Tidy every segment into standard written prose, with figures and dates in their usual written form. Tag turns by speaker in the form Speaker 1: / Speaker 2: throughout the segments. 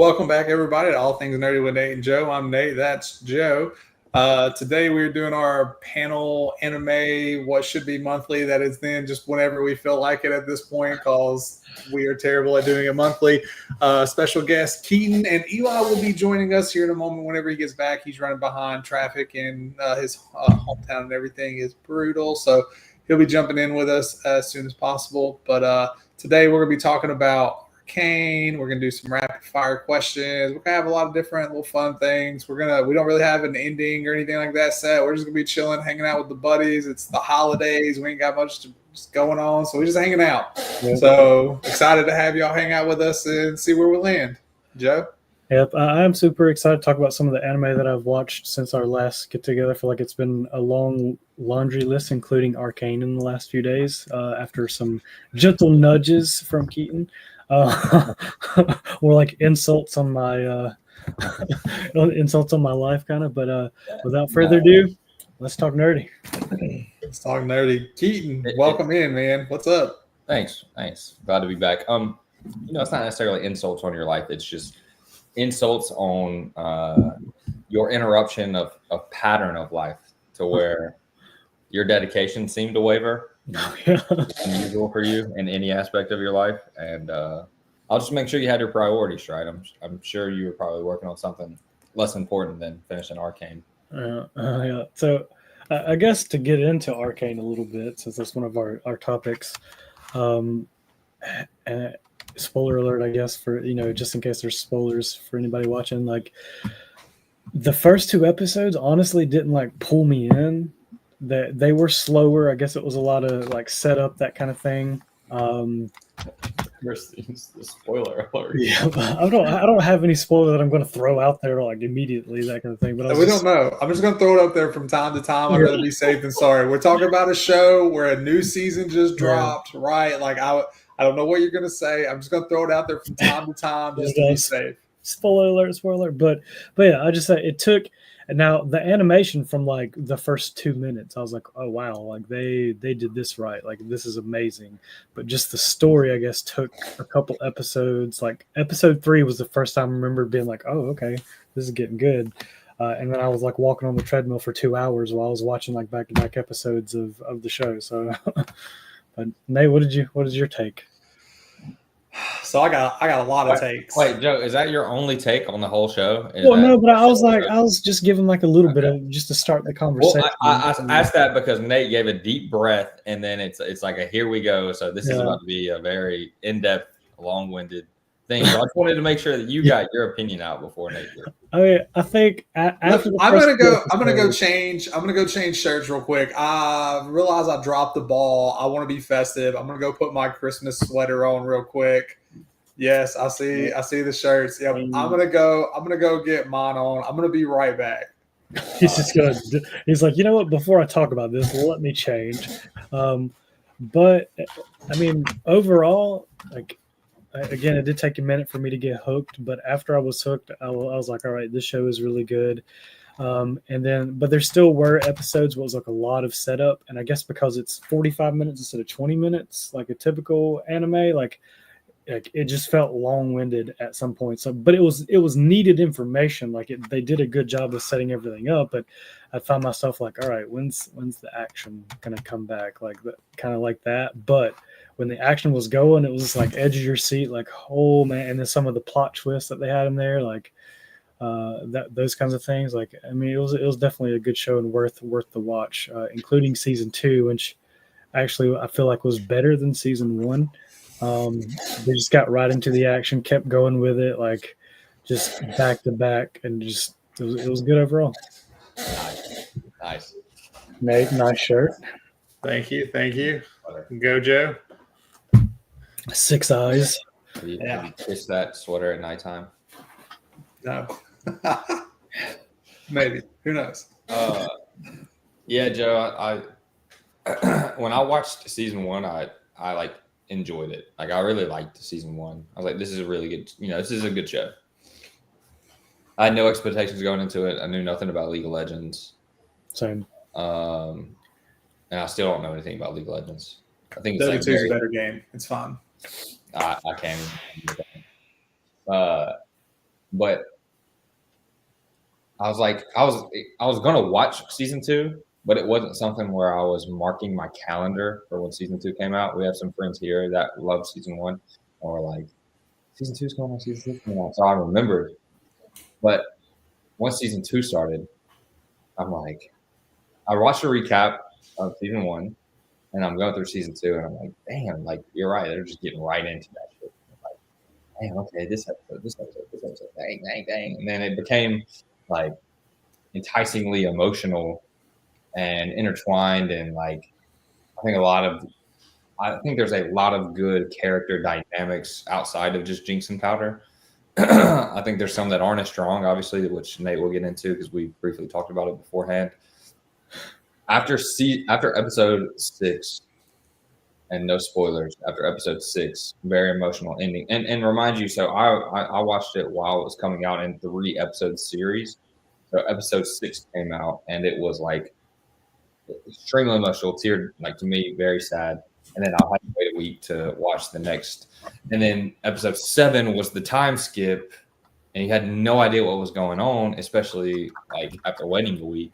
Speaker 1: welcome back, everybody, to All Things Nerdy with Nate and Joe. I'm Nate. That's Joe. Today we're doing our panel anime, what should be monthly. That is then just whenever we feel like it at this point, because we are terrible at doing it monthly. Special guest Keeton and Eli will be joining us here in a moment whenever he gets back. He's running behind traffic in his hometown and everything is brutal. So he'll be jumping in with us as soon as possible. But today we're going to be talking about Arcane. We're gonna do some rapid fire questions. We're gonna have a lot of different little fun things. We don't really have an ending or anything like that set. We're just gonna be chilling, hanging out with the buddies. It's the holidays. We ain't got much going on, so we're just hanging out. Yep. So excited to have y'all hang out with us and see where we land. Joe?
Speaker 2: Yep, I'm super excited to talk about some of the anime that I've watched since our last get together. I feel like it's been a long laundry list, including Arcane in the last few days, after some gentle nudges from Keeton. Or like insults on my life, kind of. But without further ado, let's talk nerdy.
Speaker 1: Let's talk nerdy. Keeton, welcome in, man. What's up?
Speaker 3: Thanks. Glad to be back. It's not necessarily insults on your life. It's just insults on your interruption of pattern of life, to where your dedication seemed to waver. It's unusual for you in any aspect of your life, and I'll just make sure you had your priorities straight. I'm sure you were probably working on something less important than finishing Arcane.
Speaker 2: Yeah. So I guess to get into Arcane a little bit, since that's one of our topics, spoiler alert, I guess, for just in case there's spoilers for anybody watching. Like, the first two episodes honestly didn't pull me in. That they were slower. I guess it was a lot of setup, that kind of thing.
Speaker 3: The spoiler alert.
Speaker 2: Yeah, I don't have any spoiler that I'm going to throw out there immediately, that kind of thing. But
Speaker 1: don't know. I'm just going to throw it up there from time to time. I'd rather be safe than sorry. We're talking about a show where a new season just dropped, right? I don't know what you're going to say. I'm just going to throw it out there from time to time just to be safe.
Speaker 2: Spoiler alert. But yeah, I just say it took. Now the animation from the first 2 minutes, I was like, oh wow, they did this right. This is amazing. But just the story, I guess, took a couple episodes. Episode 3 was the first time I remember being like, oh, okay, this is getting good. And then I was walking on the treadmill for 2 hours while I was watching back-to-back episodes of the show. So, but Nate, what is your take?
Speaker 1: So I got a lot of takes.
Speaker 3: Wait, Joe, is that your only take on the whole show?
Speaker 2: No, but I was just giving a little bit of just to start the conversation.
Speaker 3: Well, I asked that because Nate gave a deep breath, and then it's like a here we go. So this is about to be a very in-depth, long-winded thing. So I just wanted to make sure that you got your opinion out before Nate did.
Speaker 2: I think after
Speaker 1: I'm gonna go change shirts real quick. I realize I dropped the ball. I want to be festive. I'm gonna go put my Christmas sweater on real quick. Yes, I see the shirts. Yep. I'm gonna go get mine on. I'm gonna be right back.
Speaker 2: He's like, you know what? Before I talk about this, let me change. But I mean, overall, again, it did take a minute for me to get hooked, but after I was hooked, I was like, all right, this show is really good. But there still were episodes where it was a lot of setup, and I guess because it's 45 minutes instead of 20 minutes, like a typical anime, it just felt long-winded at some point. So, but it was needed information. They did a good job of setting everything up, but I found myself all right, when's the action gonna come back? Kind of like that, but when the action was going, it was just edge of your seat, oh man, and then some of the plot twists that they had in there, those kinds of things. I mean, it was definitely a good show and worth the watch, including season 2, which actually I feel was better than season 1. They just got right into the action, kept going with it, just back to back, and just it was good overall.
Speaker 3: Nice.
Speaker 2: Nate, nice shirt.
Speaker 1: Thank you. Go, Joe.
Speaker 2: 6 eyes.
Speaker 3: Have you kissed that sweater at nighttime?
Speaker 1: No. Maybe. Who knows?
Speaker 3: Yeah, Joe. I when I watched season 1, I enjoyed it. I really liked season 1. I was like, this is a really good. This is a good show. I had no expectations going into it. I knew nothing about League of Legends.
Speaker 2: Same.
Speaker 3: And I still don't know anything about League of Legends. I think
Speaker 1: Dota 2 is a better game. It's fun.
Speaker 3: I can't. but I was like, I was gonna watch season 2, but it wasn't something where I was marking my calendar for when season 2 came out. We have some friends here that love season 1, and we're like, season 2 is going on, season 2 is coming out. So I remembered. But once season 2 started, I'm like, I watched a recap of season 1, and I'm going through season 2, and I'm like, damn, like you're right, they're just getting right into that shit. I'm like, damn, okay, this episode, dang, and then it became like enticingly emotional and intertwined, and like I think there's a lot of good character dynamics outside of just Jinx and Powder. I think there's some that aren't as strong, obviously, which Nate will get into because we briefly talked about it beforehand. After episode 6, and no spoilers, after episode 6, very emotional ending. And remind you, so I watched it while it was coming out in 3-episode series. So episode 6 came out, and it was like extremely emotional, teared like to me, very sad. And then I'll have to wait a week to watch the next. And then episode 7 was the time skip, and you had no idea what was going on, especially like after waiting a week.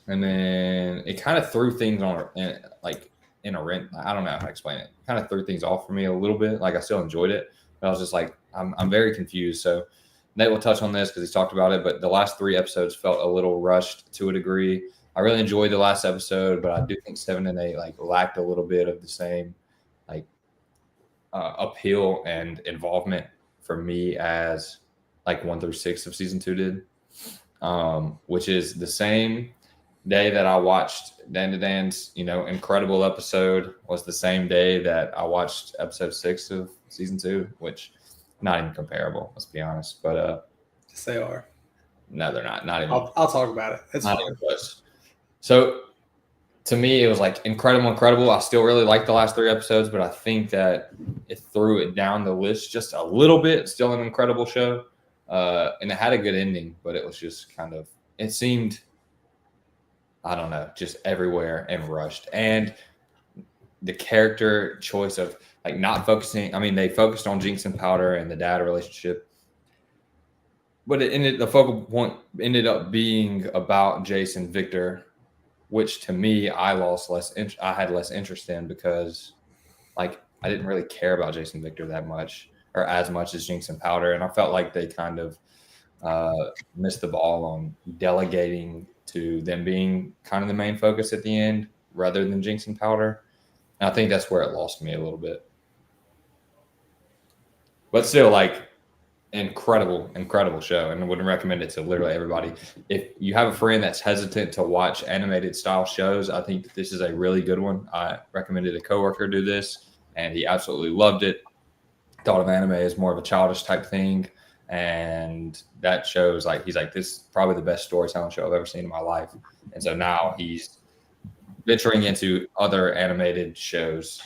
Speaker 3: And then it kind of threw things on like in a rent. I don't know how to explain it. Kind of threw things off for me a little bit. Like I still enjoyed it, but I was just like, I'm very confused. So Nate will touch on this because he's talked about it, but the last 3 episodes felt a little rushed to a degree. I really enjoyed the last episode, but I do think 7 and 8 like lacked a little bit of the same like appeal and involvement for me as like 1 through 6 of season 2 did, which is the same day that I watched Dandadan's, incredible episode was the same day that I watched episode 6 of season 2, which not even comparable, let's be honest. But
Speaker 1: yes, they are.
Speaker 3: No, they're not. Not even.
Speaker 1: I'll talk about it. It's
Speaker 3: not
Speaker 1: fine.
Speaker 3: even close. So to me, it was like incredible. I still really like the last 3 episodes, but I think that it threw it down the list just a little bit. Still an incredible show, and it had a good ending, but it was just kind of. It seemed. I don't know, just everywhere and rushed. And the character choice of like not focusing. I mean, they focused on Jinx and Powder and the dad relationship, but the focal point ended up being about Jace and Victor, which to me, I had less interest in because like I didn't really care about Jace and Victor that much or as much as Jinx and Powder. And I felt like they kind of missed the ball on delegating to them being kind of the main focus at the end rather than Jinx and Powder. And I think that's where it lost me a little bit. But still, like, incredible show, and I wouldn't recommend it to literally everybody. If you have a friend that's hesitant to watch animated style shows, I think this is a really good one. I recommended a coworker do this, and he absolutely loved it. Thought of anime as more of a childish type thing. And that shows like he's like, this is probably the best storytelling show I've ever seen in my life. And so now he's venturing into other animated shows,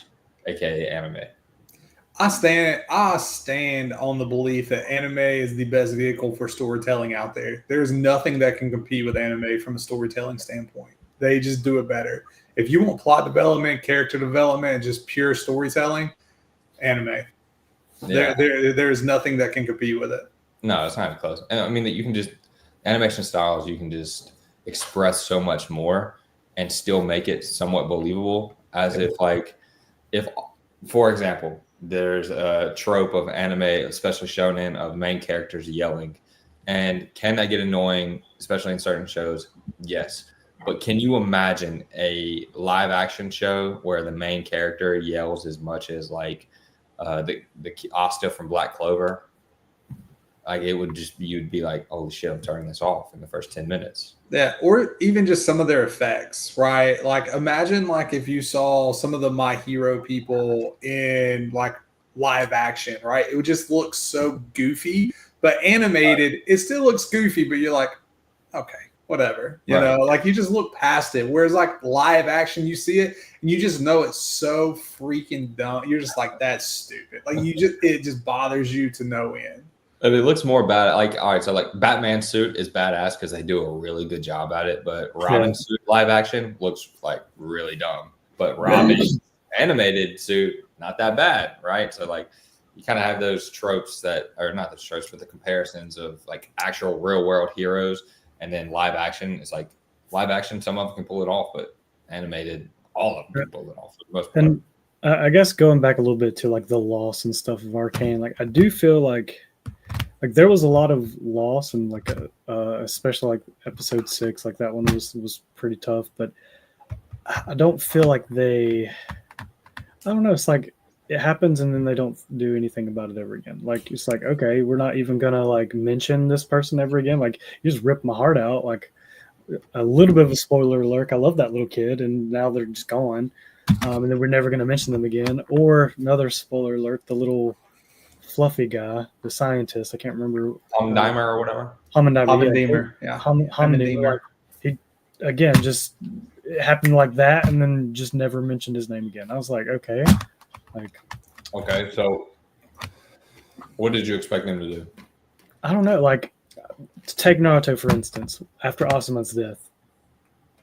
Speaker 3: aka anime.
Speaker 1: I stand on the belief that anime is the best vehicle for storytelling out there. There's nothing that can compete with anime from a storytelling standpoint. They just do it better. If you want plot development, character development, and just pure storytelling, anime. Yeah. There's nothing that can compete with it.
Speaker 3: No, it's not even close. And I mean that you can just animation styles, you can just express so much more and still make it somewhat believable. As if for example, there's a trope of anime, especially shonen, of main characters yelling. And can that get annoying, especially in certain shows? Yes. But can you imagine a live action show where the main character yells as much as like the Asta from Black Clover? Like it would just you'd be like, holy shit, I'm turning this off in the first 10 minutes.
Speaker 1: Yeah, or even just some of their effects, right? Like imagine like if you saw some of the My Hero people in like live action, right? It would just look so goofy, but animated, it still looks goofy, but you're like, okay, whatever. You know, like you just look past it. Whereas like live action, you see it and you just know it's so freaking dumb. You're just like, that's stupid. Like it just bothers you to no end.
Speaker 3: I mean, it looks more bad. Like, all right, so like Batman's suit is badass because they do a really good job at it. But Robin's suit live action looks like really dumb. But Robin's animated suit, not that bad, right? So like, you kind of have those tropes that are not the tropes, but the comparisons of like actual real world heroes and then live action. It's like live action, some of them can pull it off, but animated, all of them can pull it off for the most part.
Speaker 2: And I guess going back a little bit to like the loss and stuff of Arcane, like I do feel like there was a lot of loss and like especially like episode 6, like that one was pretty tough, but I don't feel like I don't know, it's like it happens and then they don't do anything about it ever again. Like it's like, okay, we're not even gonna like mention this person ever again. Like you just ripped my heart out. Like a little bit of a spoiler alert, I love that little kid and now they're just gone. And then we're never gonna mention them again. Or another spoiler alert, the little fluffy guy, the scientist, I can't remember.
Speaker 3: Dimer or whatever.
Speaker 1: Hammendimer. Yeah.
Speaker 2: Hammendimer. Like, he again just it happened like that and then just never mentioned his name again. I was like, okay.
Speaker 3: Okay, so what did you expect them to do?
Speaker 2: I don't know. Like, to take Naruto for instance, after Asuma's death,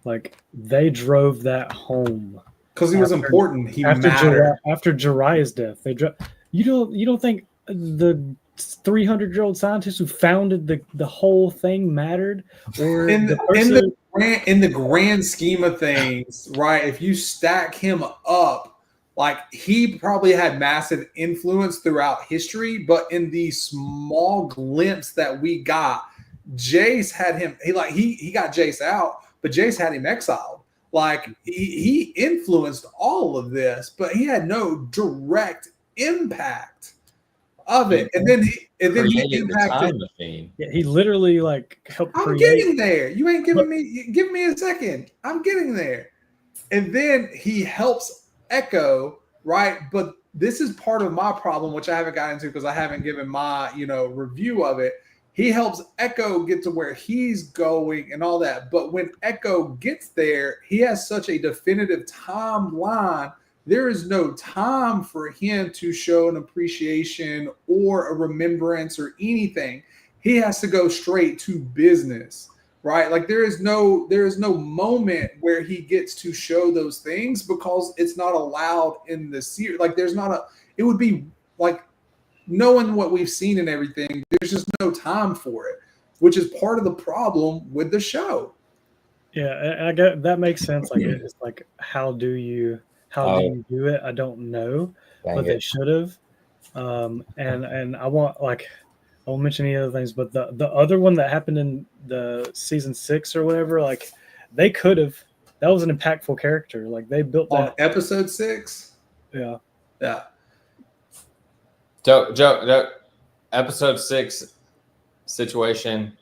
Speaker 2: like they drove that home
Speaker 1: because he was important. He mattered.
Speaker 2: After Jiraiya's death, they drove. You don't think the 300-year-old scientist who founded the whole thing mattered? Or
Speaker 1: in the grand scheme of things, right? If you stack him up. Like he probably had massive influence throughout history, but in the small glimpse that we got, Jace had him. He got Jace out, but Jace had him exiled. Like he influenced all of this, but he had no direct impact of it. And then he impacted
Speaker 3: the time machine.
Speaker 2: Yeah, he literally like helped.
Speaker 1: I'm getting there. You ain't giving me. Give me a second. I'm getting there. And then he helps Echo, right? But this is part of my problem, which I haven't gotten into because I haven't given my, review of it. He helps Echo get to where he's going and all that. But when Echo gets there, he has such a definitive timeline. There is no time for him to show an appreciation or a remembrance or anything. He has to go straight to business. Right, like there is no moment where he gets to show those things because it's not allowed in the series. Like it would be like knowing what we've seen and everything. There's just no time for it, which is part of the problem with the show.
Speaker 2: Yeah, I get that makes sense. Like it's like how do you do it? I don't know, but they should have. And I want like. I won't mention any other things, but the other one that happened in the season 6 or whatever, like they could have. That was an impactful character. Like they built that
Speaker 1: on episode 6.
Speaker 2: Yeah.
Speaker 3: Joe, episode 6 situation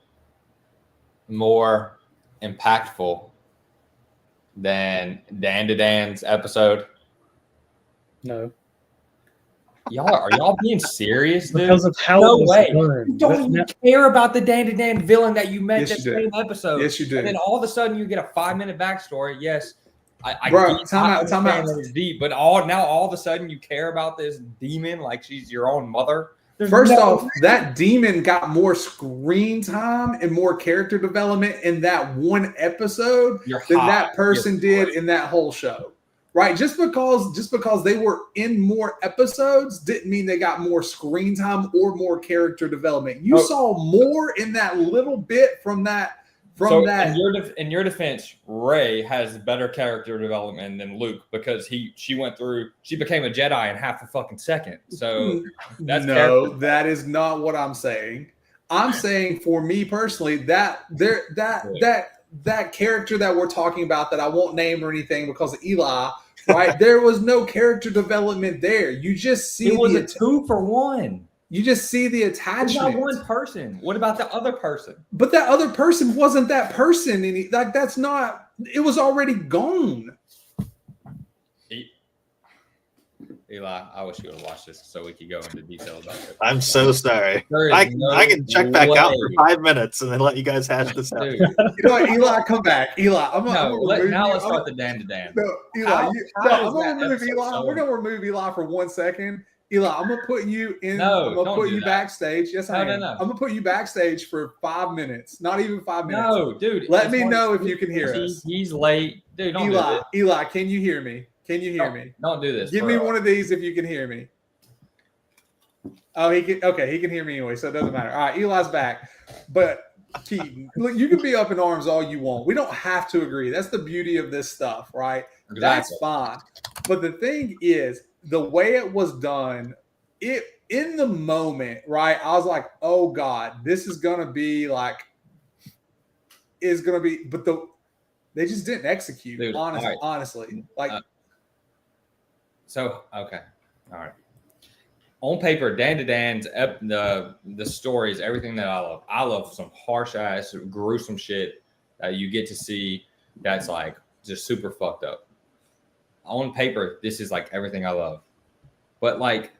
Speaker 3: more impactful than Dandadan's episode.
Speaker 2: No.
Speaker 3: Are y'all being serious, dude?
Speaker 2: Because of how
Speaker 3: no way.
Speaker 2: Learned.
Speaker 3: You don't even care about the Dandadan villain that you met
Speaker 1: yes,
Speaker 3: that same episode.
Speaker 1: Yes, you do.
Speaker 3: And then all of a sudden you get a 5-minute backstory. Yes, I
Speaker 1: time out.
Speaker 3: It's deep, but all of a sudden you care about this demon like she's your own mother.
Speaker 1: First off, that demon got more screen time and more character development in that one episode than that person did in that whole show. Right, just because they were in more episodes didn't mean they got more screen time or more character development. You saw more in that little bit from that.
Speaker 3: In your defense, Rey has better character development than Luke because she became a Jedi in half a fucking second. So
Speaker 1: that is not what I'm saying. I'm saying for me personally that character that we're talking about that I won't name or anything because of Eli, right? There was no character development there. You just see
Speaker 3: it was a 2-for-1.
Speaker 1: You just see the attachment.
Speaker 3: Not one person. What about the other person?
Speaker 1: But that other person wasn't that person. And that's not. It was already gone.
Speaker 3: Eli, I wish you would have watched this so we could go into detail about it.
Speaker 4: I'm so sorry. I can check back out for 5 minutes and then let you guys hash this out.
Speaker 1: You know what, Eli, come back. Eli,
Speaker 3: let's start the Dandadan.
Speaker 1: No, Eli, I'm going to remove Eli. We're going to remove Eli for 1 second. Eli, I'm going to put you in. I'm going to put you backstage. Yes, I am. I'm going to put you backstage for 5 minutes. Not even 5 minutes.
Speaker 3: No, dude.
Speaker 1: Let me know if you can hear us.
Speaker 3: He's late. Dude, don't do this.
Speaker 1: Eli, can you hear me? Can you hear me?
Speaker 3: Don't do this.
Speaker 1: Give me one of these if you can hear me. Oh, he can hear me anyway, so it doesn't matter. All right, Eli's back. But Keeton, look, you can be up in arms all you want. We don't have to agree. That's the beauty of this stuff, right?
Speaker 3: Exactly.
Speaker 1: That's fine. But the thing is, the way it was done, it in the moment, right? I was like, oh God, this is gonna be like but they just didn't execute.
Speaker 3: Dude,
Speaker 1: honestly. Like
Speaker 3: so okay. All right. On paper, Dandadan's the stories, everything that I love. I love some harsh ass, gruesome shit that you get to see that's like just super fucked up. On paper, this is like everything I love. But like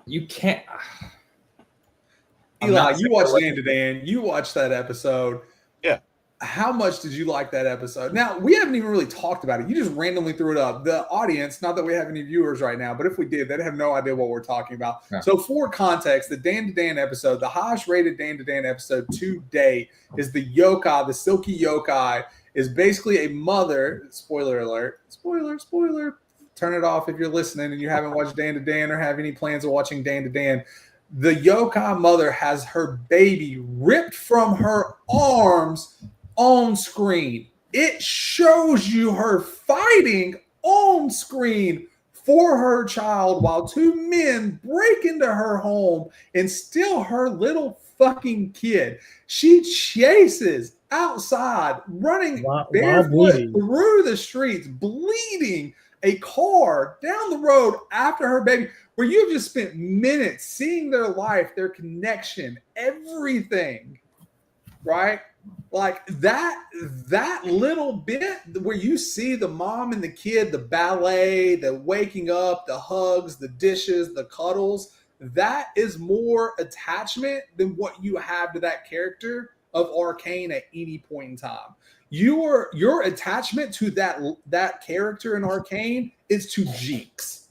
Speaker 3: you can't
Speaker 1: Eli, you watched Dandadan, you watched that episode.
Speaker 4: Yeah.
Speaker 1: How much did you like that episode? Now, we haven't even really talked about it. You just randomly threw it up. The audience, not that we have any viewers right now, but if we did, they'd have no idea what we're talking about. Yeah. So for context, the Dandadan episode, the highest rated Dandadan episode to date is the yokai, the silky yokai, is basically a mother, spoiler alert, spoiler, turn it off if you're listening and you haven't watched Dandadan or have any plans of watching Dandadan. The yokai mother has her baby ripped from her arms on screen. It shows you her fighting on screen for her child while two men break into her home and steal her little fucking kid. She chases outside, running barefoot through the streets, bleeding a car down the road after her baby, where you've just spent minutes seeing their life, their connection, everything, right? Like that little bit where you see the mom and the kid, the ballet, the waking up, the hugs, the dishes, the cuddles, that is more attachment than what you have to that character of Arcane at any point in time. Your attachment to that character in Arcane is to Jinx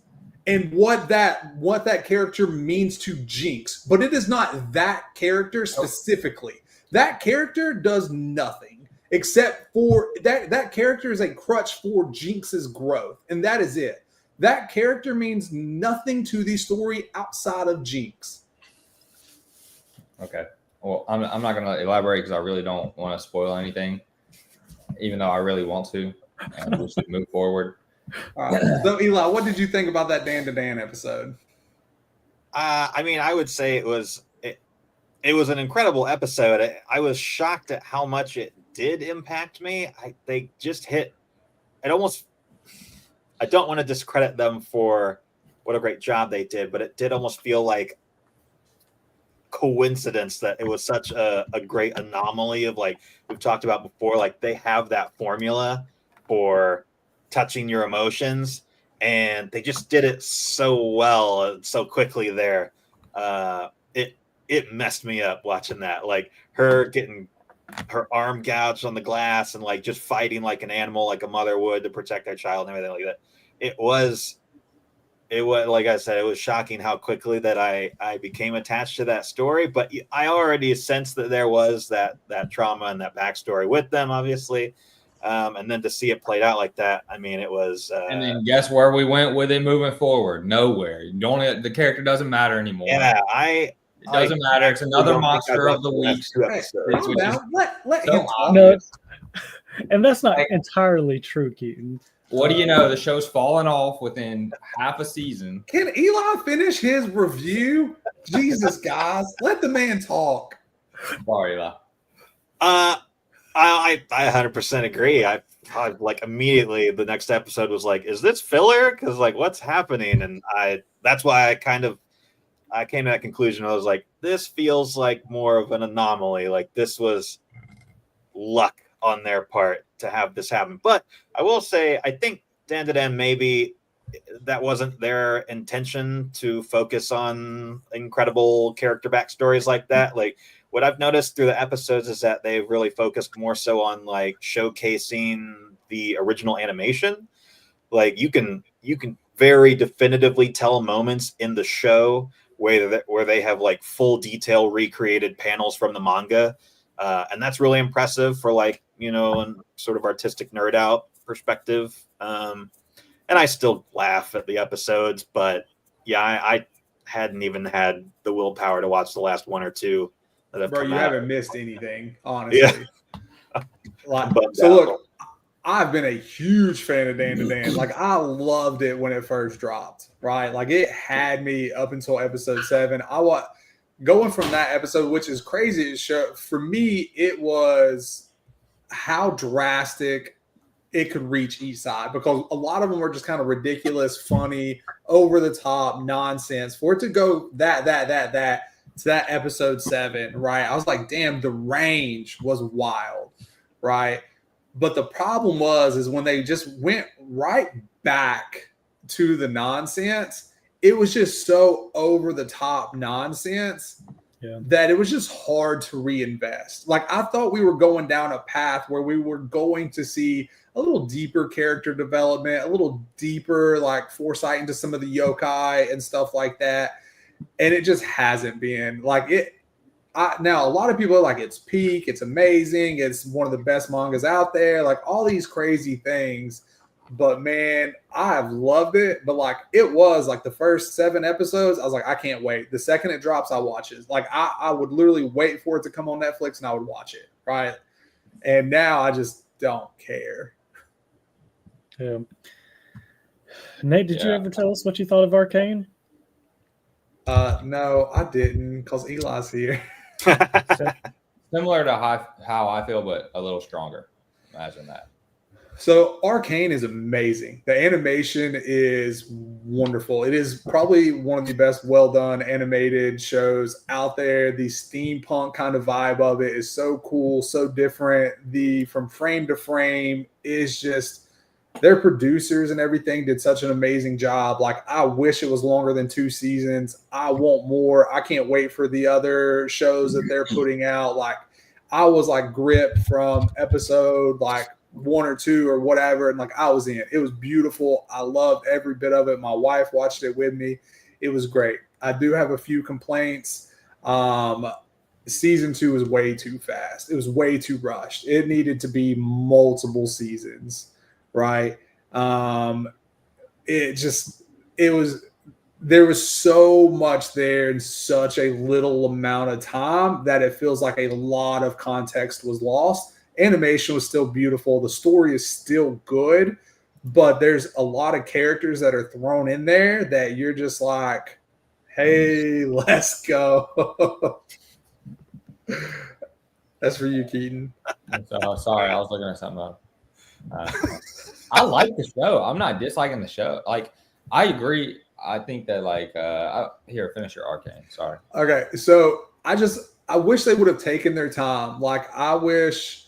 Speaker 1: and what that character means to Jinx, but it is not that character specifically. That character does nothing except for that character is a crutch for Jinx's growth, and that is it. That character means nothing to the story outside of Jinx.
Speaker 3: Okay. Well, I'm not going to elaborate because I really don't want to spoil anything, even though I really want to. And we should move forward.
Speaker 1: So, Eli, what did you think about that Dandadan episode?
Speaker 4: I mean, I would say it was an incredible episode. I was shocked at how much it did impact me. They just hit it almost. I don't want to discredit them for what a great job they did, but it did almost feel like coincidence that it was such a great anomaly of, like we've talked about before, like they have that formula for touching your emotions, and they just did it so well, so quickly there. It messed me up watching that, like her getting her arm gouged on the glass and like just fighting like an animal, like a mother would to protect their child and everything like that. It was like I said, it was shocking how quickly that I became attached to that story, but I already sensed that there was that trauma and that backstory with them, obviously. And then to see it played out like that, I mean, it was.
Speaker 3: And then guess where we went with it moving forward? Nowhere. The character doesn't matter anymore.
Speaker 4: Yeah,
Speaker 3: it doesn't matter. It's another monster of the week.
Speaker 1: Let him talk.
Speaker 2: No, and that's not entirely true, Keaton.
Speaker 3: What do you know? The show's fallen off within half a season.
Speaker 1: Can Eli finish his review? Jesus, guys, let the man talk.
Speaker 3: Sorry, Eli.
Speaker 4: I 100% agree. I like immediately the next episode was like, is this filler? Because like, what's happening? And that's why I came to that conclusion. I was like, this feels like more of an anomaly. Like this was luck on their part to have this happen. But I will say, I think Dandadan, maybe that wasn't their intention to focus on incredible character backstories like that. Like what I've noticed through the episodes is that they've really focused more so on like showcasing the original animation. Like you can very definitively tell moments in the show where they have like full detail recreated panels from the manga. And that's really impressive for like, and sort of artistic nerd out perspective. And I still laugh at the episodes, but yeah, I hadn't even had the willpower to watch the last one or two that have
Speaker 1: Bro,
Speaker 4: come
Speaker 1: you
Speaker 4: out.
Speaker 1: haven't missed anything, honestly.
Speaker 4: Yeah.
Speaker 1: Like,
Speaker 4: Bummed
Speaker 1: so
Speaker 4: out.
Speaker 1: look, I've been a huge fan of Dandadan. Like, I loved it when it first dropped, right? Like, it had me up until episode 7. Going from that episode, which is crazy to show, for me, it was how drastic it could reach each side, because a lot of them were just kind of ridiculous, funny, over the top nonsense. For it to go that to that episode 7, right? I was like, damn, the range was wild, right? But the problem is when they just went right back to the nonsense, it was just so over the top nonsense that it was just hard to reinvest. Like, I thought we were going down a path where we were going to see a little deeper character development, a little deeper like foresight into some of the yokai and stuff like that. And it just hasn't been like it. Now, a lot of people are like, it's peak, it's amazing, it's one of the best mangas out there, like all these crazy things. But man, I've loved it. But like, it was like the first 7 episodes, I was like, I can't wait. The second it drops, I watch it. Like, I would literally wait for it to come on Netflix and I would watch it, right? And now I just don't care.
Speaker 2: Yeah. Nate, did you ever tell us what you thought of Arcane?
Speaker 1: No, I didn't, because Eli's here.
Speaker 3: Similar to how I feel, but a little stronger. Imagine that.
Speaker 1: So Arcane is amazing. The animation is wonderful. It is probably one of the best well-done animated shows out there. The steampunk kind of vibe of it is so cool, so different. From frame to frame is just, their producers and everything did such an amazing job. Like, I wish it was longer than 2 seasons. I want more. I can't wait for the other shows that they're putting out. Like, I was like gripped from episode like 1 or 2 or whatever, and like I was in. It was beautiful. I loved every bit of it. My wife watched it with me. It was great. I do have a few complaints. Season 2 was way too fast. It was way too rushed. It needed to be multiple seasons. Right. There was so much there in such a little amount of time that it feels like a lot of context was lost. Animation was still beautiful. The story is still good, but there's a lot of characters that are thrown in there that you're just like, hey, let's go. That's for you, Keaton.
Speaker 3: Sorry, I was looking at something else. I like the show. I'm not disliking the show. Like, I agree. I think that here, finish your Arcane. Sorry.
Speaker 1: Okay, so I wish they would have taken their time. Like, I wish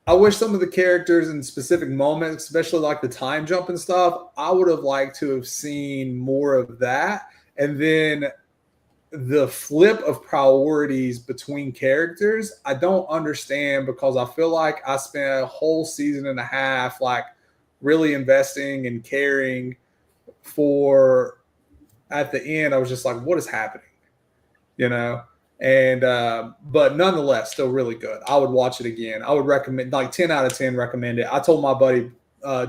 Speaker 1: some of the characters in specific moments, especially like the time jump and stuff, I would have liked to have seen more of that. And then the flip of priorities between characters, I don't understand, because I feel like I spent a whole season and a half like really investing and caring for, at the end I was just like, what is happening, and but nonetheless still really good. I would watch it again. I would recommend, like 10 out of 10 recommend it. I told my buddy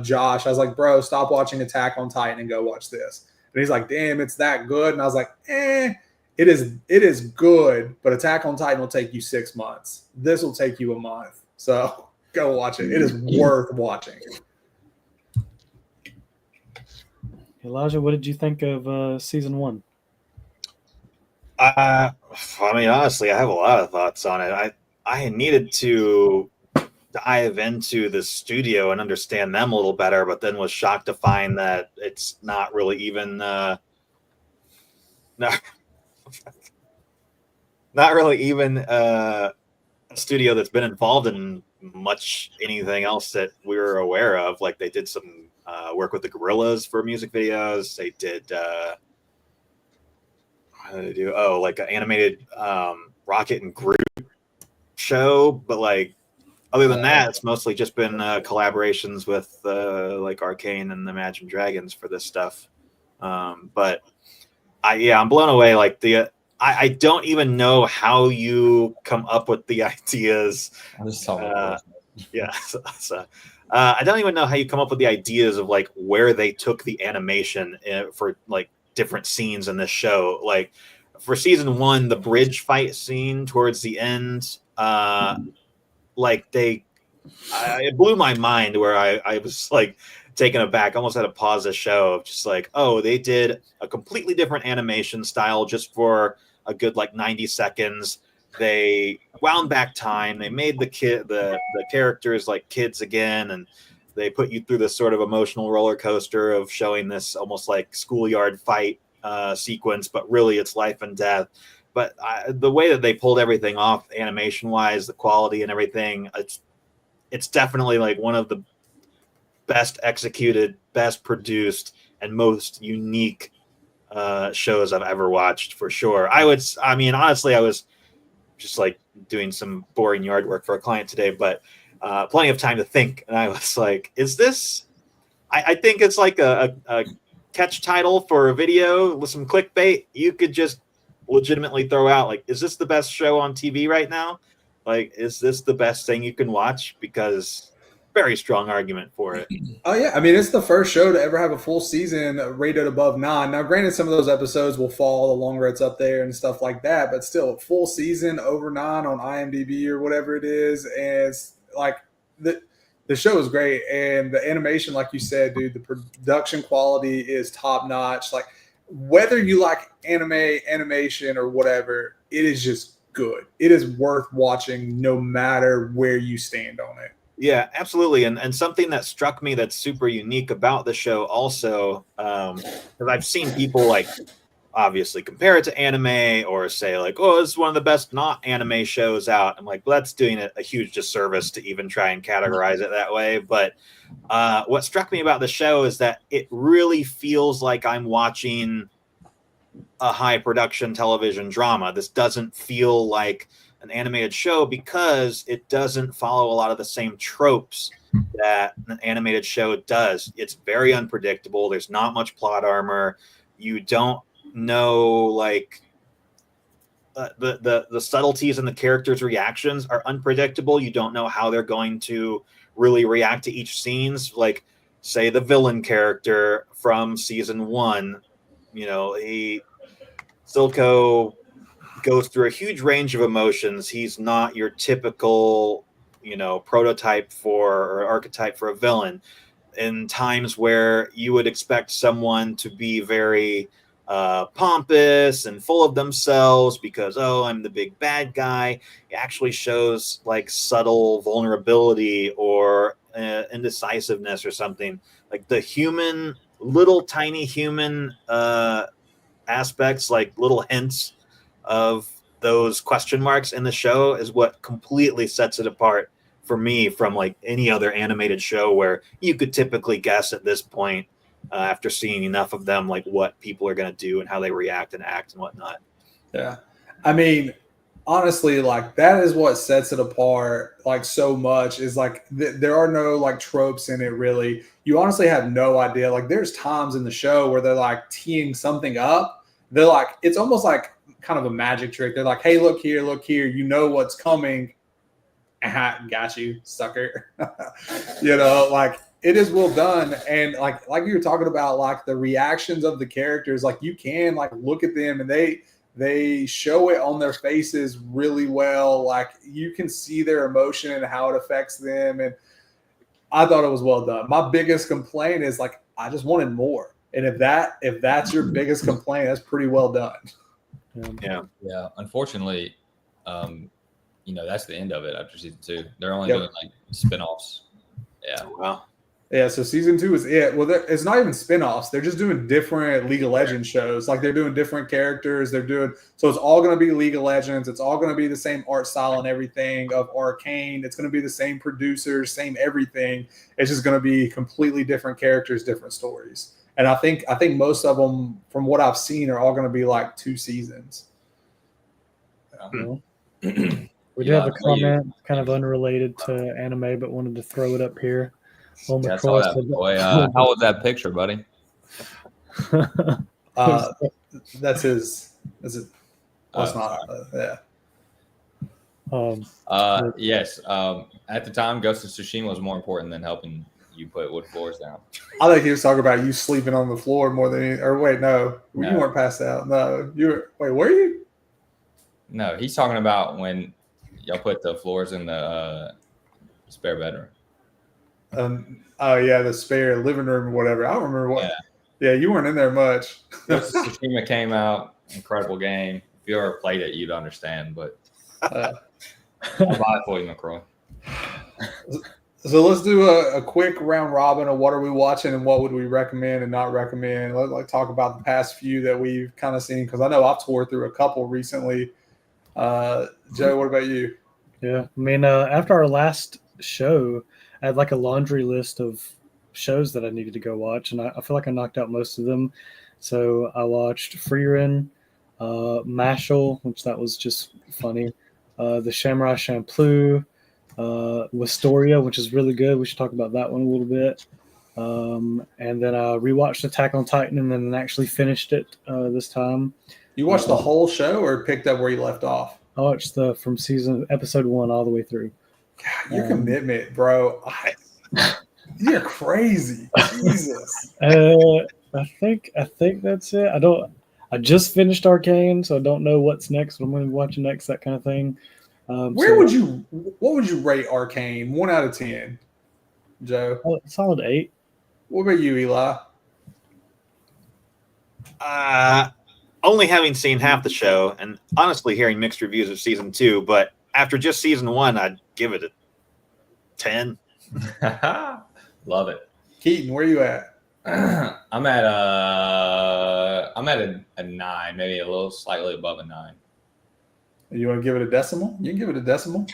Speaker 1: Josh, I was like, bro, stop watching Attack on Titan and go watch this. And he's like, damn, it's that good? And I was like, It is good, but Attack on Titan will take you 6 months. This will take you a month. So go watch it. It is worth watching.
Speaker 2: Elijah, what did you think of season 1?
Speaker 4: I mean, honestly, I have a lot of thoughts on it. I needed to dive into the studio and understand them a little better, but then was shocked to find that it's not really even not really even a studio that's been involved in much anything else that we were aware of. Like, they did some work with the Gorillas for music videos. They did what did they do? Oh, like an animated Rocket and Groot show. But like, other than that, it's mostly just been collaborations with like Arcane and Imagine Dragons for this stuff. But I'm blown away. Like, I don't even know how you come up with the ideas. I don't even know how you come up with the ideas of like where they took the animation for like different scenes in this show. Like for season 1, the bridge fight scene towards the end, like it blew my mind where I was like taken aback, almost had to pause the show of just like, oh, they did a completely different animation style just for a good like 90 seconds. They wound back time. They made the characters like kids again, and they put you through this sort of emotional roller coaster of showing this almost like schoolyard fight sequence, but really it's life and death. But the way that they pulled everything off, animation wise, the quality and everything, it's definitely like one of the best executed, best produced, and most unique shows I've ever watched for sure. Honestly, I was just like doing some boring yard work for a client today, but plenty of time to think. And I was like, is this, I think it's like a catch title for a video with some clickbait. You could just legitimately throw out like, is this the best show on TV right now? Like, is this the best thing you can watch? Because very strong argument for it.
Speaker 1: Oh yeah, I mean it's the first show to ever have a full season rated above 9. Now, granted, some of those episodes will fall the longer it's up there and stuff like that, but still, full season over 9 on IMDb or whatever it is, and it's like the show is great, and the animation, like you said, dude, the production quality is top notch. Like whether you like animation or whatever, it is just good. It is worth watching no matter where you stand on it.
Speaker 4: Yeah, absolutely. And something that struck me that's super unique about the show also, because I've seen people like obviously compare it to anime or say like, oh, it's one of the best not anime shows out. I'm like, well, that's doing it a huge disservice to even try and categorize it that way. But what struck me about the show is that it really feels like I'm watching a high production television drama. This doesn't feel like an animated show because it doesn't follow a lot of the same tropes that an animated show does. It's very unpredictable. There's not much plot armor. You don't know like the subtleties in the characters' reactions are unpredictable. You don't know how they're going to really react to each scenes. Like say the villain character from season 1, Silco goes through a huge range of emotions. He's not your typical, prototype or archetype for a villain. In times where you would expect someone to be very pompous and full of themselves because, oh, I'm the big bad guy, it actually shows like subtle vulnerability or indecisiveness or something. Like the little tiny human aspects, like little hints of those question marks in the show is what completely sets it apart for me from like any other animated show where you could typically guess at this point after seeing enough of them, like what people are going to do and how they react and act and whatnot.
Speaker 1: Yeah. I mean, honestly, like that is what sets it apart like so much is like there are no like tropes in it really. You honestly have no idea. Like there's times in the show where they're like teeing something up. They're like, it's almost like kind of a magic trick. They're like, hey, look here, you know what's coming. Got you, sucker. Like it is well done. And like you were talking about, like the reactions of the characters, like you can like look at them and they show it on their faces really well. Like you can see their emotion and how it affects them. And I thought it was well done. My biggest complaint is like, I just wanted more. And if that's your biggest complaint, that's pretty well done.
Speaker 4: Yeah.
Speaker 3: Unfortunately, that's the end of it after season 2. They're only doing like spinoffs. Yeah.
Speaker 4: Wow.
Speaker 1: Yeah. So season 2 is it. Well, it's not even spinoffs. They're just doing different League of Legends shows. Like they're doing different characters. So it's all going to be League of Legends. It's all going to be the same art style and everything of Arcane. It's going to be the same producers, same everything. It's just going to be completely different characters, different stories. And I think most of them, from what I've seen, are all going to be like 2 seasons.
Speaker 2: We do have a comment kind of unrelated to anime, but wanted to throw it up here.
Speaker 3: How was that picture, buddy?
Speaker 1: That's his. That's it. That's not. Yeah.
Speaker 3: Yes. At the time, Ghost of Tsushima was more important than helping you put wood floors down.
Speaker 1: I think he was talking about you sleeping on the floor more than any, or wait, no, you
Speaker 3: No.
Speaker 1: weren't passed out. No, you were. Wait, were you?
Speaker 3: No, he's talking about when y'all put the floors in the spare bedroom.
Speaker 1: Oh yeah, the spare living room or whatever. I don't remember what. Yeah, you weren't in there much.
Speaker 3: Ghost of Tsushima came out, incredible game. If you ever played it, you'd understand. But I'll buy it for you, McCroy.
Speaker 1: So let's do a quick round robin of what are we watching and what would we recommend and not recommend. Let's talk about the past few that we've kind of seen, because I know I've tore through a couple recently. Joe, what about you?
Speaker 2: Yeah, I mean, after our last show, I had like a laundry list of shows that I needed to go watch, and I feel like I knocked out most of them. So I watched Freerin, Mashal, which that was just funny, the Samurai Champloo, Wistoria, which is really good. We should talk about that one a little bit. And then I rewatched Attack on Titan and then actually finished it this time.
Speaker 1: You watched the whole show or picked up where you left off?
Speaker 2: I watched from episode 1 all the way through.
Speaker 1: God, your commitment, bro. You're crazy. Jesus.
Speaker 2: I think that's it. I just finished Arcane, so I don't know what's next, what I'm going to be watching next, that kind of thing.
Speaker 1: What would you rate Arcane? 1 out of 10, Joe?
Speaker 2: Solid 8.
Speaker 1: What about you, Eli?
Speaker 4: Only having seen half the show, and honestly hearing mixed reviews of season 2, but after just season 1, I'd give it a 10.
Speaker 3: Love it.
Speaker 1: Keaton, where you at?
Speaker 3: I'm at a 9, maybe a little slightly above a 9.
Speaker 1: You want to give it a decimal? You can give it a decimal.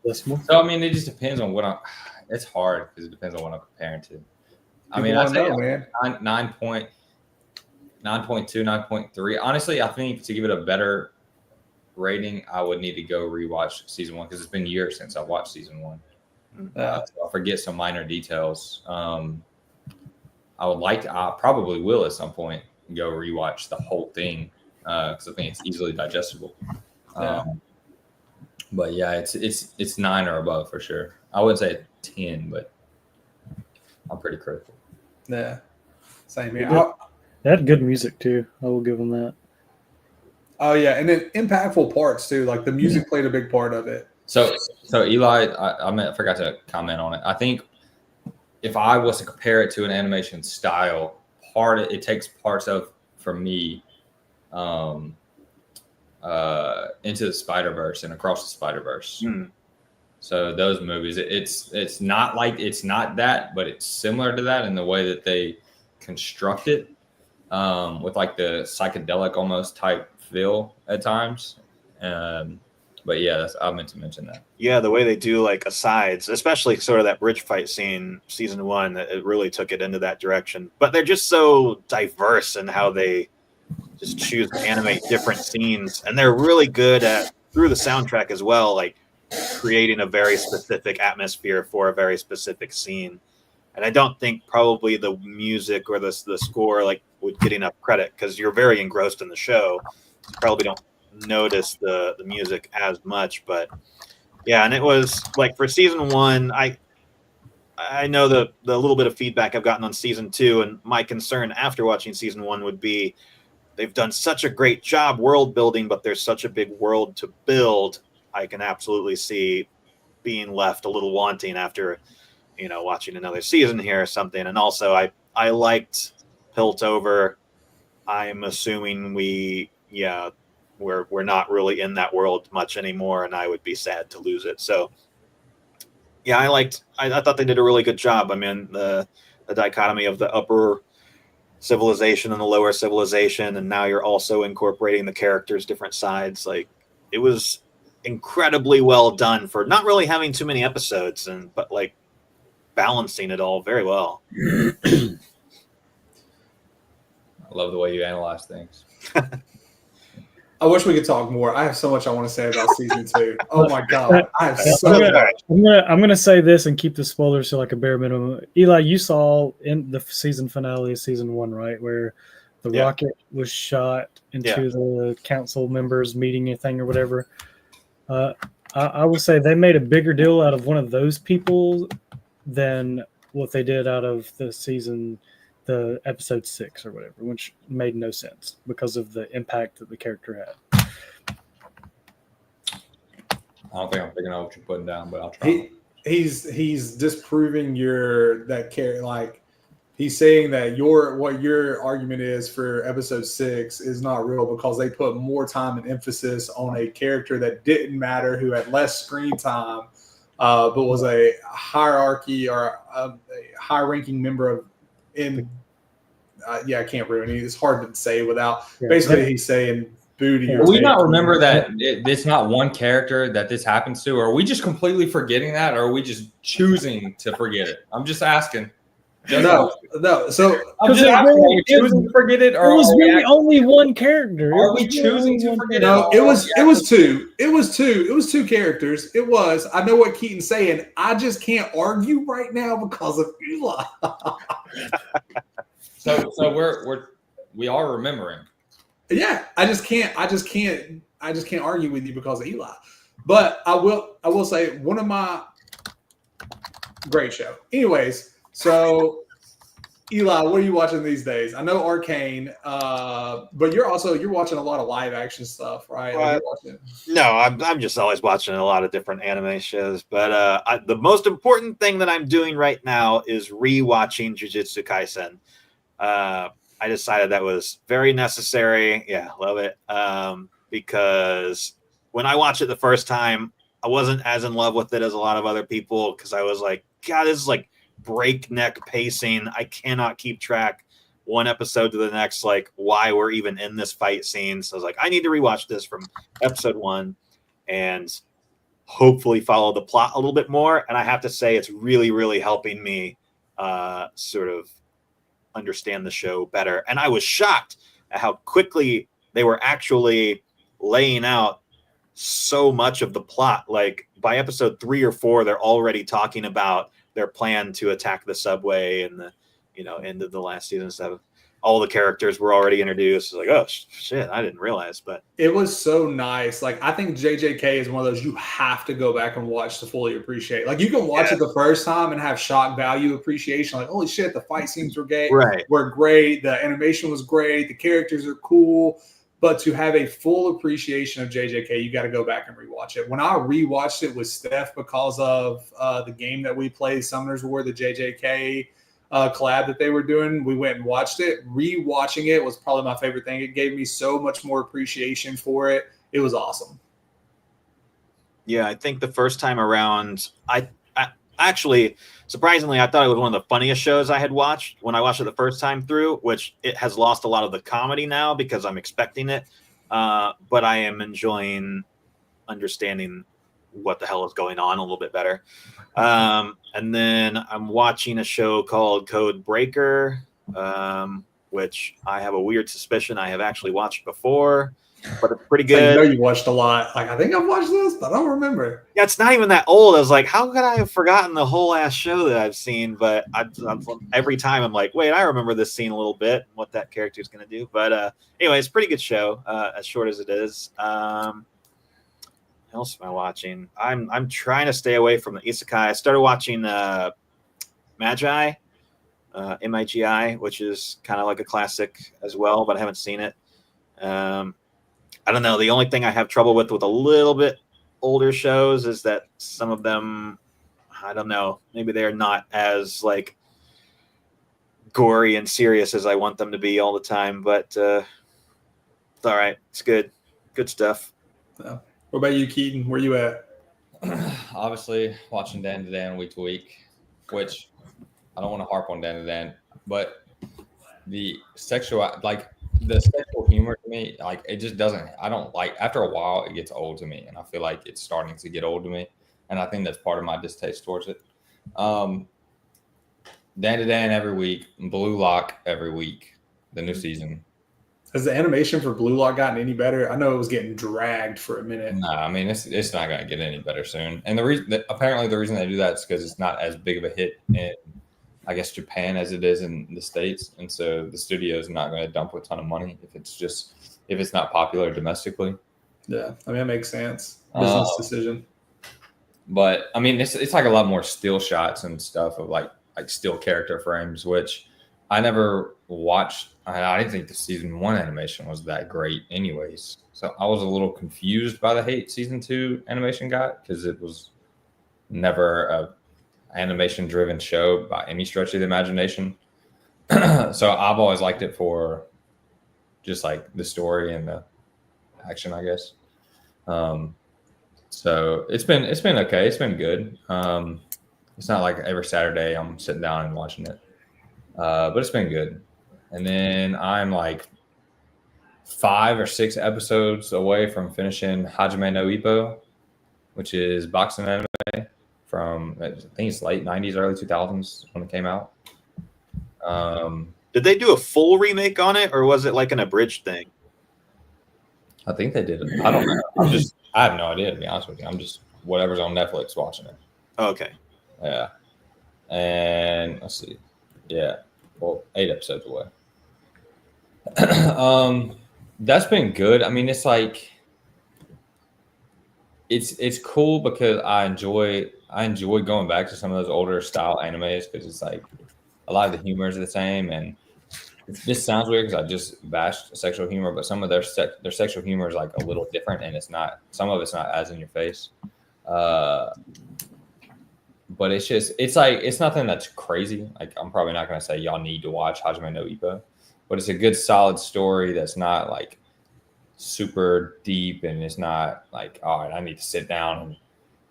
Speaker 2: Decimal.
Speaker 3: So I mean, it just depends on what it's hard because it depends on what I'm comparing to. I mean, I'd say 9.2, 9.3. Honestly, I think to give it a better rating, I would need to go rewatch season 1 because it's been years since I watched season 1. So I forget some minor details. I probably will at some point go rewatch the whole thing because I think it's easily digestible. But yeah, it's 9 or above for sure. I wouldn't say 10, but I'm pretty critical.
Speaker 1: Yeah, same here.
Speaker 2: They had good music too. I will give them that.
Speaker 1: Oh yeah, and then impactful parts too. Like the music played a big part of it.
Speaker 3: So Eli, I forgot to comment on it. I think if I was to compare it to an animation style, it takes parts of, for me, Into the Spider-Verse and Across the Spider-Verse. So those movies, it's not that, but it's similar to that in the way that they construct it, with like the psychedelic almost type feel at times. But yeah, I meant to mention that. Yeah,
Speaker 4: the way they do like asides, especially sort of that bridge fight scene, season 1, it really took it into that direction. But they're just so diverse in how they just choose to animate different scenes, and they're really good at, through the soundtrack as well, like creating a very specific atmosphere for a very specific scene. And I don't think probably the music or the score like would get enough credit because you're very engrossed in the show. You probably don't notice the music as much, but yeah. And it was like for season 1, I know the little bit of feedback I've gotten on season 2, and my concern after watching season 1 would be they've done such a great job world building, but there's such a big world to build. I can absolutely see being left a little wanting after, watching another season here or something. And also I liked Piltover. I'm assuming we're not really in that world much anymore, and I would be sad to lose it. So yeah, I thought they did a really good job. I mean, the dichotomy of the upper civilization and the lower civilization, and now you're also incorporating the characters' different sides. Like, it was incredibly well done for not really having too many episodes, but like balancing it all very well.
Speaker 3: I love the way you analyze things.
Speaker 1: I wish we could talk more. I have so much I want to say about season 2. Oh my god, I have so much.
Speaker 2: I'm gonna say this and keep the spoilers to like a bare minimum. Eli, you saw in the season finale of season 1, right, where the rocket was shot into the council members meeting thing or whatever. I would say they made a bigger deal out of one of those people than what they did out of the season, the episode 6 or whatever, which made no sense because of the impact that the character had.
Speaker 3: I don't think I'm picking up what you're putting down, but I'll try.
Speaker 1: He's disproving that character. Like, he's saying that what your argument is for episode 6 is not real because they put more time and emphasis on a character that didn't matter, who had less screen time, but was a hierarchy or a high-ranking member of. I can't ruin it. It's hard to say without. Basically, he's saying booty.
Speaker 3: Do we not remember that it's not one character that this happens to? Or are we just completely forgetting that, or are we just choosing to forget it? I'm just asking.
Speaker 1: No. So
Speaker 3: I'm just asking, are we choosing to forget it, or
Speaker 2: it was really only one character.
Speaker 3: Are we choosing to forget it?
Speaker 1: No, it was two. It was two characters. It was. I know what Keaton's saying. I just can't argue right now because of Eli.
Speaker 3: So we are remembering.
Speaker 1: Yeah, I just can't argue with you because of Eli. But I will say one of my great show. Anyways, so Eli, what are you watching these days? I know Arcane, but you're watching a lot of live action stuff, right?
Speaker 4: No, I'm just always watching a lot of different anime shows. But the most important thing that I'm doing right now is rewatching Jujutsu Kaisen. I decided that was very necessary. Yeah, love it. Because when I watched it the first time, I wasn't as in love with it as a lot of other people because I was like, God, this is like breakneck pacing. I cannot keep track one episode to the next, like why we're even in this fight scene. So I was like, I need to rewatch this from episode 1 and hopefully follow the plot a little bit more. And I have to say, it's really, really helping me sort of understand the show better. And I was shocked at how quickly they were actually laying out so much of the plot. Like by episode 3 or 4, they're already talking about their plan to attack the subway and the end of the last season stuff. All the characters were already introduced. Like, oh shit, I didn't realize. But
Speaker 1: it was so nice. Like, I think JJK is one of those you have to go back and watch to fully appreciate. Like, you can watch it the first time and have shock value appreciation. Like, holy shit, the fight scenes were great.
Speaker 4: Right.
Speaker 1: Were great. The animation was great. The characters are cool. But to have a full appreciation of JJK, you got to go back and rewatch it. When I rewatched it with Steph because of the game that we played, Summoners War, the JJK collab that they were doing, we went and watched it. Rewatching it was probably my favorite thing. It gave me so much more appreciation for it. It was awesome.
Speaker 4: Yeah, I think the first time around, I actually, surprisingly, I thought it was one of the funniest shows I had watched when I watched it the first time through, which it has lost a lot of the comedy now because I'm expecting it. But I am enjoying understanding what the hell is going on a little bit better. And then I'm watching a show called Code Breaker, which I have a weird suspicion I have actually watched before, but it's pretty good.
Speaker 1: So you know you watched a lot. Like, I think I've watched this, but I don't remember.
Speaker 4: Yeah, it's not even that old. I was like, how could I have forgotten the whole ass show that I've seen? But every time I'm like, wait, I remember this scene a little bit, what that character is going to do. But anyway, it's a pretty good show, as short as it is. What else am I watching? I'm trying to stay away from the isekai. I started watching Magi, MIGI, which is kind of like a classic as well, but I haven't seen it. I don't know. The only thing I have trouble with a little bit older shows is that some of them, I don't know, maybe they're not as like gory and serious as I want them to be all the time, but it's all right. It's good. Good stuff.
Speaker 1: So, what about you, Keaton? Where you at?
Speaker 3: Obviously, watching Dandadan week to week, which I don't want to harp on Dandadan, but the sexual humor to me, like, it just doesn't. I don't like. After a while, it gets old to me, and I feel like it's starting to get old to me, and I think that's part of my distaste towards it. Dandadan every week, Blue Lock every week, the new season.
Speaker 1: Has the animation for Blue Lock gotten any better? I know it was getting dragged for a minute.
Speaker 3: Nah, I mean, it's not going to get any better soon. And apparently the reason they do that is because it's not as big of a hit in, I guess, Japan as it is in the States. And so the studio is not going to dump a ton of money if it's not popular domestically.
Speaker 1: Yeah, I mean, that makes sense. Business decision.
Speaker 3: But I mean, it's like a lot more still shots and stuff of like like still character frames, which I never watched. I didn't think the season 1 animation was that great anyways. So I was a little confused by the hate season 2 animation got, because it was never a animation driven show by any stretch of the imagination. So I've always liked it for just like the story and the action, I guess. So it's been okay. It's been good. It's not like every Saturday I'm sitting down and watching it, but it's been good. And then I'm like 5 or 6 episodes away from finishing Hajime no Ippo, which is boxing anime from, I think it's late 90s, early 2000s when it came out.
Speaker 4: Did they do a full remake on it, or was it like an abridged thing?
Speaker 3: I think they did it. I don't know. I have no idea, to be honest with you. I'm just whatever's on Netflix watching it.
Speaker 4: Okay.
Speaker 3: Yeah. And let's see. Yeah. Well, 8 episodes away. That's been good. I mean, it's like it's cool because I enjoy going back to some of those older style animes, because it's like a lot of the humor is the same, and this sounds weird because I just bashed sexual humor, but some of their sexual humor is like a little different, and some of it's not as in your face. But it's nothing that's crazy. Like, I'm probably not going to say y'all need to watch Hajime no Ippo, but it's a good solid story that's not like super deep, and it's not like, all right, I need to sit down and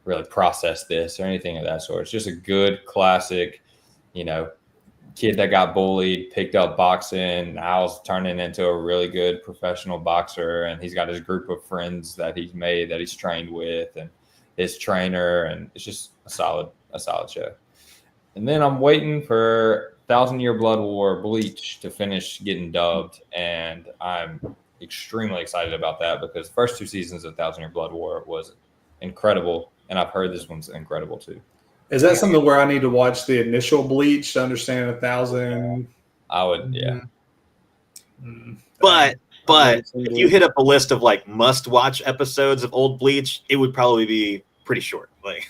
Speaker 3: really process this or anything of that sort. It's just a good classic, kid that got bullied, picked up boxing, now's turning into a really good professional boxer, and he's got his group of friends that he's made, that he's trained with, and his trainer, and it's just a solid show. And then I'm waiting for 1,000-Year Blood War Bleach to finish getting dubbed, and I'm extremely excited about that because the first 2 seasons of 1,000-Year Blood War was incredible, and I've heard this one's incredible too.
Speaker 1: Is that something where I need to watch the initial Bleach to understand 1,000?
Speaker 3: I would, yeah.
Speaker 4: But if you hit up a list of like must-watch episodes of old Bleach, it would probably be pretty short. Like,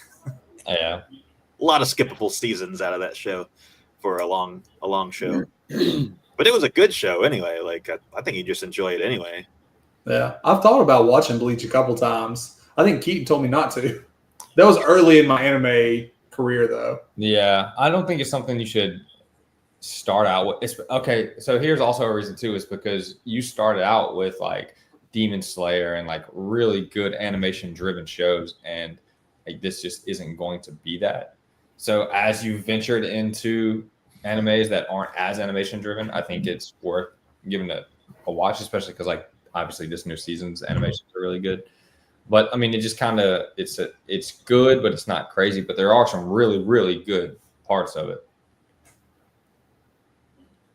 Speaker 3: yeah,
Speaker 4: a lot of skippable seasons out of that show for a long show. But it was a good show anyway. Like, I think you just enjoy it anyway.
Speaker 1: Yeah, I've thought about watching Bleach a couple times. I think Keaton told me not to. That was early in my anime career, though.
Speaker 3: Yeah, I don't think it's something you should start out with. Okay, so here's also a reason too, is because you started out with like Demon Slayer and like really good animation driven shows, and like this just isn't going to be that. So as you ventured into animes that aren't as animation driven, I think it's worth giving a watch, especially because like obviously this new season's animations are really good. But I mean, it just kind of it's good, but it's not crazy. But there are some really, really good parts of it.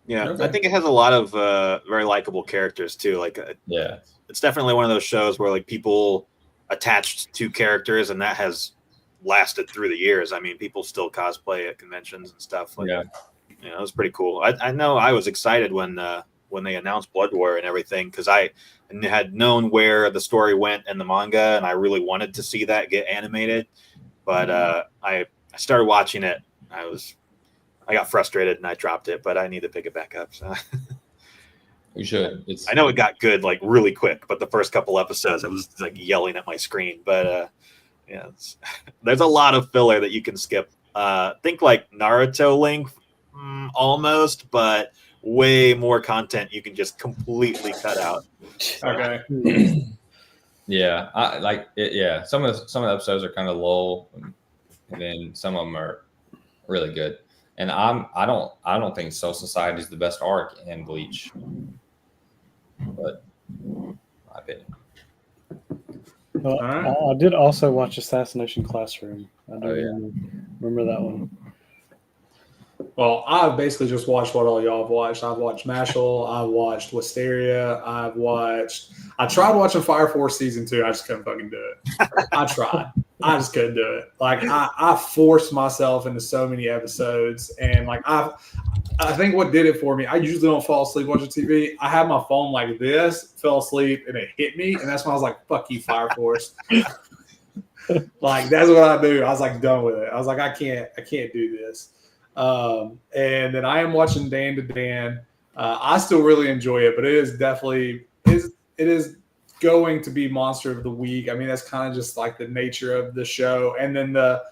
Speaker 4: Yeah,
Speaker 1: Okay.
Speaker 4: I think it has a lot of very likable characters too. Like,
Speaker 3: Yeah,
Speaker 4: it's definitely one of those shows where like people attached to characters, and that has lasted through the years. I mean, people still cosplay at conventions and stuff. Like,
Speaker 3: yeah,
Speaker 4: it was pretty cool. I know I was excited when they announced Blood War and everything, because I had known where the story went in the manga, and I really wanted to see that get animated. But I started watching it. I got frustrated and I dropped it, but I need to pick it back up. So
Speaker 3: you should.
Speaker 4: I know it got good like really quick, but the first couple episodes I was like yelling at my screen. But yeah, there's a lot of filler that you can skip. Think like Naruto length, almost, but way more content you can just completely cut out.
Speaker 1: Okay.
Speaker 3: Yeah, I like it. Yeah, some of the episodes are kind of lull, and then some of them are really good. And I don't think Soul Society is the best arc in Bleach, but my opinion.
Speaker 2: Well,
Speaker 1: Alright.
Speaker 2: I did also watch Assassination Classroom. I do
Speaker 3: Oh, yeah.
Speaker 2: remember that one.
Speaker 1: Well, I've basically just watched what all y'all have watched. I've watched Mashal. I've watched Wisteria. I tried watching Fire Force Season 2. I just couldn't fucking do it. I tried. I just couldn't do it. Like, I forced myself into so many episodes. And, like, I think what did it for me, I usually don't fall asleep watching TV. I had my phone like this, fell asleep, and it hit me. And that's when I was like, fuck you, Fire Force. Like, that's what I do. I was, like, done with it. I was like, I can't do this. And then I am watching Dandadan. I still really enjoy it, but it is definitely it is going to be Monster of the Week. I mean, that's kind of just like the nature of the show, and then the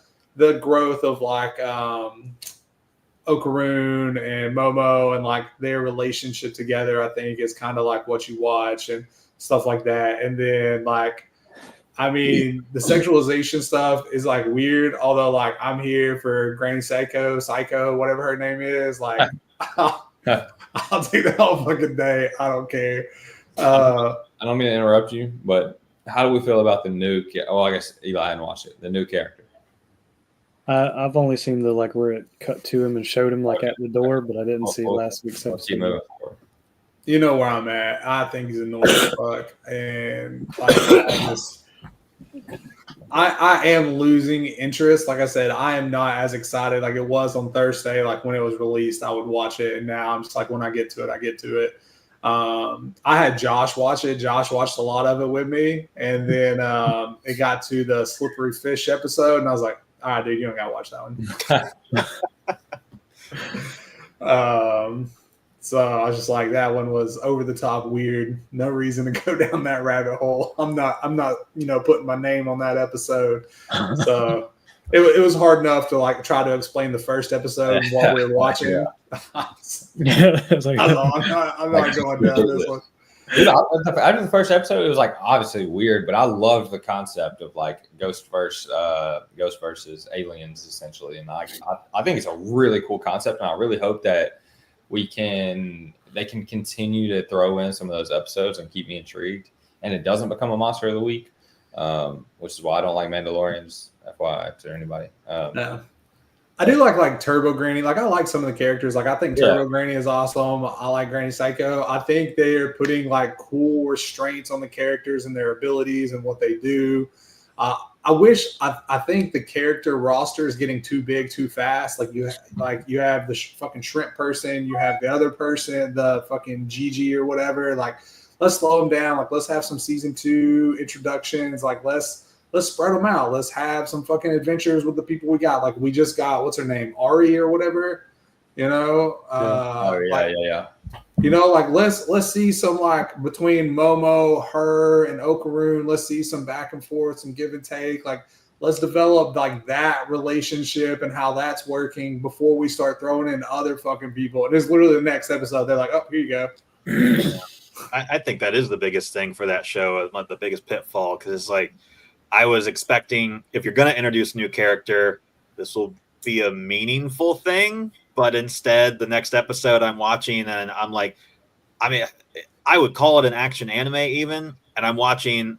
Speaker 1: growth of like Okaroon and Momo and like their relationship together, I think is kind of like what you watch and stuff like that. And then like, I mean, the sexualization stuff is like weird, although like I'm here for Granny Psycho, whatever her name is. Like, I'll take that all fucking day. I don't care.
Speaker 3: I don't mean to interrupt you, but how do we feel about the new? Oh, I guess Eli hadn't watched it. The new character.
Speaker 2: I've only seen the like where it cut to him and showed him like at the door, but I didn't see last week's episode.
Speaker 1: You know where I'm at. I think he's annoying as fuck, and like, I am losing interest. Like I said, I am not as excited like it was on Thursday. Like when it was released, I would watch it, and now I'm just like, when I get to it, I get to it. I had Josh watch it. Josh watched a lot of it with me, and then it got to the slippery fish episode, and I was like, all right, dude, you don't gotta watch that one. So I was just like, that one was over the top weird. No reason to go down that rabbit hole. I'm not, putting my name on that episode. So it was hard enough to like try to explain the first episode while we were watching.
Speaker 2: Yeah, it's like,
Speaker 1: I'm not going down this one.
Speaker 3: Dude, after the first episode, it was like obviously weird, but I loved the concept of like ghost versus aliens, essentially. And I think it's a really cool concept, and I really hope that they can continue to throw in some of those episodes and keep me intrigued, and it doesn't become a Monster of the Week, which is why I don't like Mandalorians. FYI to anybody.
Speaker 1: No. I do like Turbo Granny. Like I like some of the characters. Like I think Turbo Granny is awesome. I like Granny Psycho. I think they're putting like cool restraints on the characters and their abilities and what they do. I think the character roster is getting too big too fast. Like you have the fucking shrimp person, you have the other person, the fucking Gigi or whatever. Like let's slow them down. Like let's have some season 2 introductions. Like let's spread them out. Let's have some fucking adventures with the people we got. Like we just got, what's her name? Ari or whatever, you know?
Speaker 3: Yeah.
Speaker 1: You know, like let's see some like between Momo, her, and Okaroon. Let's see some back and forth, some give and take. Like let's develop like that relationship and how that's working before we start throwing in other fucking people. And it's literally the next episode. They're like, oh, here you go.
Speaker 4: I think that is the biggest thing for that show, like the biggest pitfall, because it's like, I was expecting, if you're going to introduce a new character, this will be a meaningful thing. But instead, the next episode I'm watching, and I'm like, I mean, I would call it an action anime even. And I'm watching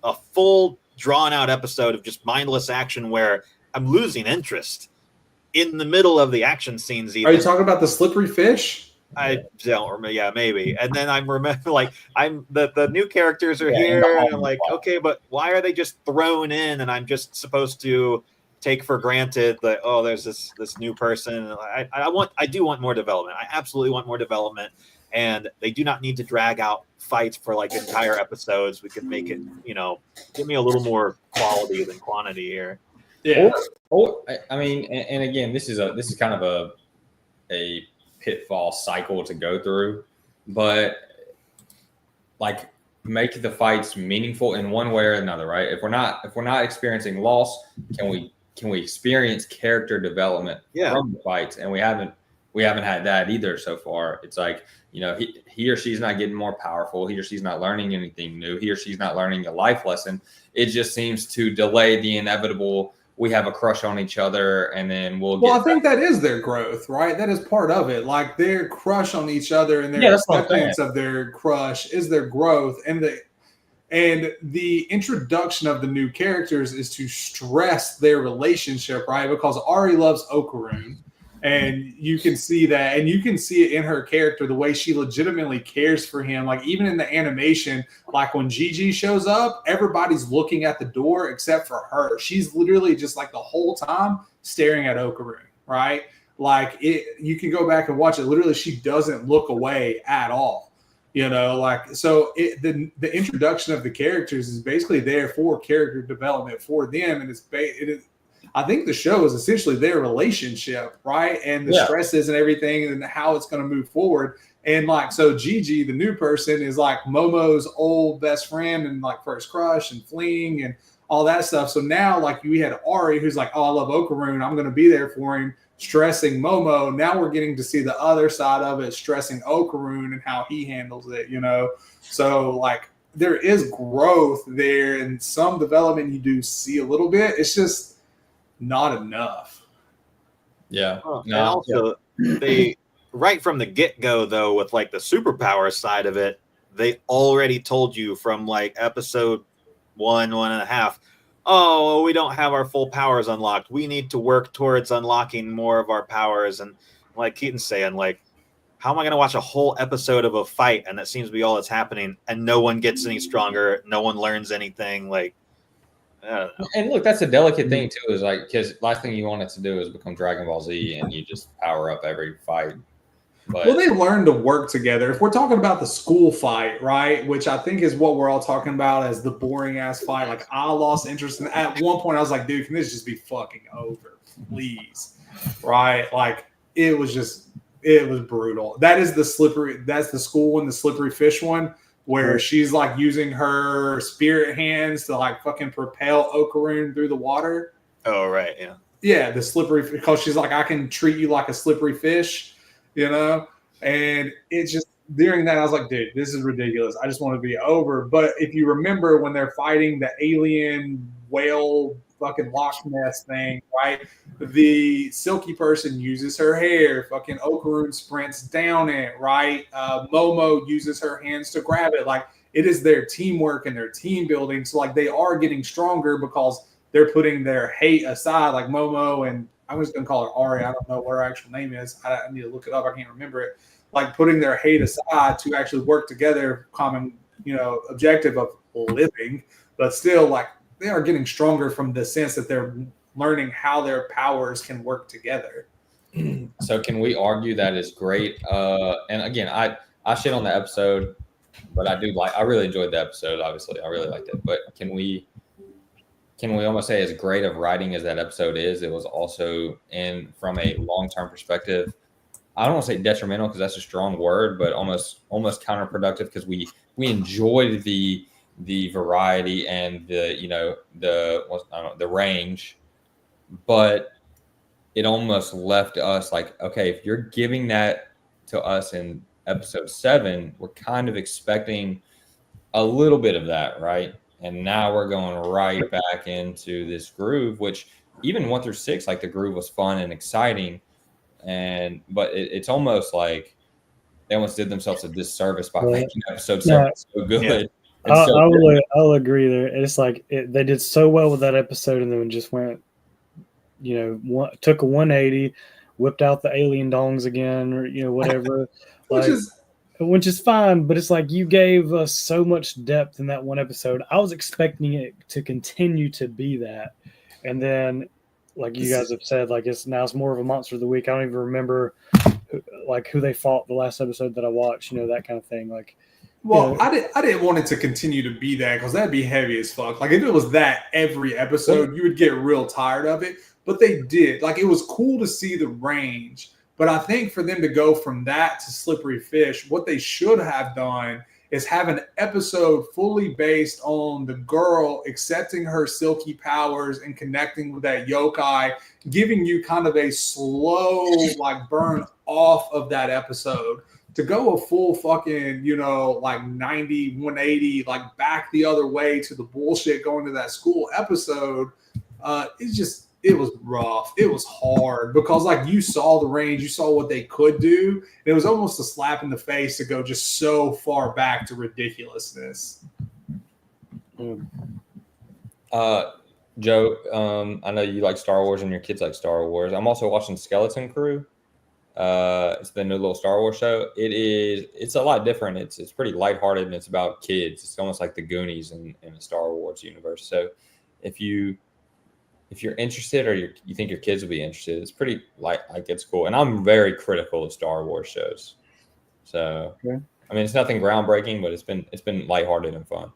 Speaker 4: a full drawn out episode of just mindless action where I'm losing interest in the middle of the action scenes. Even.
Speaker 1: Are you talking about the slippery fish?
Speaker 4: I don't remember. Yeah, maybe. And then I'm the new characters are here, and I'm like, okay, but why are they just thrown in? And I'm just supposed to take for granted that there's this new person. I do want more development. I absolutely want more development, and they do not need to drag out fights for like entire episodes. We could make it, give me a little more quality than quantity here.
Speaker 1: Yeah.
Speaker 3: I mean, and again, this is kind of a pitfall cycle to go through, but like make the fights meaningful in one way or another, right? If we're not experiencing loss, can we experience character development from the fights? And we haven't had that either so far. It's like, he or she's not getting more powerful, he or she's not learning anything new, he or she's not learning a life lesson. It just seems to delay the inevitable. We have a crush on each other, and then I
Speaker 1: think that is their growth, right? That is part of it. Like their crush on each other and their acceptance of their crush is their growth. And the introduction of the new characters is to stress their relationship, right? Because Ari loves Okaroon, and you can see that, and you can see it in her character, the way she legitimately cares for him. Like even in the animation, like when Gigi shows up, everybody's looking at the door except for her. She's literally just like the whole time staring at Okaroon, right? Like you can go back and watch it. Literally, she doesn't look away at all. So the introduction of the characters is basically there for character development for them, and it is I think the show is essentially their relationship, right? And the stresses and everything and how it's going to move forward. And like, so Gigi, the new person, is like Momo's old best friend and like first crush and fling and all that stuff. So now like we had Ari who's like, oh, I love Okaroon. I'm going to be there for him, stressing Momo. Now we're getting to see the other side of it, stressing Okaroon and how he handles it, you know? So like there is growth there and some development you do see a little bit. It's just not enough.
Speaker 3: Yeah.
Speaker 4: And also they right from the get-go though, with like the superpower side of it, they already told you from like episode 1.5, oh, we don't have our full powers unlocked. We need to work towards unlocking more of our powers. And like Keaton's saying, like, how am I going to watch a whole episode of a fight and that seems to be all that's happening and no one gets any stronger, no one learns anything? Like, I don't know.
Speaker 3: And look, that's a delicate thing too, is like, because last thing you want it to do is become Dragon Ball Z and you just power up every fight. But,
Speaker 1: well, they learn to work together. If we're talking about the school fight, right, which I think is what we're all talking about as the boring ass fight, like I lost interest in. At one point, I was like, dude, can this just be fucking over, please? Right? Like it was brutal. That is the slippery. That's the school one, the slippery fish one, where she's like using her spirit hands to like fucking propel Okaroon through the water.
Speaker 4: Oh right, yeah,
Speaker 1: yeah, the slippery, because she's like, I can treat you like a slippery fish. You know, and it's just during that I was like, dude, this is ridiculous. I just want to be over. But if you remember when they're fighting the alien whale fucking Loch Ness thing, right? The silky person uses her hair. Fucking Okaroon sprints down it, right? Momo uses her hands to grab it. Like it is their teamwork and their team building. So like they are getting stronger because they're putting their hate aside. Like Momo and I'm just going to call her Ari. I don't know what her actual name is. I need to look it up. I can't remember it. Like putting their hate aside to actually work together, common, you know, objective of living, but still like they are getting stronger from the sense that they're learning how their powers can work together.
Speaker 3: So can we argue that is great? And again, I shit on the episode, but I really enjoyed the episode. Obviously I really liked it, but can we almost say as great of writing as that episode is, it was also from a long-term perspective, I don't want to say detrimental because that's a strong word, but almost counterproductive because we enjoyed the variety and the range, but it almost left us like, okay, if you're giving that to us in episode 7, we're kind of expecting a little bit of that, right? And now we're going right back into this groove, which even 1 through 6, like the groove was fun and exciting. But it's almost like they almost did themselves a disservice by making episode 7 so good.
Speaker 2: Yeah. I'll agree there. It's like they did so well with that episode and then just went, you know, took a 180, whipped out the alien dongs again or, you know, whatever. Which is fine, but it's like you gave us so much depth in that one episode. I was expecting it to continue to be that. And then, like you guys have said, like it's more of a monster of the week. I don't even remember who they fought the last episode that I watched, you know, that kind of thing. Like,
Speaker 1: well, I didn't want it to continue to be that because that'd be heavy as fuck. Like if it was that every episode, you would get real tired of it. But they did. Like it was cool to see the range. But I think for them to go from that to Slippery Fish, what they should have done is have an episode fully based on the girl accepting her silky powers and connecting with that yokai, giving you kind of a slow like burn off of that episode. To go a full fucking, you know, like 90, 180, like back the other way to the bullshit going to that school episode, it was rough. It was hard because like you saw the range, you saw what they could do. It was almost a slap in the face to go just so far back to ridiculousness.
Speaker 3: Joe, I know you like Star Wars and your kids like Star Wars. I'm also watching Skeleton Crew. It's the new little Star Wars show. It's a lot different. It's pretty lighthearted and it's about kids. It's almost like the Goonies in the Star Wars universe. So if you're interested or you think your kids will be interested, it's pretty like it's cool. And I'm very critical of Star Wars shows. So I mean, it's nothing groundbreaking, but it's been lighthearted and fun.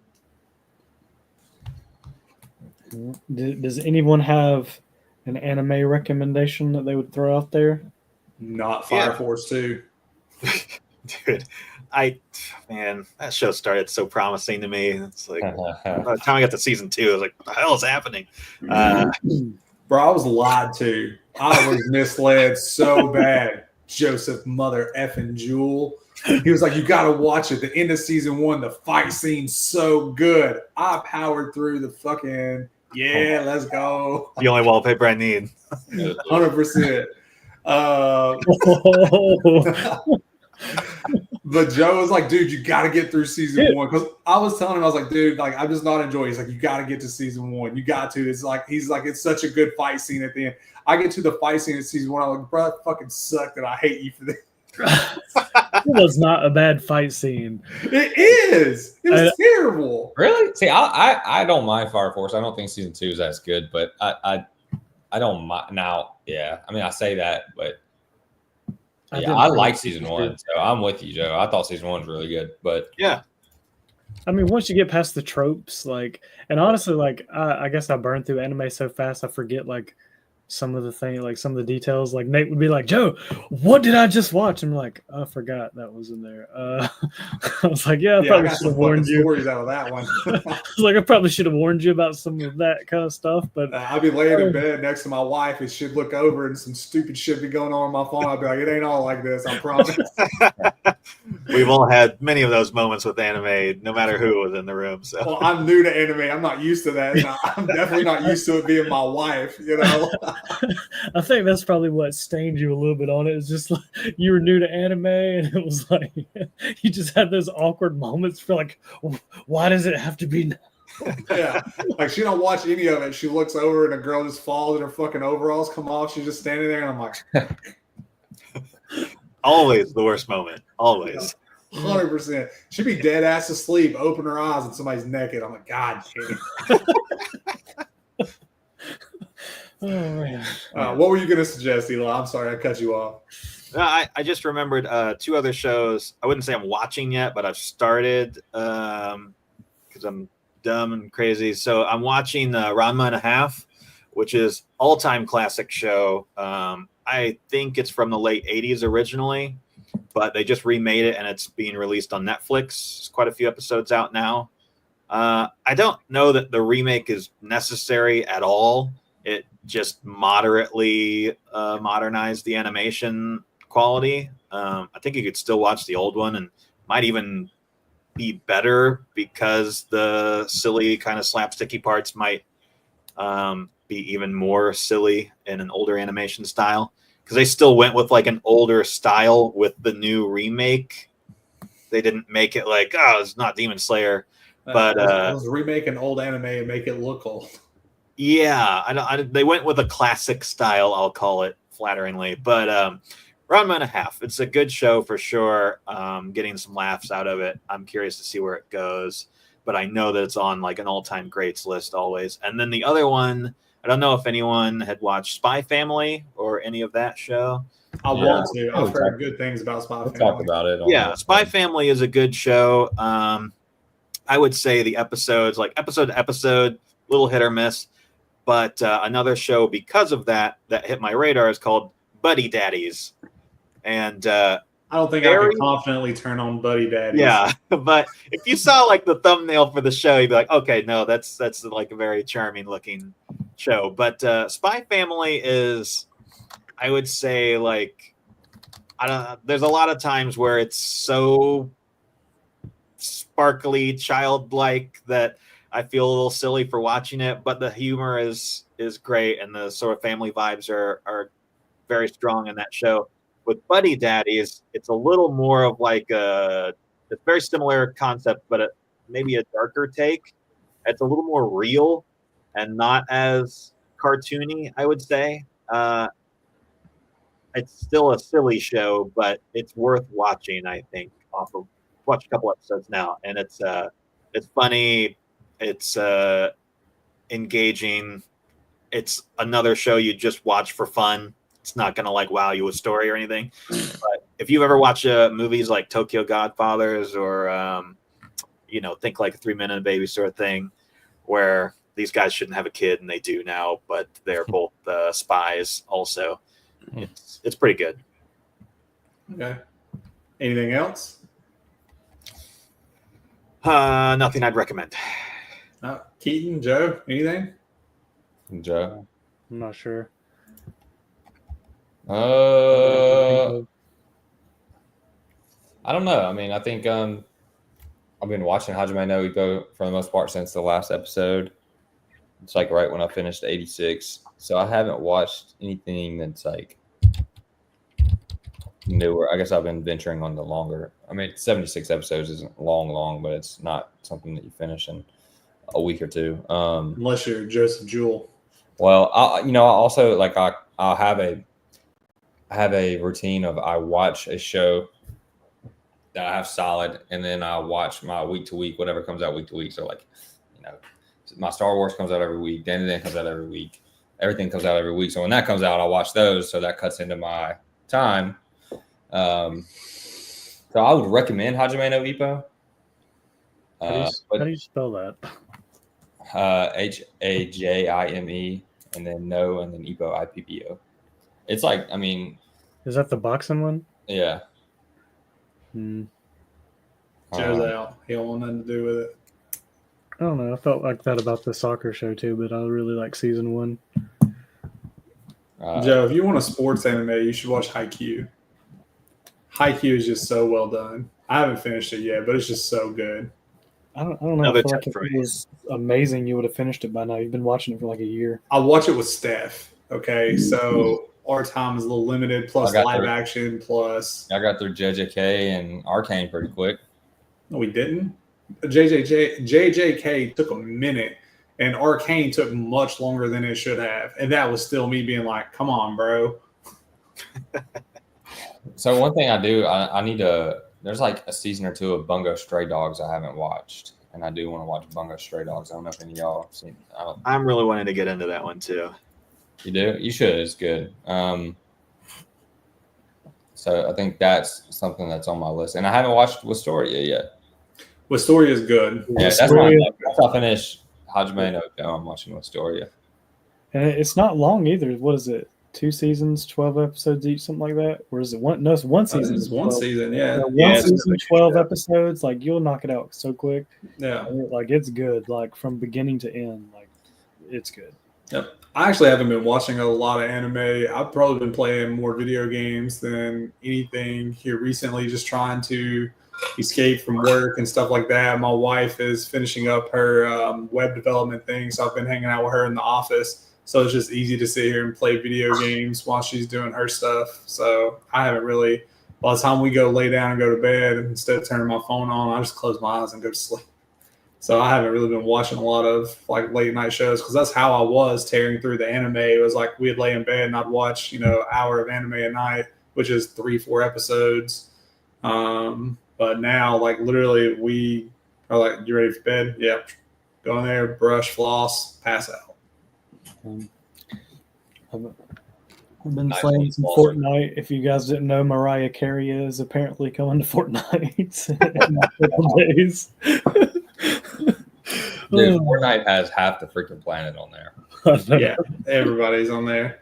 Speaker 2: Does anyone have an anime recommendation that they would throw out there?
Speaker 1: Not Fire Force 2.
Speaker 4: Dude, man, that show started so promising to me. It's like by the time I got to season 2, I was like, what the hell is happening?
Speaker 1: Bro, I was lied to. I was misled so bad. Joseph Mother effing Jewel. He was like, you got to watch it. The end of season 1, the fight scene's so good. I powered through the fucking, let's go.
Speaker 4: The only wallpaper I need.
Speaker 1: 100%. But Joe was like, dude, you got to get through season 1. Because I was telling him, I was like, dude, like, I'm just not enjoying it. He's like, you got to get to season 1. You got to. It's like, he's like, it's such a good fight scene at the end. I get to the fight scene in season 1. I'm like, bro, that fucking sucked and I hate you for this.
Speaker 2: It was not a bad fight scene.
Speaker 1: It is. It was terrible.
Speaker 3: Really? See, I don't mind Fire Force. I don't think season 2 is as good, but I don't mind now. Yeah, I mean, I say that, but I like season 1. So I'm with you, Joe. I thought season 1 was really good, but
Speaker 4: yeah.
Speaker 2: I mean, once you get past the tropes, like, and honestly, like, I guess I burned through anime so fast I forget like some of the things, like some of the details. Like Nate would be like, Joe, what did I just watch? I'm like, I forgot that was in there. I was like, I probably should have warned you.
Speaker 1: Stories out of that one.
Speaker 2: I was like, I probably should have warned you about some of that kind of stuff. But
Speaker 1: I'd be laying in bed next to my wife and she'd look over and some stupid shit be going on my phone. I'd be like, it ain't all like this, I promise.
Speaker 4: We've all had many of those moments with anime, no matter who was in the room. So,
Speaker 1: well, I'm new to anime. I'm not used to that. I'm definitely not used to it being my wife. You know,
Speaker 2: I think that's probably what stained you a little bit on it. It's just like you were new to anime, and it was like you just had those awkward moments for like, why does it have to be now?
Speaker 1: Yeah, like she don't watch any of it. She looks over and a girl just falls and her fucking overalls come off. She's just standing there, and I'm like.
Speaker 4: Always the worst moment. Always.
Speaker 1: 100%. She'd be dead ass asleep, open her eyes, and somebody's naked. I'm like, God damn.
Speaker 2: Oh, man.
Speaker 1: What were you going to suggest, Eli? I'm sorry, I cut you off.
Speaker 4: I just remembered 2 other shows. I wouldn't say I'm watching yet, but I've started because I'm dumb and crazy. So I'm watching Ranma and a Half, which is all-time classic show. I think it's from the late 80s originally, but they just remade it and it's being released on Netflix. There's quite a few episodes out now. I don't know that the remake is necessary at all. It just moderately modernized the animation quality. I think you could still watch the old one and might even be better because the silly kind of slapsticky parts might be even more silly in an older animation style, because they still went with like an older style with the new remake. They didn't make it like, oh, it's not Demon Slayer, but
Speaker 1: let's remake an old anime and make it look old.
Speaker 4: Yeah, they went with a classic style, I'll call it flatteringly, but Ranma and a Half, it's a good show for sure. Getting some laughs out of it. I'm curious to see where it goes, but I know that it's on like an all-time greats list always. And then the other one, I don't know if anyone had watched Spy Family or any of that show.
Speaker 1: I want to. I've heard good things about Spy Family.
Speaker 3: Talk about it.
Speaker 4: Yeah, Spy Family is a good show. I would say the episodes, like episode to episode, little hit or miss. But another show because of that hit my radar is called Buddy Daddies. And
Speaker 1: I don't think I can confidently turn on Buddy Daddies.
Speaker 4: Yeah, but if you saw like the thumbnail for the show, you'd be like, okay, no, that's like a very charming looking show. But Spy Family is, I would say, like, I don't know, there's a lot of times where it's so sparkly, childlike that I feel a little silly for watching it, but the humor is great and the sort of family vibes are very strong in that show. With Buddy Daddies, it's a little more of like a very similar concept, but maybe a darker take. It's a little more real and not as cartoony, I would say. It's still a silly show, but it's worth watching, I think. Watch a couple episodes now, and it's funny. It's engaging. It's another show you just watch for fun. It's not going to like wow you with story or anything. But if you've ever watched movies like Tokyo Godfathers or, think like a 3 Minute Baby sort of thing, where these guys shouldn't have a kid, and they do now, but they're both spies also. It's pretty good.
Speaker 1: Okay. Anything else?
Speaker 4: Nothing I'd recommend.
Speaker 1: Keaton, Joe, anything?
Speaker 3: Joe?
Speaker 2: I'm not sure.
Speaker 3: I don't know. I mean, I think I've been watching Hajime no Ippo for the most part since the last episode. It's like right when I finished 86. So I haven't watched anything that's like newer. I guess I've been venturing on the longer. I mean, 76 episodes isn't long, but it's not something that you finish in a week or two.
Speaker 1: Unless you're Joseph Jewell.
Speaker 3: Well, I also like I'll have a routine of I watch a show that I have solid, and then I watch my week to week, whatever comes out week to week. So like, my Star Wars comes out every week, Dandadan comes out every week, everything comes out every week. So when that comes out, I watch those. So that cuts into my time. So I would recommend Hajime no Ippo.
Speaker 2: How do you spell that?
Speaker 3: Hajime, and then no, and then Ippo, Ippo. It's like, I mean,
Speaker 2: Is that the boxing one?
Speaker 3: yeah.
Speaker 1: Joe's out. He don't want nothing to do with it.
Speaker 2: I don't know. I felt like that about the soccer show too, but I really like season 1.
Speaker 1: Joe, if you want a sports anime, you should watch Haikyuu. Haikyuu is just so well done. I haven't finished it yet, but it's just so good.
Speaker 2: I don't know. I feel like if it was amazing, you would have finished it by now. You've been watching it for like a year.
Speaker 1: I watch it with Steph. Okay, so our time is a little limited. Plus live action. Plus
Speaker 3: I got through JJK and Arcane pretty quick.
Speaker 1: No, we didn't. JJK took a minute, and Arcane took much longer than it should have, and that was still me being like, "Come on, bro."
Speaker 3: So one thing I do, I need to. There's like a season or two of Bungo Stray Dogs I haven't watched, and I do want to watch Bungo Stray Dogs. I don't know if any of y'all have seen.
Speaker 4: I'm really wanting to get into that one too.
Speaker 3: You do? You should. It's good. So I think that's something that's on my list, and I haven't watched Wistoria yet.
Speaker 1: Wistoria is good.
Speaker 3: Yeah, that's I finish Hajime no Ippo, I'm watching Wistoria.
Speaker 2: And it's not long either. What is it? 2 seasons, 12 episodes each, something like that? Or is it one? No, it's one season.
Speaker 1: It's one season, yeah.
Speaker 2: One season, 12 episodes. Like, you'll knock it out so quick.
Speaker 1: Yeah.
Speaker 2: Like, it's good. Like, from beginning to end. Like, it's good.
Speaker 1: Yep. I actually haven't been watching a lot of anime. I've probably been playing more video games than anything here recently, just trying to escape from work and stuff like that. My wife is finishing up her web development thing, so I've been hanging out with her in the office. So it's just easy to sit here and play video games while she's doing her stuff. So I haven't really, by the time we go lay down and go to bed, instead of turning my phone on, I just close my eyes and go to sleep. So I haven't really been watching a lot of like late night shows, because that's how I was tearing through the anime. It was like we'd lay in bed and I'd watch, an hour of anime a night, which is 3-4 episodes. But now, like, literally, we are like, you ready for bed? Yep. Go in there, brush, floss, pass out.
Speaker 2: I've been playing some Fortnite. If you guys didn't know, Mariah Carey is apparently coming to Fortnite in a couple days.
Speaker 3: Dude, Fortnite has half the freaking planet on there.
Speaker 1: Yeah, everybody's on there.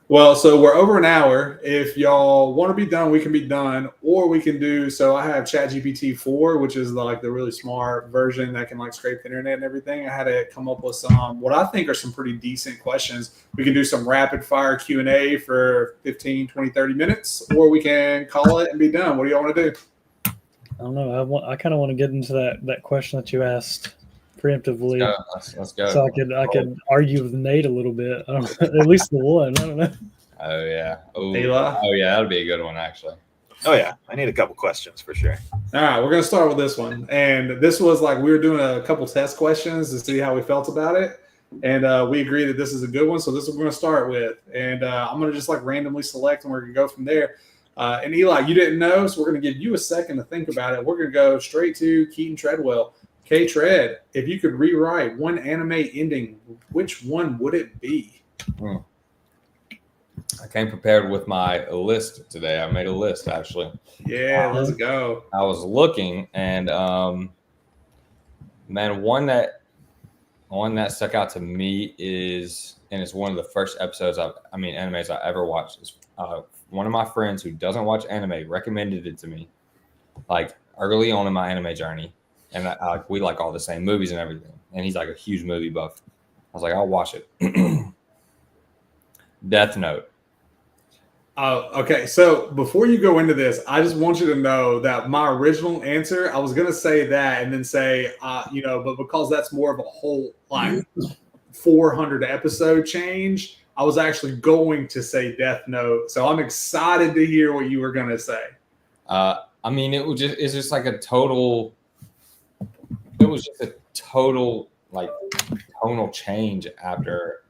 Speaker 1: Well, so we're over an hour. If y'all want to be done, we can be done, or we can do. So I have ChatGPT 4, which is the really smart version that can like scrape the internet and everything. I had to come up with some what I think are some pretty decent questions. We can do some rapid fire Q&A for 15, 20, 30 minutes, or we can call it and be done. What do y'all want to do?
Speaker 2: I don't know. I kind of want to get into that question that you asked preemptively.
Speaker 3: Let's go.
Speaker 2: So I could argue with Nate a little bit. I don't know, at least the one. I don't know.
Speaker 3: Oh yeah.
Speaker 1: Eli?
Speaker 3: Oh yeah, that'd be a good one actually.
Speaker 4: Oh yeah, I need a couple questions for sure.
Speaker 1: All right, we're gonna start with this one, and this was like we were doing a couple test questions to see how we felt about it, and we agreed that this is a good one. So this is what we're gonna start with, and I'm gonna just like randomly select, and we're gonna go from there. And Eli, you didn't know, so we're gonna give you a second to think about it. We're gonna go straight to Keaton Treadwell. K-Tread, if you could rewrite one anime ending, which one would it be?
Speaker 3: I came prepared with my list today. I made a list actually.
Speaker 1: Yeah, let's go.
Speaker 3: I was looking, and man, one that one that stuck out to me is, and it's one of the first episodes animes I ever watched. Is one of my friends who doesn't watch anime recommended it to me, like early on in my anime journey, and we like all the same movies and everything. And he's like a huge movie buff. I was like, I'll watch it. Death Note.
Speaker 1: Oh, okay. So before you go into this, I just want you to know that my original answer, I was going to say that and then say, but because that's more of a whole like 400 episode change, I was actually going to say Death Note. So I'm excited to hear what you were going to say.
Speaker 3: It's just like a total. It was just a total like tonal change after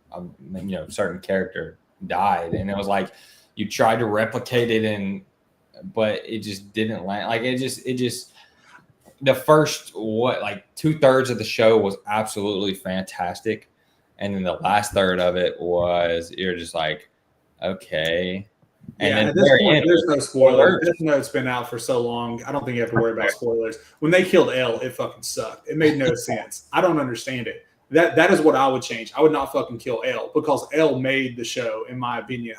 Speaker 3: certain character died, and it was like you tried to replicate it, but it just didn't land. Like it just the first 2/3 of the show was absolutely fantastic, and then the last third of it was you're just like, okay. And
Speaker 1: at this point, there's no spoiler. Death Note's been out for so long. I don't think you have to worry about spoilers. When they killed L, it fucking sucked. It made no sense. I don't understand it. That is what I would change. I would not fucking kill L because L made the show, in my opinion.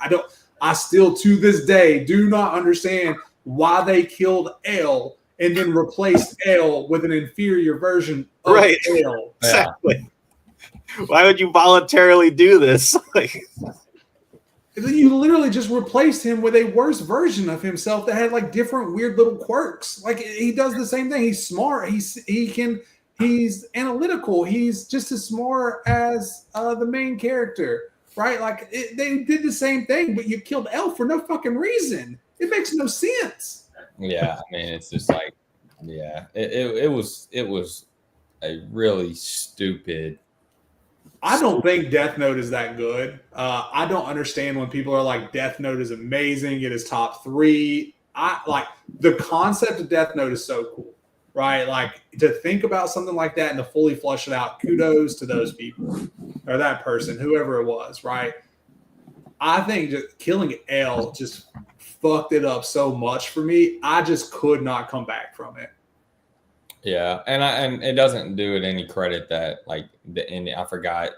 Speaker 1: I still to this day do not understand why they killed L and then replaced L with an inferior version of L.
Speaker 4: Exactly. Why would you voluntarily do this?
Speaker 1: You literally just replaced him with a worse version of himself that had like different weird little quirks. Like he does the same thing. He's smart. He's analytical. He's just as smart as the main character, right? Like they did the same thing, but you killed L for no fucking reason. It makes no sense.
Speaker 3: Yeah, I mean, it's just like, yeah, it was a really stupid.
Speaker 1: I don't think Death Note is that good. I don't understand when people are like, Death Note is amazing. It is top 3. I like the concept of Death Note is so cool, right? Like to think about something like that and to fully flush it out. Kudos to those people or that person, whoever it was, right? I think just killing L just fucked it up so much for me. I just could not come back from it.
Speaker 3: Yeah, and it doesn't do it any credit that like the ending. I forgot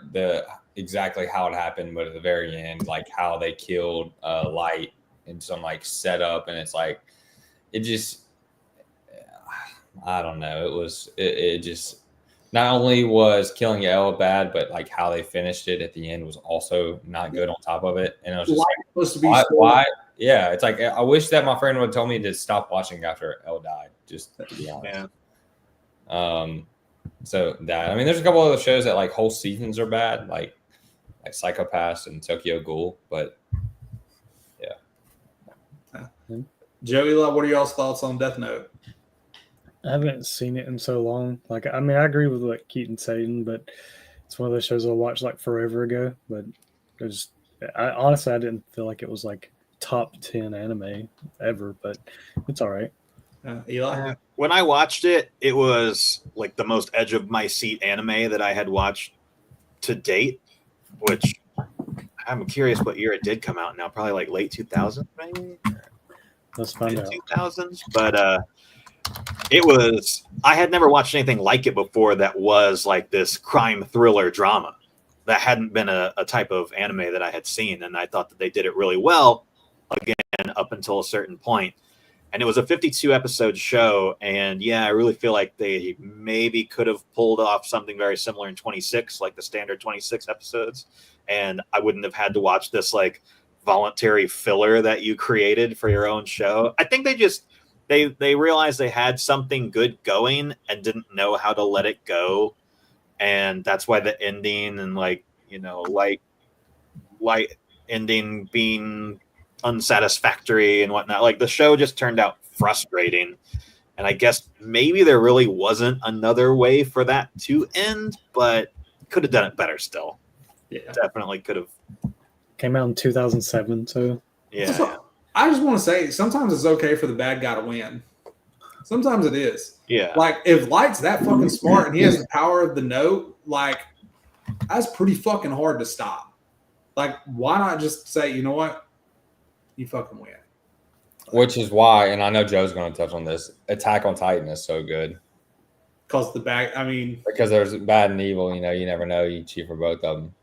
Speaker 3: exactly how it happened, but at the very end, like how they killed Light in some like setup, and it's like it just, I don't know. It just not only was killing L bad, but like how they finished it at the end was also not good on top of it. And it was just
Speaker 1: Light supposed to be
Speaker 3: why? Yeah, it's like I wish that my friend would have told me to stop watching after L died. Just to be honest.
Speaker 4: Yeah.
Speaker 3: So that, I mean, there's a couple other shows that like whole seasons are bad, like Psycho-Pass and Tokyo Ghoul, but yeah.
Speaker 1: Joey, what are y'all's thoughts on Death Note?
Speaker 2: I haven't seen it in so long. Like, I mean, I agree with what Keaton's saying, but it's one of those shows I watched like forever ago. But honestly, I didn't feel like it was like top 10 anime ever, but it's all right.
Speaker 1: Eli?
Speaker 4: When I watched it, it was like the most edge of my seat anime that I had watched to date, which I'm curious what year it did come out now. Probably like late 2000s, maybe?
Speaker 2: Let's find out.
Speaker 4: 2000s. But I had never watched anything like it before that was like this crime thriller drama. That hadn't been a type of anime that I had seen, and I thought that they did it really well, again, up until a certain point. And it was a 52 episode show. And yeah, I really feel like they maybe could have pulled off something very similar in 26, like the standard 26 episodes. And I wouldn't have had to watch this like voluntary filler that you created for your own show. I think they realized they had something good going and didn't know how to let it go. And that's why the ending and like, light ending being unsatisfactory and whatnot, like the show just turned out frustrating. And I guess maybe there really wasn't another way for that to end, but could have done it better still.
Speaker 1: Yeah,
Speaker 4: definitely could have.
Speaker 2: Came out in 2007, so
Speaker 4: yeah.
Speaker 1: So, I just want to say sometimes it's okay for the bad guy to win. Sometimes it is.
Speaker 4: Yeah.
Speaker 1: Like if Light's that fucking smart and he has the power of the note, like that's pretty fucking hard to stop. Like why not just say, you know what? You fucking win.
Speaker 3: Which is why, and I know Joe's going to touch on this, Attack on Titan is so good.
Speaker 1: Because the back, I mean,
Speaker 3: Because there's bad and evil, you never know. You cheat for both of them.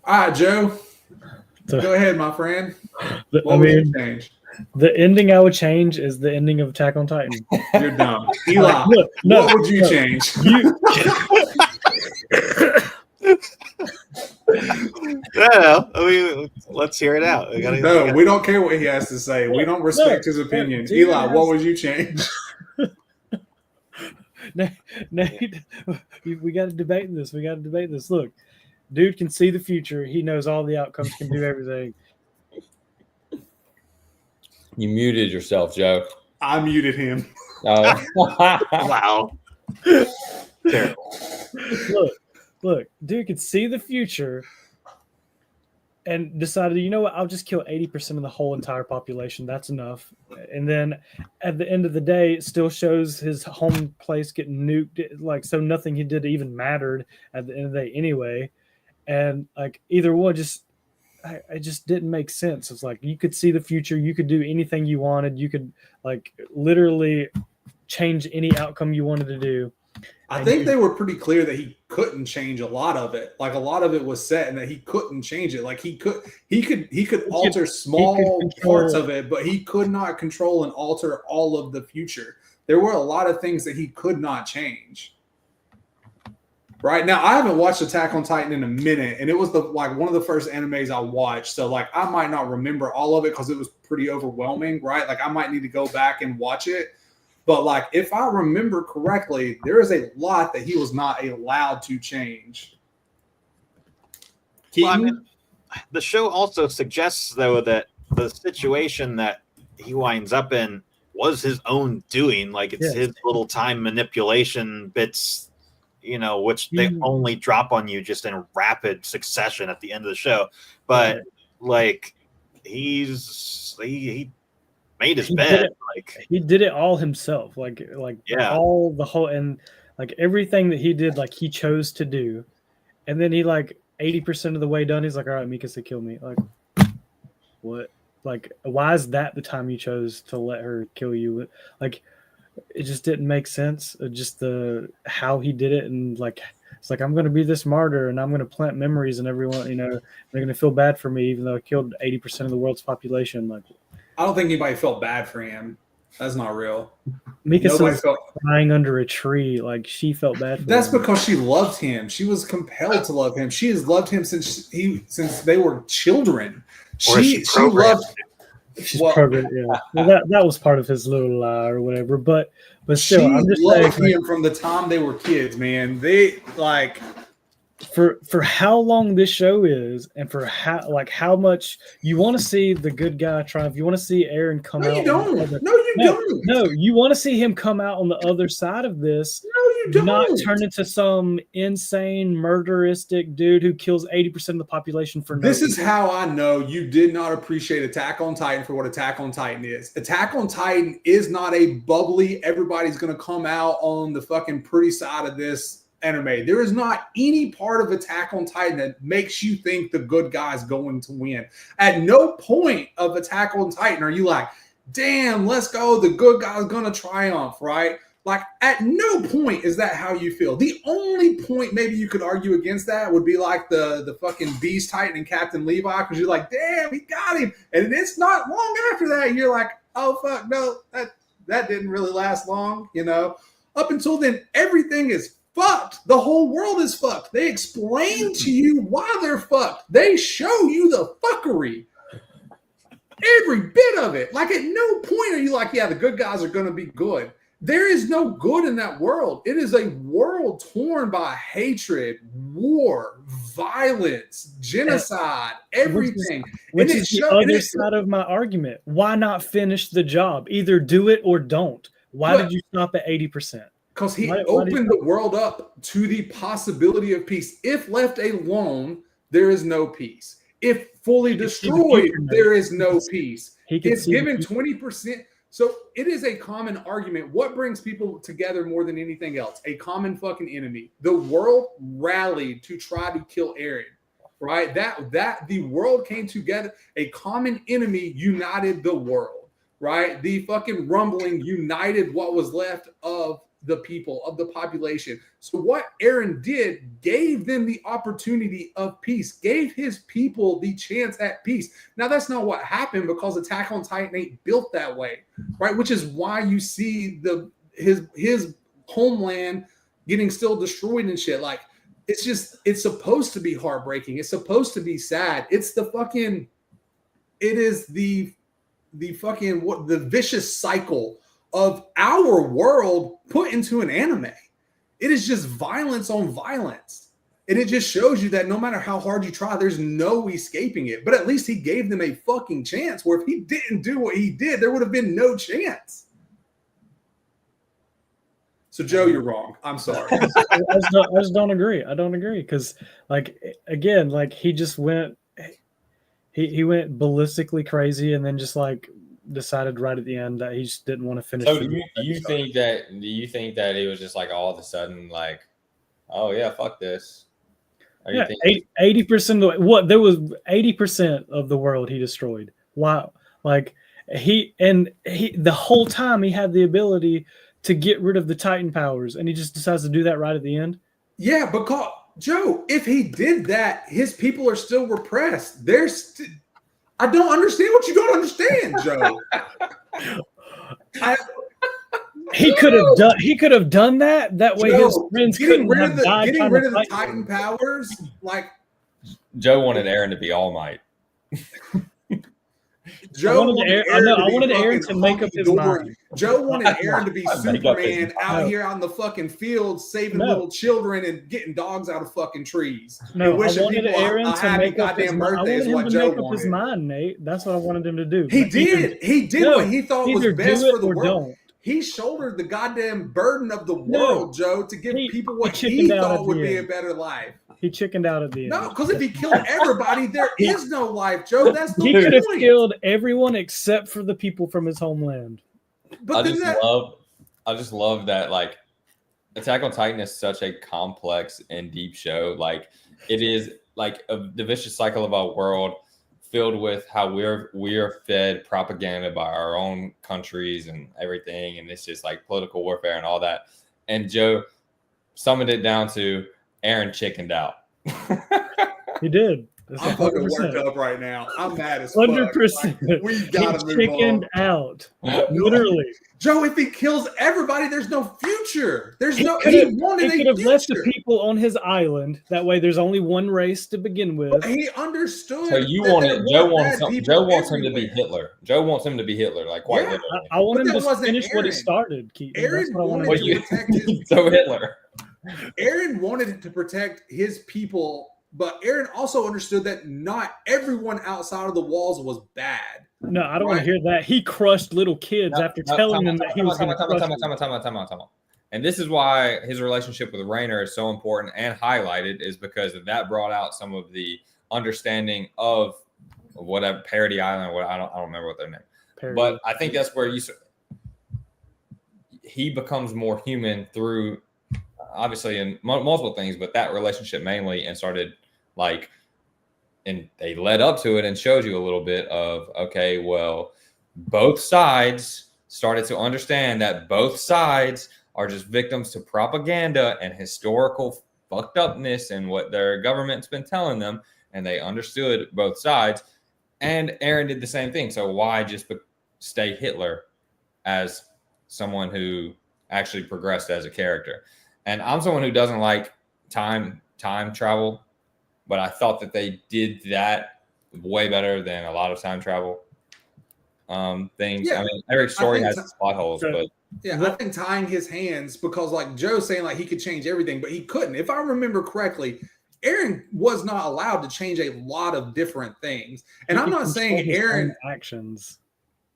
Speaker 1: all right, Joe. Go ahead, my friend. What would you change?
Speaker 2: The ending I would change is the ending of Attack on Titan.
Speaker 1: You're dumb. Eli, what would you change?
Speaker 4: No, I mean, let's hear it out.
Speaker 1: We don't care what he has to say. We don't respect his opinions. Eli, what would you change?
Speaker 2: Nate, we got to debate this. Look, dude can see the future. He knows all the outcomes, can do everything.
Speaker 3: You muted yourself, Joe.
Speaker 1: I muted him.
Speaker 4: Wow. Terrible.
Speaker 2: Look, dude could see the future and decided, you know what, I'll just kill 80% of the whole entire population. That's enough. And then at the end of the day, it still shows his home place getting nuked. Like, so nothing he did even mattered at the end of the day anyway. And like either one it just didn't make sense. It's like you could see the future. You could do anything you wanted. You could like literally change any outcome you wanted to do.
Speaker 1: I think they were pretty clear that he couldn't change a lot of it. Like a lot of it was set and that he couldn't change it. Like he could alter small parts of it, but he could not control and alter all of the future. There were a lot of things that he could not change. Right now, I haven't watched Attack on Titan in a minute, and it was one of the first animes I watched. So like I might not remember all of it because it was pretty overwhelming, right? Like I might need to go back and watch it. But like if I remember correctly, there is a lot that he was not allowed to change.
Speaker 4: Well, I mean, the show also suggests though that the situation that he winds up in was his own doing. Like it's his little time manipulation bits. Which they only drop on you just in rapid succession at the end of the show. But like he made his bed.
Speaker 2: He did it all himself. All the whole and like everything that he did, like he chose to do. And then he like 80% of the way done, he's like, all right, Mikasa, kill me. Like what? Like why is that the time you chose to let her kill you? Like it just didn't make sense. Just how he did it, and like it's like I'm going to be this martyr, and I'm going to plant memories, and everyone, they're going to feel bad for me, even though I killed 80% of the world's population. Like,
Speaker 1: I don't think anybody felt bad for him. That's not real.
Speaker 2: Mikasa was crying under a tree. Like she felt bad for
Speaker 1: That's
Speaker 2: him.
Speaker 1: because she loved him. She was compelled to love him. She has loved him since they were children. She loved.
Speaker 2: Programmed, Well, that was part of his little lie or whatever, but still, I'm just
Speaker 1: loved
Speaker 2: saying,
Speaker 1: him from the time they were kids, man. They like
Speaker 2: for how long this show is, and for how much you want to see the good guy triumph. You want to see Aaron come out.
Speaker 1: No, you don't.
Speaker 2: No, you want to see him come out on the other side of this.
Speaker 1: No, you don't.
Speaker 2: Not turn into some insane murderistic dude who kills 80% of the population for no
Speaker 1: This
Speaker 2: reason.
Speaker 1: is how I know you did not appreciate Attack on Titan for what Attack on Titan is. Attack on Titan is not a bubbly, everybody's going to come out on the fucking pretty side of this anime. There is not any part of Attack on Titan that makes you think the good guy's going to win. At no point of Attack on Titan are you like, damn, let's go, the good guy's going to triumph, right? Like, at no point is that how you feel. The only point maybe you could argue against that would be like the fucking Beast Titan and Captain Levi, because you're like, damn, he got him. And it's not long after that, you're like, oh, fuck, no, that didn't really last long, Up until then, everything is fucked. The whole world is fucked. They explain to you why they're fucked. They show you the fuckery. Every bit of it. Like, at no point are you like, yeah, the good guys are going to be good. There is no good in that world. It is a world torn by hatred, war, violence, genocide, everything.
Speaker 2: Which is the other side of my argument. Why not finish the job? Either do it or don't. Why did you stop at 80%?
Speaker 1: Because he opened the world up to the possibility of peace. If left alone, there is no peace. If fully destroyed, there is no peace. If given 20%. So it is a common argument. What brings people together more than anything else? A common fucking enemy. The world rallied to try to kill Eren, right? That the world came together. A common enemy united the world, right? The fucking rumbling united what was left of the people, of the population. So what Eren did gave them the opportunity of peace, gave his people the chance at peace. Now, that's not what happened because Attack on Titan ain't built that way, right? Which is why you see his homeland getting still destroyed and shit. Like, it's supposed to be heartbreaking. It's supposed to be sad. It is the vicious cycle of our world put into an anime. It is just violence on violence. And it just shows you that no matter how hard you try, there's no escaping it. But at least he gave them a fucking chance, where if he didn't do what he did, there would have been no chance. So, Joe, you're wrong. I'm sorry.
Speaker 2: I just don't agree. I don't agree because, like, again, like he just went, he went ballistically crazy, and then just like decided right at the end that he just didn't want to finish.
Speaker 3: So, do you think that it was just like all of a sudden, like, oh yeah, fuck this? Or
Speaker 2: yeah, 80% of what there was 80% of the world he destroyed. Wow, like he the whole time he had the ability to get rid of the Titan powers, and he just decides to do that right at the end.
Speaker 1: Yeah, because Joe, if he did that, his people are still repressed. I don't understand what you don't understand, Joe.
Speaker 2: He could have done that. That way,
Speaker 1: Joe,
Speaker 2: his friends couldn't have died.
Speaker 1: Getting rid of the Titan powers, like
Speaker 3: Joe wanted Eren to be All Might.
Speaker 1: Joe
Speaker 2: I wanted Eren to make up his mind.
Speaker 1: Joe wanted Eren to be Superman out here on the fucking field, saving little children and getting dogs out of fucking trees.
Speaker 2: No, I wanted Eren to make up his mind. I wanted him to make up his mind, Nate. That's what I wanted him to do.
Speaker 1: He did what he thought was best for the world.
Speaker 2: Don't.
Speaker 1: He shouldered the goddamn burden of the world, Joe, to give people what he thought would be a better life.
Speaker 2: He chickened out at the end.
Speaker 1: No, because if he killed everybody, there is no life, Joe. That's the point.
Speaker 2: He could have killed everyone except for the people from his homeland.
Speaker 3: But I just love that, like, Attack on Titan is such a complex and deep show. Like, it is like the vicious cycle of our world, filled with how we're fed propaganda by our own countries and everything, and it's just like political warfare and all that. And Joe summoned it down to Eren chickened out.
Speaker 2: He did.
Speaker 1: I'm fucking worked up right now. I'm mad as fuck.
Speaker 2: 100%.
Speaker 1: Like, we gotta move
Speaker 2: chickened
Speaker 1: on.
Speaker 2: Out. Literally.
Speaker 1: Joe, if he kills everybody, there's no future. There's
Speaker 2: he
Speaker 1: no.
Speaker 2: Could
Speaker 1: He
Speaker 2: have,
Speaker 1: wanted
Speaker 2: he could have left the people on his island. That way, there's only one race to begin with.
Speaker 1: He understood.
Speaker 3: So Joe wants him to be Hitler. Joe wants him to be Hitler, like quite literally.
Speaker 2: I want him to finish what he started. Keaton.
Speaker 1: Eren wanted to protect his.
Speaker 3: So Hitler.
Speaker 1: Eren wanted to protect his people, but Eren also understood that not everyone outside of the walls was bad.
Speaker 2: No, I don't want to hear that. He crushed little kids after telling them that he was going to crush them.
Speaker 3: And this is why his relationship with Rainer is so important and highlighted, is because that brought out some of the understanding of whatever Parody Island. What I don't remember what their name, but I think that's where he becomes more human through, obviously, in multiple things, but that relationship mainly, and started like, and they led up to it and showed you a little bit of, okay, well, both sides started to understand that both sides are just victims to propaganda and historical fucked upness and what their government's been telling them, and they understood both sides. And Eren did the same thing. So why just stay Hitler as someone who actually progressed as a character? And I'm someone who doesn't like time travel, but I thought that they did that way better than a lot of time travel things. Yeah, I mean, every story has its plot holes, but
Speaker 1: yeah, I think tying his hands, because like Joe's saying, like he could change everything, but he couldn't. If I remember correctly, Eren was not allowed to change a lot of different things. And I'm not saying Eren
Speaker 2: actions.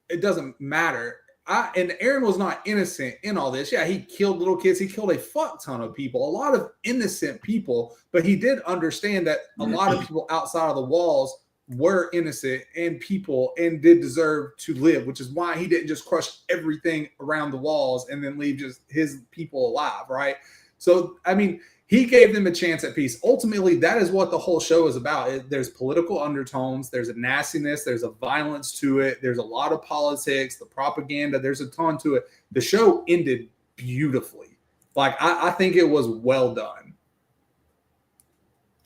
Speaker 1: It doesn't matter. And Eren was not innocent in all this. Yeah, he killed little kids. He killed a fuck ton of people, a lot of innocent people. But he did understand that a lot of people outside of the walls were innocent and people and did deserve to live, which is why he didn't just crush everything around the walls and then leave just his people alive, right? So, I mean, he gave them a chance at peace. Ultimately, that is what the whole show is about. There's political undertones. There's a nastiness. There's a violence to it. There's a lot of politics, the propaganda. There's a ton to it. The show ended beautifully. Like I think it was well done.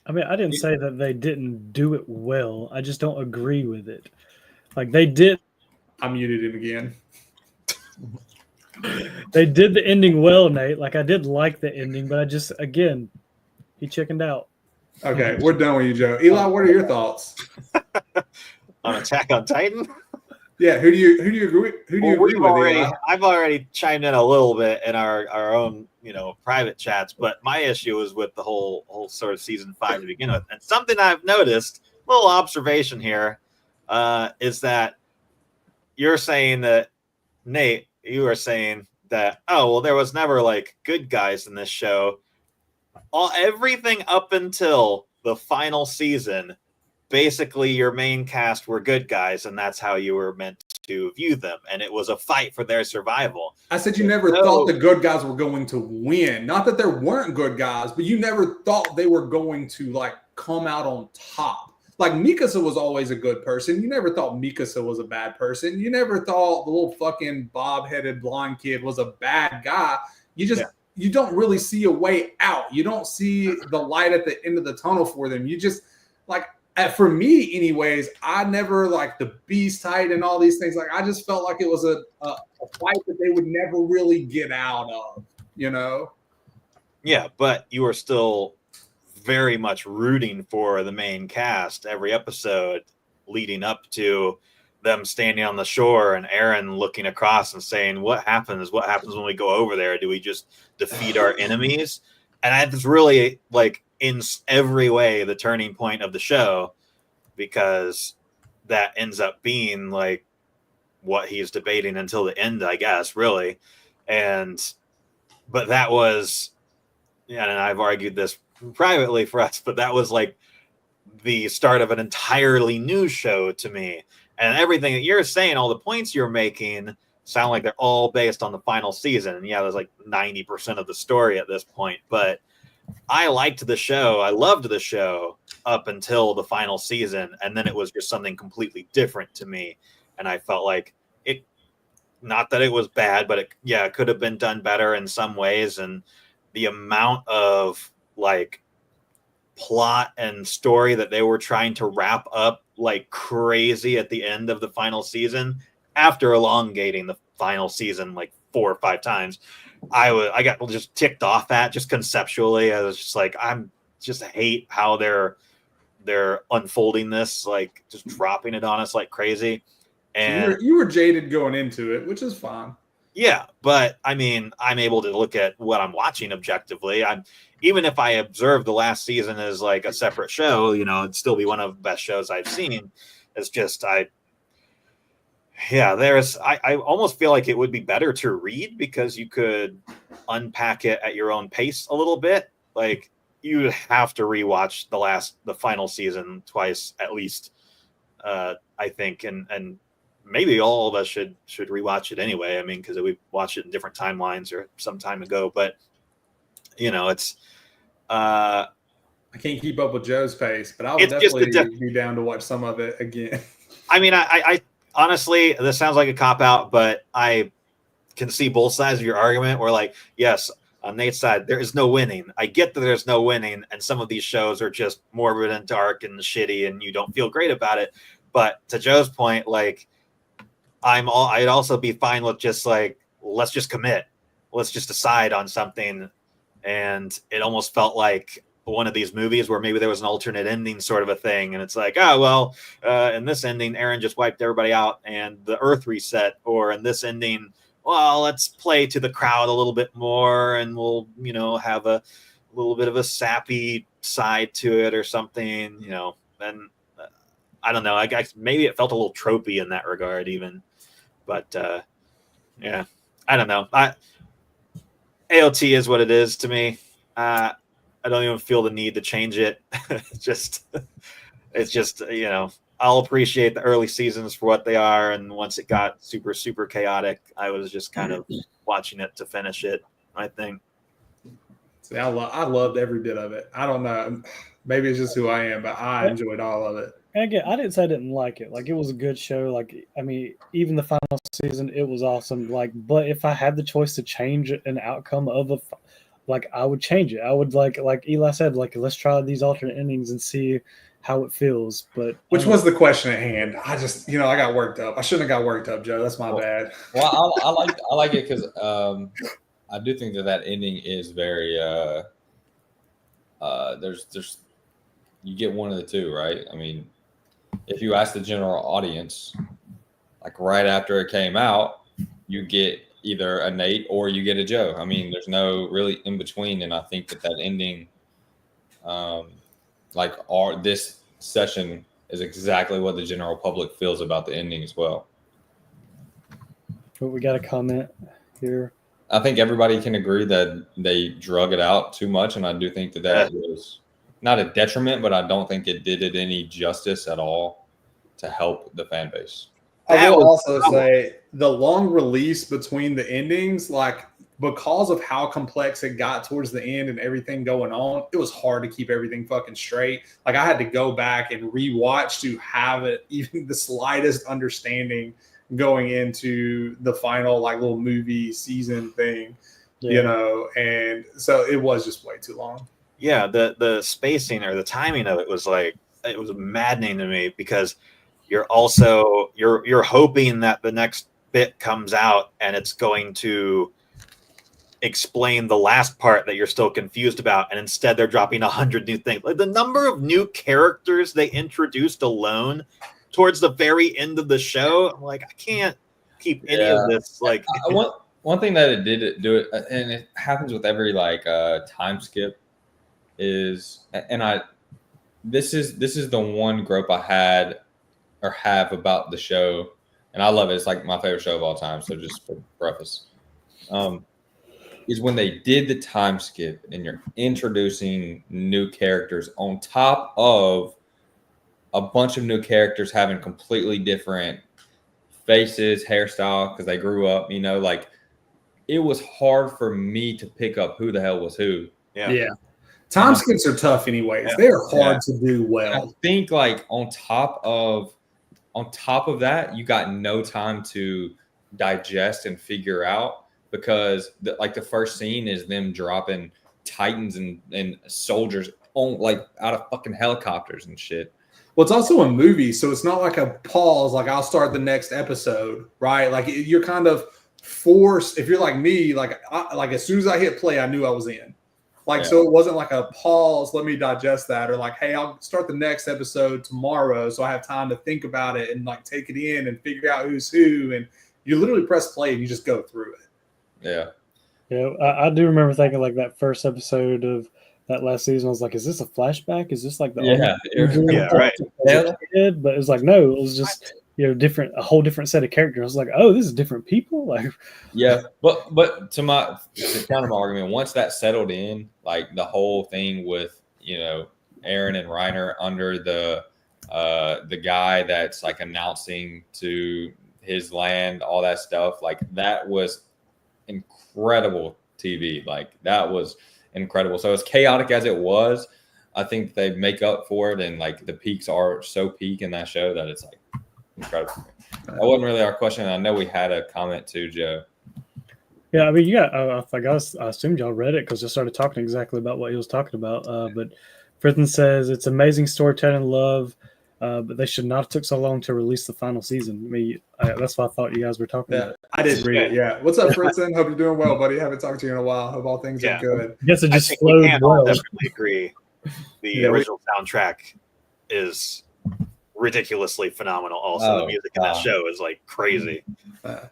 Speaker 2: I mean, I didn't say that they didn't do it well. I just don't agree with it. Like they did.
Speaker 1: I muted him again.
Speaker 2: They did the ending well, Nate. Like I did like the ending, but I just again, he chickened out.
Speaker 1: Okay, we're done with you, Joe. Eli, what are your thoughts
Speaker 4: on Attack on Titan?
Speaker 1: Yeah, who do you agree? Who do you agree with? Eli?
Speaker 4: I've already chimed in a little bit in our own private chats, but my issue is with the whole sort of season 5 to begin with, and something I've noticed, little observation here, is that you're saying that Nate, you are saying that there was never like good guys in this show. Everything up until the final season, basically your main cast were good guys, and that's how you were meant to view them, and it was a fight for their survival.
Speaker 1: I said you never thought the good guys were going to win. Not that there weren't good guys, but you never thought they were going to like come out on top. Like Mikasa was always a good person. You never thought Mikasa was a bad person. You never thought the little fucking bob-headed blonde kid was a bad guy. You don't really see a way out. You don't see the light at the end of the tunnel for them. You just like, for me anyways, I never like the Beast Titan and all these things. Like I just felt like it was a fight that they would never really get out of,
Speaker 4: Yeah, but you were still very much rooting for the main cast every episode leading up to them standing on the shore and Eren looking across and saying, what happens when we go over there? Do we just defeat our enemies? And that's really like in every way the turning point of the show, because that ends up being like what he's debating until the end, I guess, really. But that was, and I've argued this privately for us, but that was like the start of an entirely new show to me. And everything that you're saying, all the points you're making sound like they're all based on the final season. And yeah, there's like 90% of the story at this point, but I liked the show. I loved the show up until the final season. And then it was just something completely different to me. And I felt like it, not that it was bad, but it could have been done better in some ways. And the amount of like plot and story that they were trying to wrap up like crazy at the end of the final season, after elongating the final season like 4 or 5 times, I got just ticked off at just conceptually. I was just like, I hate how they're unfolding this, like just dropping it on us like crazy. And
Speaker 1: you were jaded going into it, which is fine.
Speaker 4: Yeah, but I mean, I'm able to look at what I'm watching objectively. Even if I observe the last season as like a separate show, it'd still be one of the best shows I've seen. It's just I almost feel like it would be better to read, because you could unpack it at your own pace a little bit. Like you have to rewatch the final season twice at least, I think, and maybe all of us should rewatch it anyway. I mean, because we watched it in different timelines or some time ago, but it's
Speaker 1: I can't keep up with Joe's pace, but I would definitely be down to watch some of it again.
Speaker 4: I mean, I honestly, this sounds like a cop out, but I can see both sides of your argument. Where like, yes, on Nate's side, there is no winning. I get that there's no winning, and some of these shows are just morbid and dark and shitty, and you don't feel great about it. But to Joe's point, like, I'd also be fine with just like, let's just commit. Let's just decide on something. And it almost felt like one of these movies where maybe there was an alternate ending sort of a thing. And it's like, in this ending, Eren just wiped everybody out and the earth reset. Or in this ending, well, let's play to the crowd a little bit more and we'll, have a little bit of a sappy side to it or something, and I don't know. I guess maybe it felt a little tropey in that regard even. But I don't know. AOT is what it is to me. I don't even feel the need to change it. It's just I'll appreciate the early seasons for what they are, and once it got super, super chaotic, I was just kind of watching it to finish it, I think.
Speaker 1: See, I loved every bit of it. I don't know. Maybe it's just who I am, but I enjoyed all of it.
Speaker 2: And again, I didn't say I didn't like it. Like, it was a good show. Like, I mean, even the final season, it was awesome. Like, but if I had the choice to change an outcome of like, I would change it. I would like Eli said, like, let's try these alternate endings and see how it feels. But
Speaker 1: Which was the question at hand? I just, I got worked up. I shouldn't have got worked up, Joe. That's my bad.
Speaker 3: Well, I like it because I do think that ending is very there's you get one of the two, right? I mean, if you ask the general audience, like right after it came out, you get either a Nate or you get a Joe. I mean, there's no really in between, and I think that ending, this session is exactly what the general public feels about the ending as well.
Speaker 2: But we got a comment here.
Speaker 3: I think everybody can agree that they drug it out too much, and I do think that was not a detriment, but I don't think it did it any justice at all to help the fan base.
Speaker 1: I will also say the long release between the endings, like because of how complex it got towards the end and everything going on, it was hard to keep everything fucking straight. Like I had to go back and rewatch to have it even the slightest understanding going into the final like little movie season thing, and so it was just way too long.
Speaker 4: Yeah, the spacing or the timing of it was maddening to me because you're also you're hoping that the next bit comes out and it's going to explain the last part that you're still confused about, and instead they're dropping 100 new things. Like the number of new characters they introduced alone towards the very end of the show, I'm like, I can't keep any of this. Like
Speaker 3: one thing that it did do it, and it happens with every time skip, is, and this is the one gripe I had or have about the show, and I love it. It's like my favorite show of all time. So just for preface, is when they did the time skip and you're introducing new characters on top of a bunch of new characters having completely different faces, hairstyle, because they grew up, like it was hard for me to pick up who the hell was who.
Speaker 1: Yeah. Time skips are tough anyways. They are hard to do well.
Speaker 3: And I think like on top of that, you got no time to digest and figure out, because the first scene is them dropping Titans and soldiers on out of fucking helicopters and shit.
Speaker 1: Well, it's also a movie, so it's not like a pause, like I'll start the next episode, right? Like you're kind of forced. If you're like me, like as soon as I hit play, I knew I was in. So it wasn't like a pause, let me digest that, or like, hey, I'll start the next episode tomorrow, so I have time to think about it and like take it in and figure out who's who. And you literally press play and you just go through it.
Speaker 2: Yeah, I do remember thinking like that first episode of that last season, I was like, is this a flashback? Is this like the
Speaker 4: right?
Speaker 2: Kid? But it was like, no, it was just a whole different set of characters. I was like, oh, this is different people. Like,
Speaker 3: but to counter my argument, once that settled in, like the whole thing with Aaron and Reiner under the guy that's like announcing to his land, all that stuff, like that was incredible TV. Like that was incredible. So as chaotic as it was, I think they make up for it, and like the peaks are so peak in that show that it's like incredible. That wasn't really our question. I know we had a comment too, Joe.
Speaker 2: Yeah, I mean, I assumed y'all read it because I started talking exactly about what he was talking about. But Fritton says it's amazing storytelling, love, but they should not have took so long to release the final season. I mean, that's what I thought you guys were talking about.
Speaker 1: I did read it. Yeah. What's up, Fritton? Hope you're doing well, buddy. Haven't talked to you in a while. Hope all things are good.
Speaker 2: I guess it just flowed well.
Speaker 4: I definitely agree. The original soundtrack is ridiculously phenomenal. Also, the music in that show is like crazy.
Speaker 1: All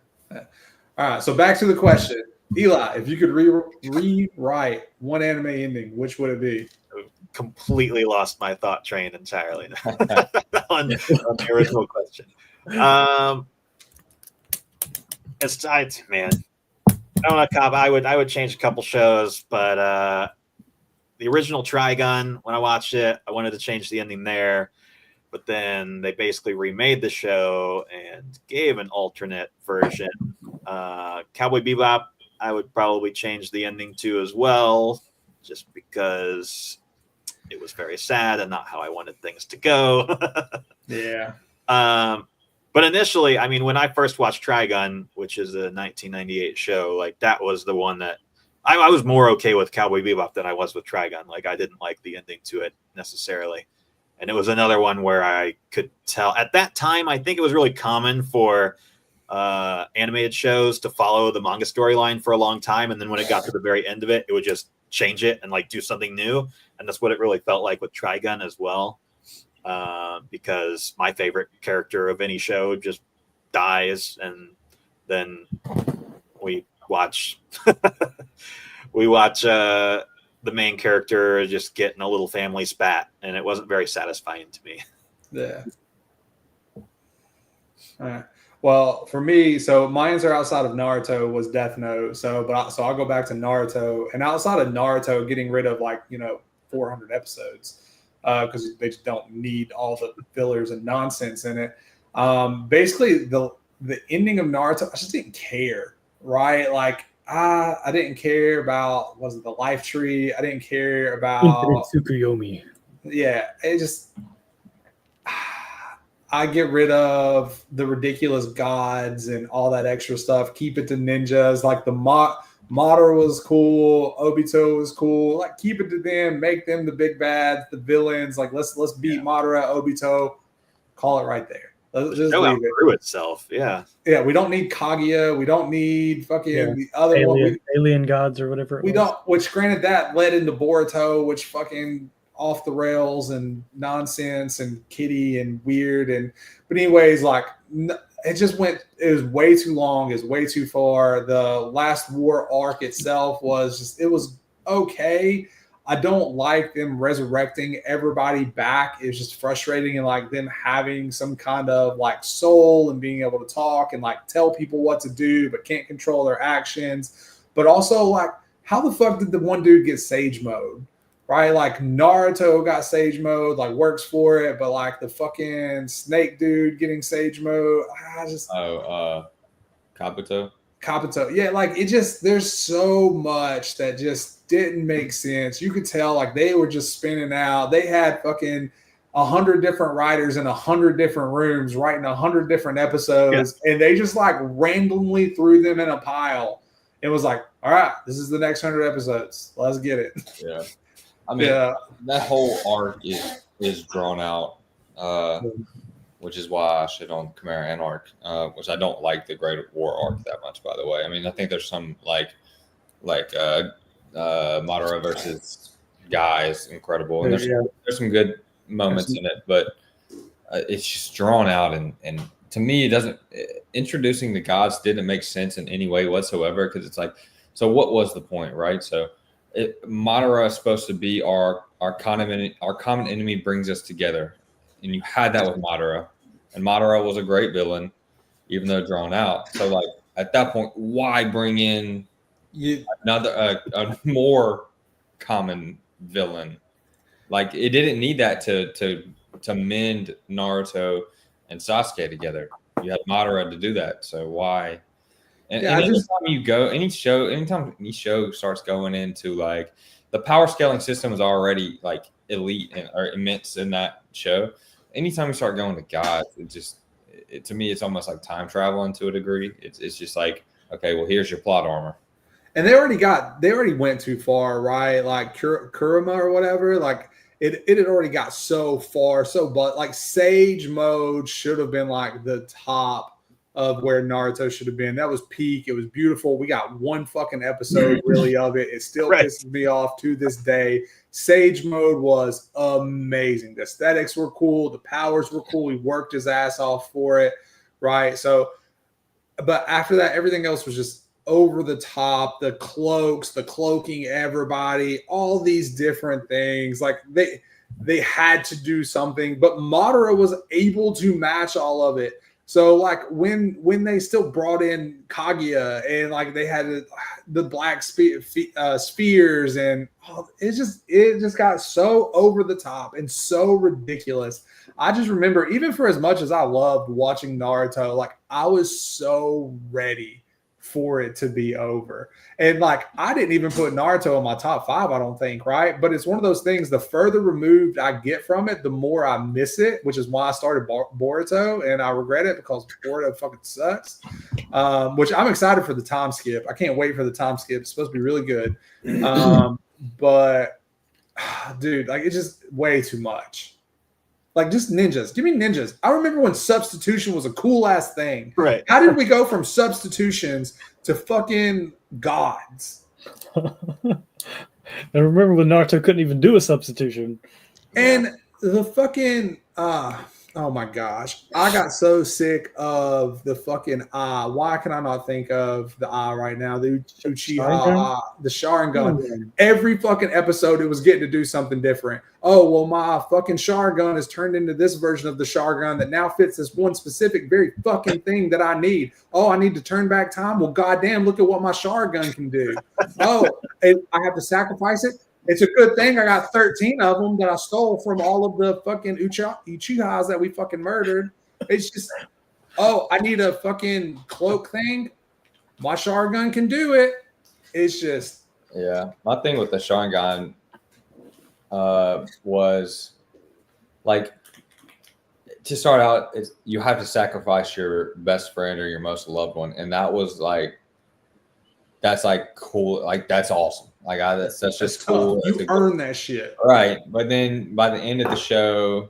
Speaker 1: right, so back to the question, Eli. If you could rewrite one anime ending, which would it be?
Speaker 4: Completely lost my thought train entirely on the original question. It's tight, man. I don't know, Cobb. I would change a couple shows, but the original Trigun, when I watched it, I wanted to change the ending there. But then they basically remade the show and gave an alternate version. Cowboy Bebop, I would probably change the ending to as well, just because it was very sad and not how I wanted things to go.
Speaker 1: Yeah.
Speaker 4: But initially, I mean, when I first watched Trigun, which is a 1998 show, like that was the one that I was more okay with Cowboy Bebop than I was with Trigun. Like I didn't like the ending to it necessarily. And it was another one where I could tell at that time, I think it was really common for animated shows to follow the manga storyline for a long time. And then when it got to the very end of it, it would just change it and like do something new. And that's what it really felt like with Trigun as well. Because my favorite character of any show just dies. And then we watch the main character just getting a little family spat, and it wasn't very satisfying to me.
Speaker 1: Yeah. All right. Well, for me, so my answer outside of Naruto was Death Note. So I'll go back to Naruto, and outside of Naruto, getting rid of 400 episodes because they just don't need all the fillers and nonsense in it. Basically, the ending of Naruto, I just didn't care. Right, I didn't care about the life tree. I didn't care about
Speaker 2: Tsukuyomi.
Speaker 1: Yeah, it just I get rid of the ridiculous gods and all that extra stuff. Keep it to ninjas. Like the Madara was cool, Obito was cool. Like keep it to them, make them the big bads, the villains. Like let's beat Madara, Obito. Call it right there. Let's just leave it.
Speaker 4: Through itself. Yeah.
Speaker 1: Yeah, we don't need Kaguya. We don't need fucking the other
Speaker 2: alien gods or whatever.
Speaker 1: We don't. Which, granted, that led into Boruto, which fucking off the rails and nonsense and kitty and weird but anyways, it just went. It was way too long. It was way too far. The last war arc itself was okay. I don't like them resurrecting everybody back. It's just frustrating, and them having some kind of soul and being able to talk and tell people what to do, but can't control their actions. But also how the fuck did the one dude get Sage Mode? Right? Naruto got Sage Mode, works for it, but the fucking snake dude getting Sage Mode,
Speaker 3: Kabuto.
Speaker 1: Yeah, it just, there's so much that just didn't make sense. You could tell they were just spinning out. They had fucking 100 different writers in 100 different rooms writing 100 different episodes, and they just randomly threw them in a pile. It was all right, this is the next 100 episodes. Let's get it.
Speaker 3: Yeah. I mean, that whole arc is drawn out, which is why I shit on Chimera Ant arc, which I don't like the Great War arc that much, by the way. I mean, I think there's some Madara versus Guy is incredible, and there's some good moments in it, but it's just drawn out, and to me, it doesn't. Introducing the gods didn't make sense in any way whatsoever, because it's so what was the point, right? So Madara is supposed to be our common enemy, brings us together, and you had that with Madara, and Madara was a great villain, even though drawn out. So at that point, why bring in another a more common villain? It didn't need that to mend Naruto and Sasuke together. You had Madara to do that, so why? And anytime any show starts going into the power scaling system is already elite or immense in that show. Anytime you start going to gods, to me, it's almost like time traveling to a degree. It's just okay, well, here's your plot armor.
Speaker 1: And they already went too far, right? Kurama or whatever, it had already got so far, but Sage Mode should have been the top of where Naruto should have been. That was peak. It was beautiful. We got one fucking episode really of it. It still pisses me off to this day. Sage Mode was amazing. The aesthetics were cool. The powers were cool. He worked his ass off for it, right? So, but after that, everything else was just over the top. The cloaks, the cloaking everybody, all these different things. They had to do something, but Madara was able to match all of it. So when they still brought in Kaguya and they had the black spheres and it just got so over the top and so ridiculous. I just remember, even for as much as I loved watching Naruto, I was so ready for it to be over. And like, I didn't even put Naruto in my top 5, I don't think, right? But it's one of those things, the further removed I get from it, the more I miss it, which is why I started Boruto, and I regret it because Boruto fucking sucks. Which I'm excited for the time skip. I can't wait for the time skip. It's supposed to be really good. But dude, like, it's just way too much. Like, just ninjas. Give me ninjas. I remember when substitution was a cool ass thing.
Speaker 4: Right.
Speaker 1: How did we go from substitutions to fucking gods?
Speaker 2: I remember when Naruto couldn't even do a substitution.
Speaker 1: And the fucking oh my gosh. I got so sick of the fucking why can I not think of the right now? The Uchiha, the Sharingan. Every fucking episode it was getting to do something different. Oh, well, my fucking Sharingan is turned into this version of the Sharingan that now fits this one specific very fucking thing that I need. Oh, I need to turn back time. Well, goddamn, look at what my Sharingan can do. Oh, and I have to sacrifice it. It's a good thing I got 13 of them that I stole from all of the fucking Uchihas that we fucking murdered. It's just, oh, I need a fucking cloak thing. My Sharingan can do it. It's just.
Speaker 3: Yeah. My thing with the Sharingan was like, to start out, you have to sacrifice your best friend or your most loved one. And that was like, that's like cool. Like, that's awesome. Like, that's just cool.
Speaker 1: You earn that shit.
Speaker 3: Right. But then by the end of the show,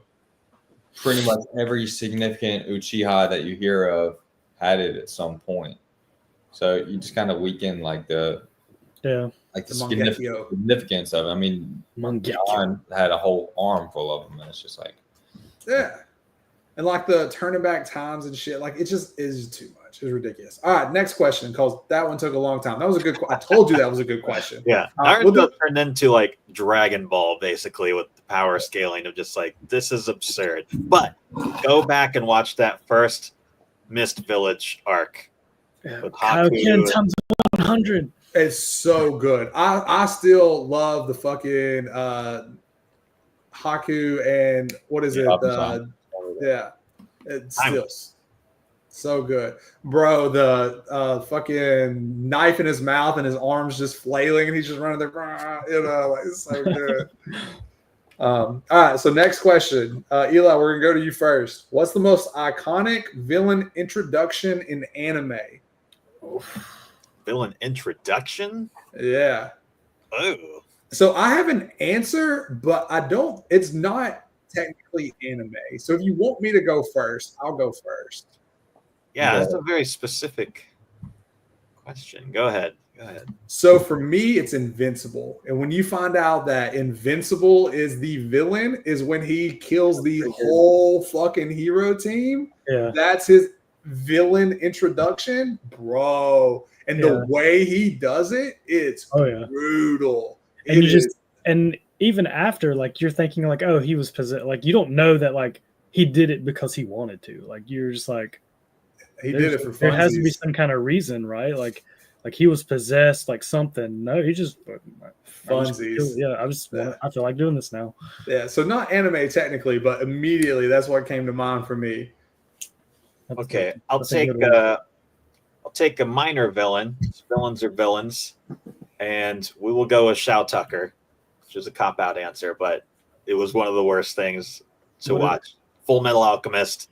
Speaker 3: pretty much every significant Uchiha that you hear of had it at some point. So you just kind of weaken like the significance of it. I mean, John had a whole arm full of them, and it's just like,
Speaker 1: yeah. And like the turning back times and shit, like it just is too much. It's ridiculous. All right, next question, because that one took a long time. That was a good. I told you that was a good question.
Speaker 4: Yeah, Naruto turned into like Dragon Ball basically with the power scaling of just like, this is absurd. But go back and watch that first Mist Village arc with Haku.
Speaker 2: Times 100.
Speaker 1: It's so good. I still love the fucking Haku and what is it? Yeah, it's still so good, bro. The fucking knife in his mouth and his arms just flailing, and he's just running there. You know, like, it's so good. All right, so next question, Eli, we're gonna go to you first. What's the most iconic villain introduction in anime?
Speaker 4: Villain introduction?
Speaker 1: Yeah.
Speaker 4: Oh.
Speaker 1: So I have an answer, but I don't. It's not technically anime. So if you want me to go first, I'll go first.
Speaker 4: Yeah, that's a very specific question. Go ahead.
Speaker 1: So for me, it's Invincible. And when you find out that Invincible is the villain, is when he kills the whole fucking hero team. Yeah. That's his villain introduction, bro. And the way he does it, it's brutal.
Speaker 2: And and even after, like, you're thinking like, oh, he was possessed. Like, you don't know that like he did it because he wanted to. Like, you're just like,
Speaker 1: he did it for funsies.
Speaker 2: There has to be some kind of reason, right? Like he was possessed, like something. No, he just funsies. I feel like doing this now.
Speaker 1: Yeah, so not anime technically, but immediately that's what came to mind for me.
Speaker 4: Okay, I'll take a minor villain. Villains are villains, and we will go with Shao Tucker, which is a cop-out answer, but it was one of the worst things to watch. Full Metal Alchemist,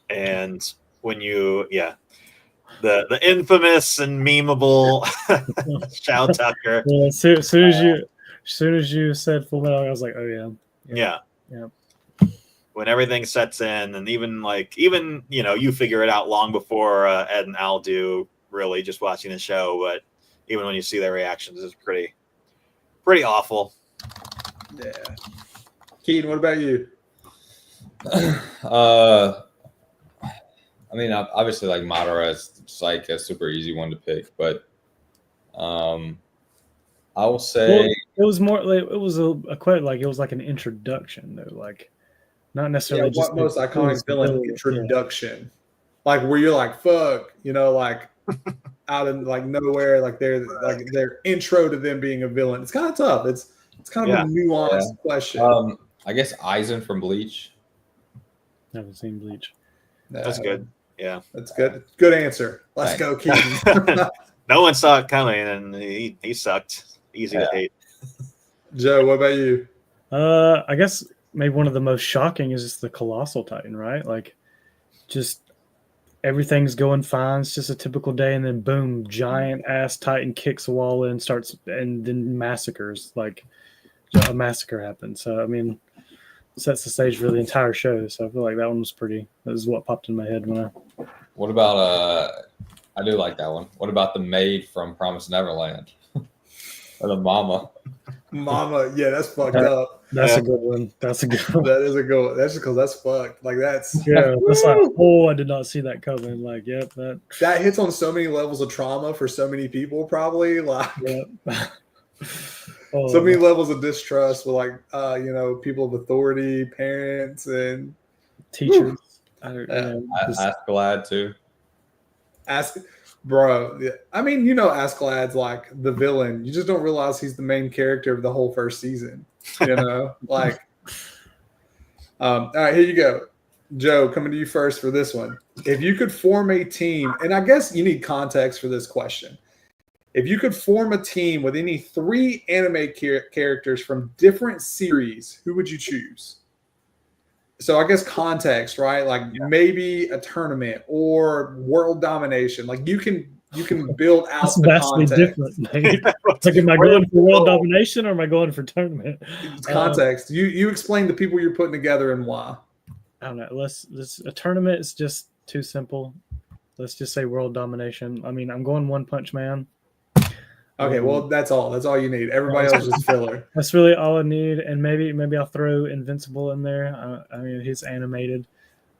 Speaker 4: and when the infamous and memeable Shao Tucker.
Speaker 2: Yeah, as soon as you said Full Metal, I was like, oh yeah.
Speaker 4: When everything sets in, and even you figure it out long before Ed and Al do, really, just watching the show. But even when you see their reactions, it's pretty awful.
Speaker 1: Yeah. Keaton, what about you?
Speaker 3: I mean, obviously, like Madara is just like a super easy one to pick, but I will say
Speaker 2: it was more like it was quite like it was like an introduction though, like not necessarily just
Speaker 1: what most iconic villain introduction, like where you're like fuck, like out of like nowhere, like their intro to them being a villain. It's kind of tough. It's kind of a nuanced question.
Speaker 3: I guess Aizen from Bleach.
Speaker 2: Never seen Bleach.
Speaker 4: That's good. Yeah.
Speaker 1: That's good. Good answer. Let's go, Keeton.
Speaker 4: No one saw it coming, and he sucked. Easy to hate.
Speaker 1: Joe, what about you?
Speaker 2: I guess maybe one of the most shocking is just the Colossal Titan, right? Like, just everything's going fine. It's just a typical day, and then boom, giant ass Titan kicks a wall in, and then massacres. Like, a massacre happens. So, I mean, sets the stage for the entire show. So I feel like that one was pretty. That is what popped in my head when I.
Speaker 3: What about I do like that one. What about the maid from Promised Neverland? Or the mama?
Speaker 1: Mama, yeah, that's fucked up.
Speaker 2: That's a good one. That's a good one.
Speaker 1: That is a good one. That's just because that's fucked. Like that's
Speaker 2: That's like, oh, I did not see that coming. Like, yep,
Speaker 1: that hits on so many levels of trauma for so many people. Probably like so many levels of distrust with like people of authority, parents, and
Speaker 2: teachers.
Speaker 3: Askeladd too.
Speaker 1: Bro, yeah. I mean, Askeladd's like the villain. You just don't realize he's the main character of the whole first season. Like, all right, here you go. Joe, coming to you first for this one. If you could form a team, and I guess you need context for this question. If you could form a team with any 3 anime characters from different series, who would you choose? So I guess context, right? Like maybe a tournament or world domination. Like you can build out
Speaker 2: That's
Speaker 1: the
Speaker 2: vastly
Speaker 1: context.
Speaker 2: different. It's like, am I going for world domination or am I going for tournament?
Speaker 1: It's context. You explain the people you're putting together and why.
Speaker 2: I don't know. A tournament is just too simple. Let's just say world domination. I mean, I'm going One Punch Man.
Speaker 1: Okay, well that's all. That's all you need. Everybody else is filler.
Speaker 2: That's really all I need, and maybe I'll throw Invincible in there. I mean, he's animated.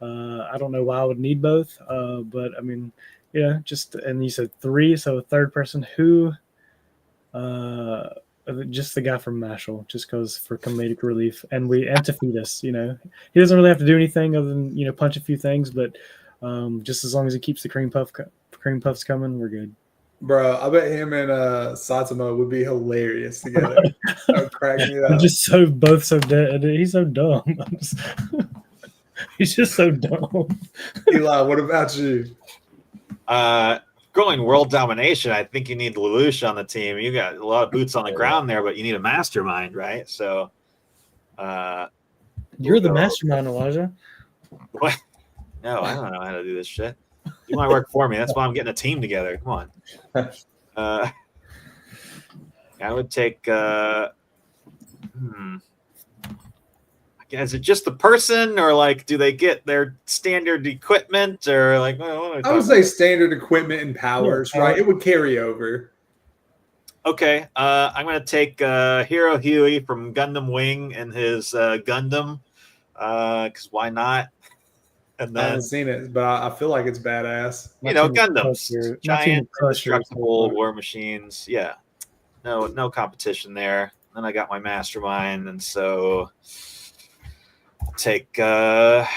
Speaker 2: I don't know why I would need both, but I mean, yeah, and you said 3, so a third person who, just the guy from Mashal, just goes for comedic relief, and Antiphatus. He doesn't really have to do anything other than punch a few things, but just as long as he keeps the cream puffs coming, we're good.
Speaker 1: Bro, I bet him and Satsuma would be hilarious together. That would crack me up.
Speaker 2: I'm just both so dead. He's so dumb. He's just so dumb.
Speaker 1: Eli, what about you?
Speaker 4: Going world domination, I think you need Lelouch on the team. You got a lot of boots on the ground there, but you need a mastermind, right? So,
Speaker 2: you're the mastermind, Elijah.
Speaker 4: What? No, I don't know how to do this shit. You might work for me. That's why I'm getting a team together. Come on. I would take. Is it just the person, or like, do they get their standard equipment, or like?
Speaker 1: I would say standard equipment and powers, right? It would carry over.
Speaker 4: Okay, I'm gonna take Hiro Huey from Gundam Wing and his Gundam, because why not? And then,
Speaker 1: I haven't seen it, but I feel like it's badass.
Speaker 4: Gundams, giant indestructible war machines. Yeah, no competition there. Then I got my mastermind, and so I'll take Mashal.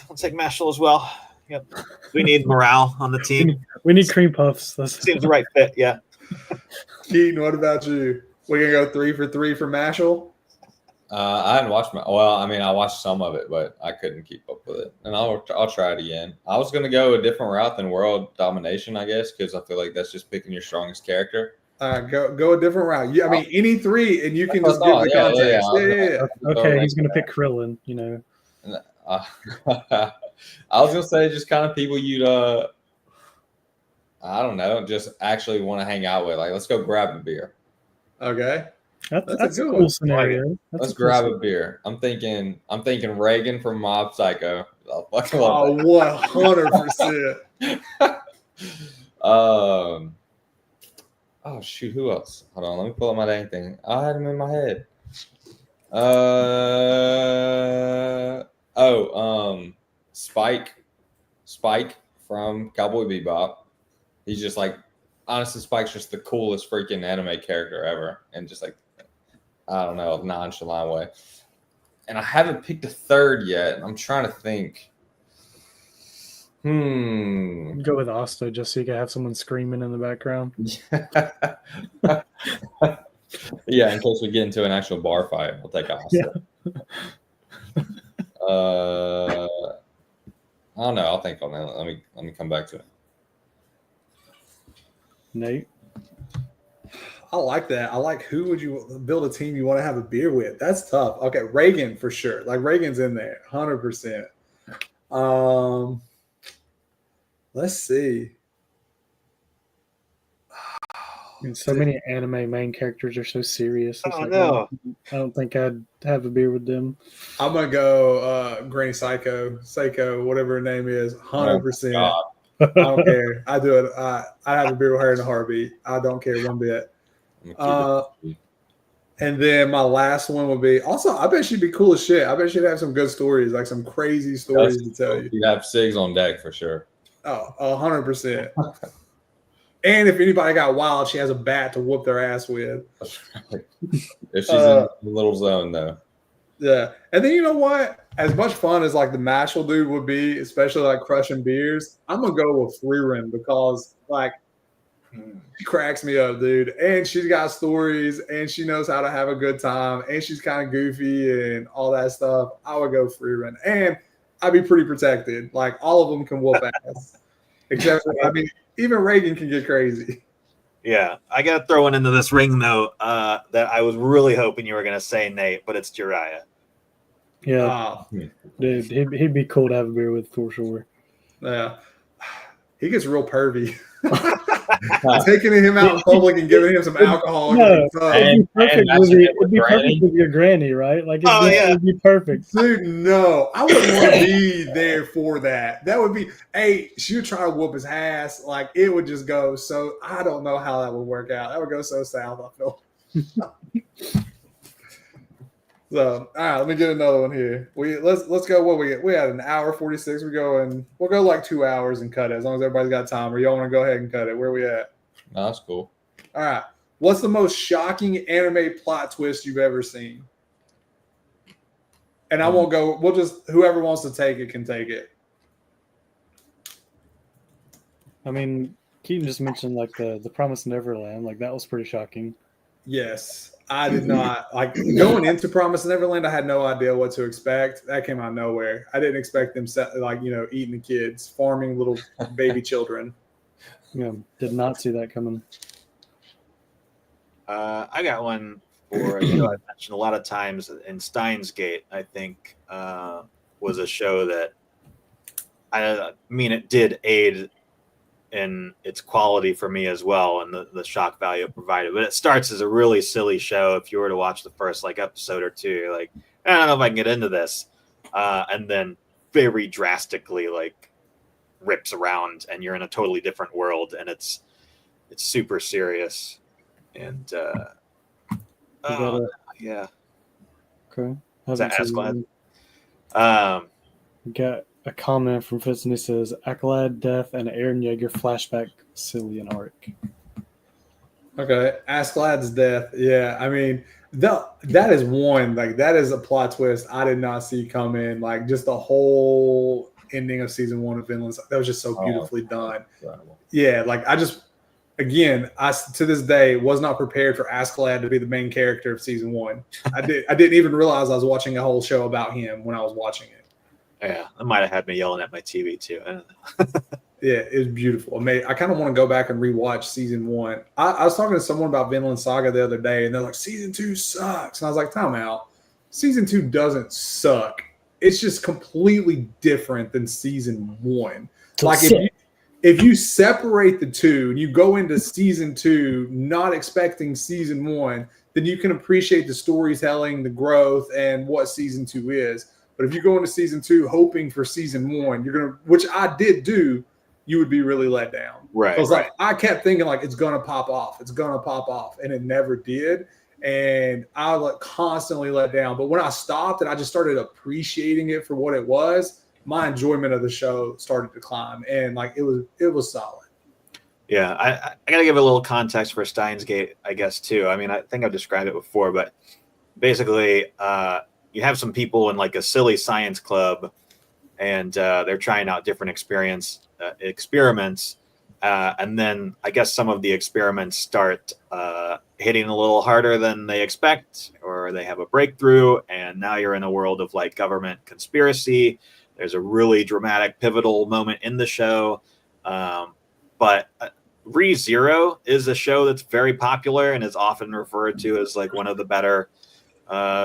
Speaker 4: I'll take Mashal as well. Yep, we need morale on the team.
Speaker 2: We need cream puffs.
Speaker 4: Seems the right fit. Yeah.
Speaker 1: Keaton, what about you? We're gonna go 3 for 3 for Mashal.
Speaker 3: I hadn't watched I watched some of it, but I couldn't keep up with it. And I'll try it again. I was gonna go a different route than world domination, I guess, because I feel like that's just picking your strongest character.
Speaker 1: Go a different route. I mean, any 3, and you can just give the context. Yeah.
Speaker 2: Okay, he's gonna pick Krillin.
Speaker 3: I was gonna say just kind of people you'd I don't know, just actually want to hang out with. Like, let's go grab a beer.
Speaker 1: Okay.
Speaker 2: That's a cool scenario.
Speaker 3: Let's grab a beer. I'm thinking Reagan from Mob Psycho.
Speaker 1: Oh, 100%.
Speaker 3: Oh shoot, who else? Hold on, let me pull up my dang thing. I had him in my head. Spike from Cowboy Bebop. He's just like, honestly, Spike's just the coolest freaking anime character ever, and just like, I don't know, nonchalant way. And I haven't picked a third yet. I'm trying to think.
Speaker 2: Go with Asta just so you can have someone screaming in the background.
Speaker 3: Yeah, in case we get into an actual bar fight, we'll take Asta. I don't know. I'll think on that. Let me come back to it.
Speaker 2: Nate.
Speaker 1: I like that. I like who would you build a team you want to have a beer with? That's tough. Okay, Reagan for sure. Like Reagan's in there, 100%. Let's see.
Speaker 2: I mean, so many anime main characters are so serious. It's
Speaker 4: No.
Speaker 2: I don't think I'd have a beer with them.
Speaker 1: I'm gonna go Granny Psycho, whatever her name is, 100%.
Speaker 3: Oh,
Speaker 1: I don't care. I do it. I have a beer with her in a heartbeat. I don't care one bit. And then my last one would be also. I bet she'd be cool as shit. I bet she'd have some good stories, like some crazy stories to tell you.
Speaker 3: You'd have Sigs on deck for sure.
Speaker 1: Oh, 100%. And if anybody got wild, she has a bat to whoop their ass with.
Speaker 3: If she's in the little zone, though.
Speaker 1: Yeah. And then you know what? As much fun as like the Mashal dude would be, especially like crushing beers, I'm going to go with Freerin because like she cracks me up, dude. And she's got stories and she knows how to have a good time and she's kind of goofy and all that stuff. I would go Freerin. And I'd be pretty protected. Like all of them can whoop ass. Except for, I mean, even Reagan can get crazy.
Speaker 4: Yeah, I got to throw one into this ring, though, that I was really hoping you were going to say, Nate, but it's Jiraiya.
Speaker 2: Yeah, dude, he'd be cool to have a beer with for sure.
Speaker 1: Yeah. He gets real pervy. Taking him out in public and giving him some alcohol.
Speaker 2: No, it'd be perfect with your granny, right? Like, it'd be perfect.
Speaker 1: Dude, no. I wouldn't want to be there for that. That would be, hey, she would try to whoop his ass. Like, it would just go so, I don't know how that would work out. That would go so south, I feel. So, all right, let me get another one here. Let's go. What we get? We had an hour 46. We'll go like 2 hours and cut it as long as everybody's got time. Or y'all want to go ahead and cut it? Where we at?
Speaker 3: No, that's cool.
Speaker 1: All right. What's the most shocking anime plot twist you've ever seen? And I won't go. We'll just whoever wants to take it can take it.
Speaker 2: I mean, Keaton just mentioned like the Promised Neverland. Like that was pretty shocking.
Speaker 1: Yes. I did not like going into Promise Neverland. I had no idea what to expect. That came out of nowhere. I didn't expect them eating the kids, farming little baby children.
Speaker 2: Yeah, did not see that coming.
Speaker 4: I got one for I mentioned a lot of times in Steins Gate. I think was a show that it did aid in its quality for me as well, and the shock value it provided. But it starts as a really silly show. If you were to watch the first episode or two, you're like, I don't know if I can get into this, and then very drastically rips around, and you're in a totally different world, and it's super serious. And yeah,
Speaker 2: okay.
Speaker 4: Is that Ascalad?
Speaker 2: Got a comment from Fitz, and he says, Accolade, Death, and Aaron Yeager flashback Cillian arc.
Speaker 1: Okay. Askeladd's death. Yeah. I mean, that is one. That is a plot twist I did not see coming. Just the whole ending of season 1 of Vinland. That was just so beautifully done. Incredible. Yeah. I to this day was not prepared for Askeladd to be the main character of season 1. I didn't even realize I was watching a whole show about him when I was watching it.
Speaker 4: Yeah, that might have had me yelling at my TV too. I don't know.
Speaker 1: Yeah, it's beautiful. I kind of want to go back and rewatch season 1. I was talking to someone about Vinland Saga the other day, and they're like, season 2 sucks. And I was like, time out. Season 2 doesn't suck. It's just completely different than season 1. If you separate the two and you go into season 2 not expecting season 1, then you can appreciate the storytelling, the growth, and what season 2 is. But if you go into season 2 hoping for season 1, which I did do, you would be really let down.
Speaker 4: Right.
Speaker 1: Because I kept thinking it's gonna pop off, and it never did. And I was constantly let down. But when I stopped and I just started appreciating it for what it was, my enjoyment of the show started to climb, and it was solid.
Speaker 4: Yeah, I gotta give a little context for Steins Gate, I guess too. I mean, I think I've described it before, but basically, you have some people in a silly science club, and they're trying out different experiments, and then I guess some of the experiments start hitting a little harder than they expect, or they have a breakthrough, and now you're in a world of government conspiracy, There's a really dramatic, pivotal moment in the show. But Re:Zero is a show that's very popular and is often referred to as like one of the better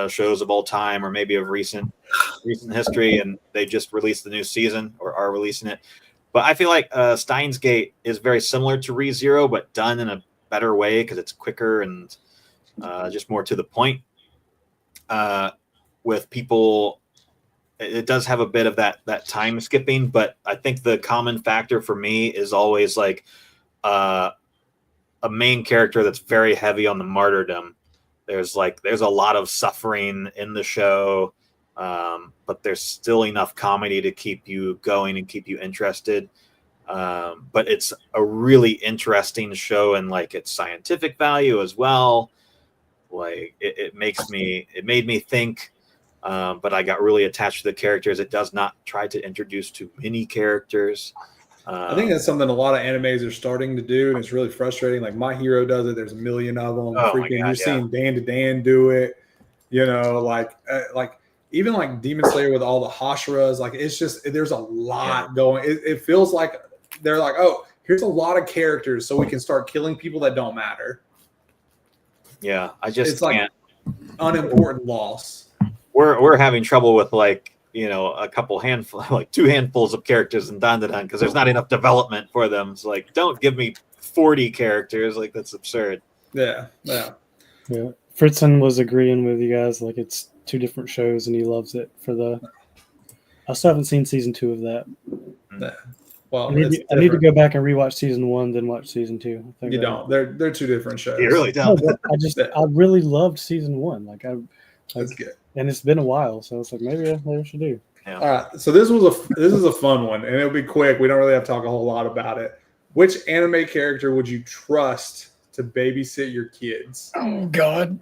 Speaker 4: shows of all time, or maybe of recent history. And they just released the new season, or are releasing it. But I feel like Steins Gate is very similar to Re:Zero, but done in a better way because it's quicker and just more to the point. With people, it does have a bit of that time skipping, but I think the common factor for me is always like a main character that's very heavy on the martyrdom. There's a lot of suffering in the show, but there's still enough comedy to keep you going and keep you interested. But it's a really interesting show, and like its scientific value as well. Like it made me think. But I got really attached to the characters. It does not try to introduce too many characters.
Speaker 1: I think that's something a lot of animes are starting to do, and it's really frustrating. Like My Hero does it. There's a million of them. You're seeing Dandadan do it. You know, like even like Demon Slayer with all the Hashiras. Like it's just there's a lot going. It feels like they're like, oh, here's a lot of characters, so we can start killing people that don't matter.
Speaker 4: Yeah, it's
Speaker 1: like unimportant loss.
Speaker 4: We're having trouble with a couple two handfuls of characters in Dandadan because there's not enough development for them. It's like, don't give me 40 characters. Like, that's absurd.
Speaker 1: Yeah.
Speaker 2: Fritzen was agreeing with you guys. Like, it's two different shows, and he loves it. I still haven't seen season 2 of that.
Speaker 1: Yeah. Well,
Speaker 2: I need to go back and rewatch season 1, then watch season 2.
Speaker 1: You don't. They're two different shows.
Speaker 4: You really don't.
Speaker 2: No, I really loved season 1.
Speaker 1: That's good.
Speaker 2: And it's been a while, so it's like maybe I should do.
Speaker 1: Yeah. All right. So this is a fun one, and it'll be quick. We don't really have to talk a whole lot about it. Which anime character would you trust to babysit your kids?
Speaker 2: Oh God.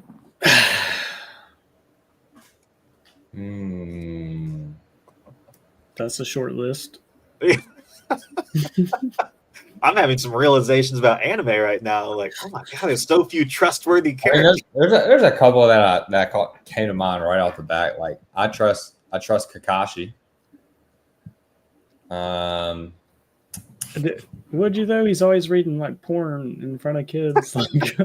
Speaker 2: That's a short list.
Speaker 4: I'm having some realizations about anime right now. Like, oh my god, there's so few trustworthy characters.
Speaker 3: There's a couple that came to mind right off the bat. Like I trust Kakashi.
Speaker 2: Would you though? He's always reading like porn in front of kids.
Speaker 1: It's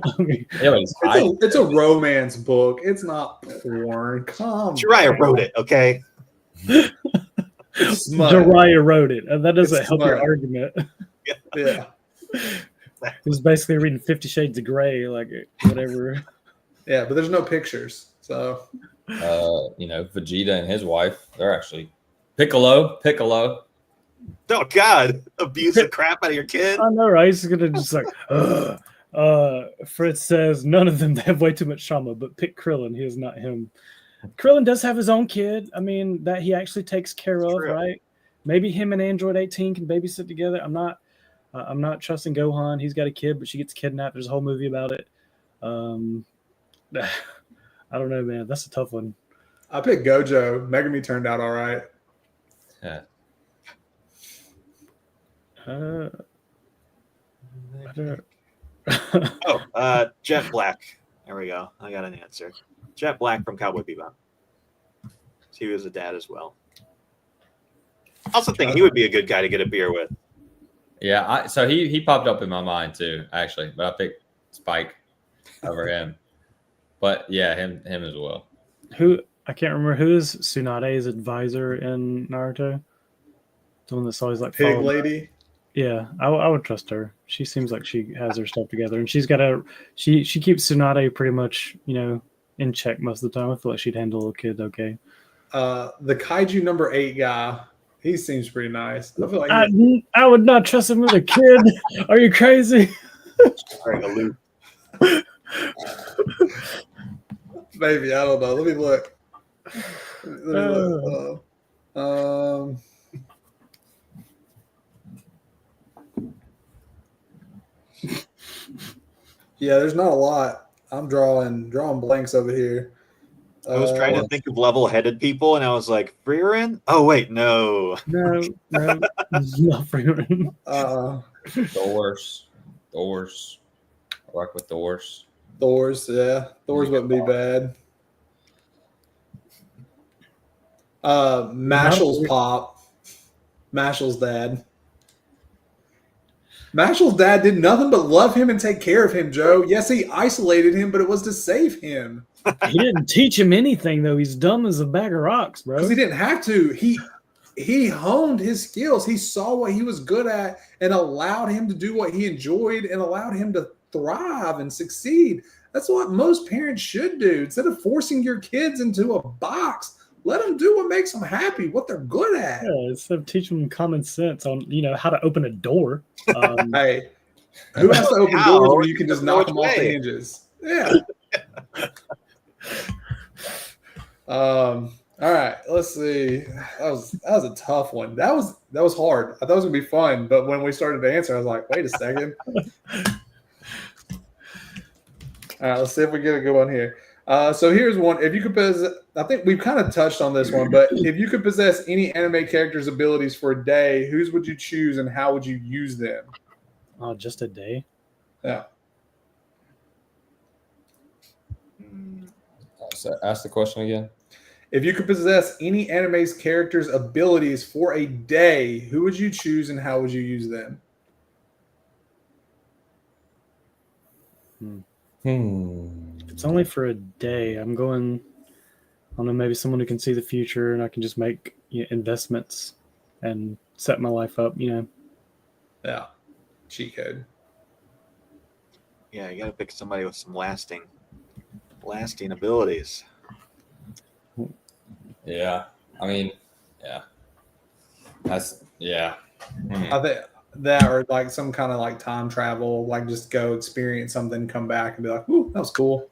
Speaker 1: a romance book. It's not porn.
Speaker 4: Jiraiya wrote it, okay?
Speaker 2: Jiraiya wrote it. And that doesn't help your argument.
Speaker 1: Yeah.
Speaker 2: He's basically reading 50 Shades of Grey, like whatever.
Speaker 1: Yeah, but there's no pictures. So
Speaker 3: Vegeta and his wife, they're actually Piccolo.
Speaker 4: Oh God, abuse the crap out of your kid.
Speaker 2: I know, right? He's gonna just like Fritz says none of them have way too much trauma, but pick Krillin. He is not him. Krillin does have his own kid. I mean, that he actually takes care of, right? Maybe him and Android 18 can babysit together. I'm not trusting Gohan. He's got a kid, but she gets kidnapped. There's a whole movie about it. I don't know, man. That's a tough one.
Speaker 1: I picked Gojo. Megami turned out all right.
Speaker 3: Yeah.
Speaker 4: Jet Black. There we go. I got an answer. Jet Black from Cowboy Bebop. He was a dad as well. I also think he would be a good guy to get a beer with.
Speaker 3: Yeah, so he popped up in my mind too, actually, but I picked Spike over him. But yeah, him as well.
Speaker 2: I can't remember who is Tsunade's advisor in Naruto. The one that's always like
Speaker 1: Pig Lady.
Speaker 2: Yeah, I would trust her. She seems like she has her stuff together, and she's got she keeps Tsunade pretty much in check most of the time. I feel like she'd handle a kid okay.
Speaker 1: The Kaiju number 8 guy. He seems pretty nice. I feel like
Speaker 2: I would not trust him with a kid. Are you crazy?
Speaker 4: Wearing a loop.
Speaker 1: Maybe, I don't know. Let me look. Yeah, there's not a lot. I'm drawing blanks over here.
Speaker 4: I was trying to think of level-headed people, and I was like, Frieren? Oh, wait, no.
Speaker 2: No, not Frieren.
Speaker 3: Thors. I rock with Thors.
Speaker 1: Thors, yeah. Thors wouldn't be bad. Mashal's Pop. Mashal's dad. Mashal's dad did nothing but love him and take care of him, Joe. Yes, he isolated him, but it was to save him.
Speaker 2: He didn't teach him anything, though. He's dumb as a bag of rocks, bro.
Speaker 1: Because he didn't have to. He honed his skills. He saw what he was good at and allowed him to do what he enjoyed and allowed him to thrive and succeed. That's what most parents should do. Instead of forcing your kids into a box, let them do what makes them happy, what they're good at.
Speaker 2: Yeah, instead of teaching them common sense on how to open a door.
Speaker 1: Hey, who has to open doors where you can just knock them off the hinges? Yeah. All right, let's see. That was a tough one. That was hard. I thought it was gonna be fun, but when we started to answer, I was like, wait a second. All right, let's see if we get a good one here. So here's one. If you could possess, I think we've kind of touched on this one, but if you could possess any anime character's abilities for a day, whose would you choose and how would you use them?
Speaker 2: Oh, just a day?
Speaker 1: Yeah.
Speaker 3: So ask the question again.
Speaker 1: If you could possess any anime's character's abilities for a day, who would you choose and how would you use them?
Speaker 2: If it's only for a day, I'm going, I don't know, maybe someone who can see the future and I can just make investments and set my life up,
Speaker 1: Yeah. Cheat code.
Speaker 4: Yeah, you got to pick somebody with some lasting abilities.
Speaker 3: Yeah. I mean, yeah. That's, yeah.
Speaker 1: I think that or like some kind of like time travel, like just go experience something, come back and be like, ooh, that was cool.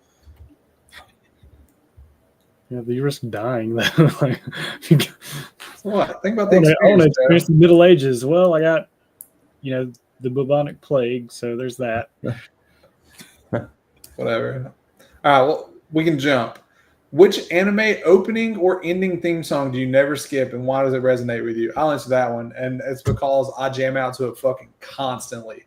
Speaker 2: Yeah, but you risk dying though.
Speaker 1: What? Think about
Speaker 2: I
Speaker 1: the
Speaker 2: want to
Speaker 1: experience.
Speaker 2: experience the Middle Ages. Well, I got, the bubonic plague, so there's that.
Speaker 1: Whatever. All right, well, we can jump. Which anime opening or ending theme song do you never skip, and why does it resonate with you? I'll answer that one, and it's because I jam out to it fucking constantly.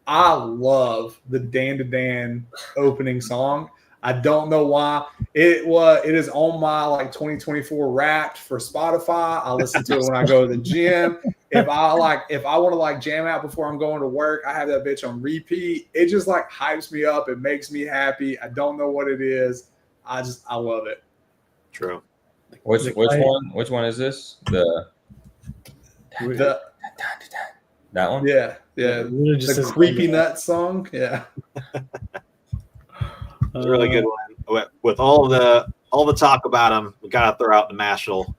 Speaker 1: I love the Dandadan opening song. I don't know why. It is on my like 2024 Wrapped for Spotify. I listen to it when I go to the gym. If I want to like jam out before I'm going to work, I have that bitch on repeat. It just like hypes me up. It makes me happy. I don't know what it is. I love it.
Speaker 4: True.
Speaker 3: Which one? Which one is this?
Speaker 1: That
Speaker 3: one?
Speaker 1: Yeah. The Creepy Nut song. Yeah.
Speaker 4: It's a really good one. With all the talk about him, we gotta throw out the Mashal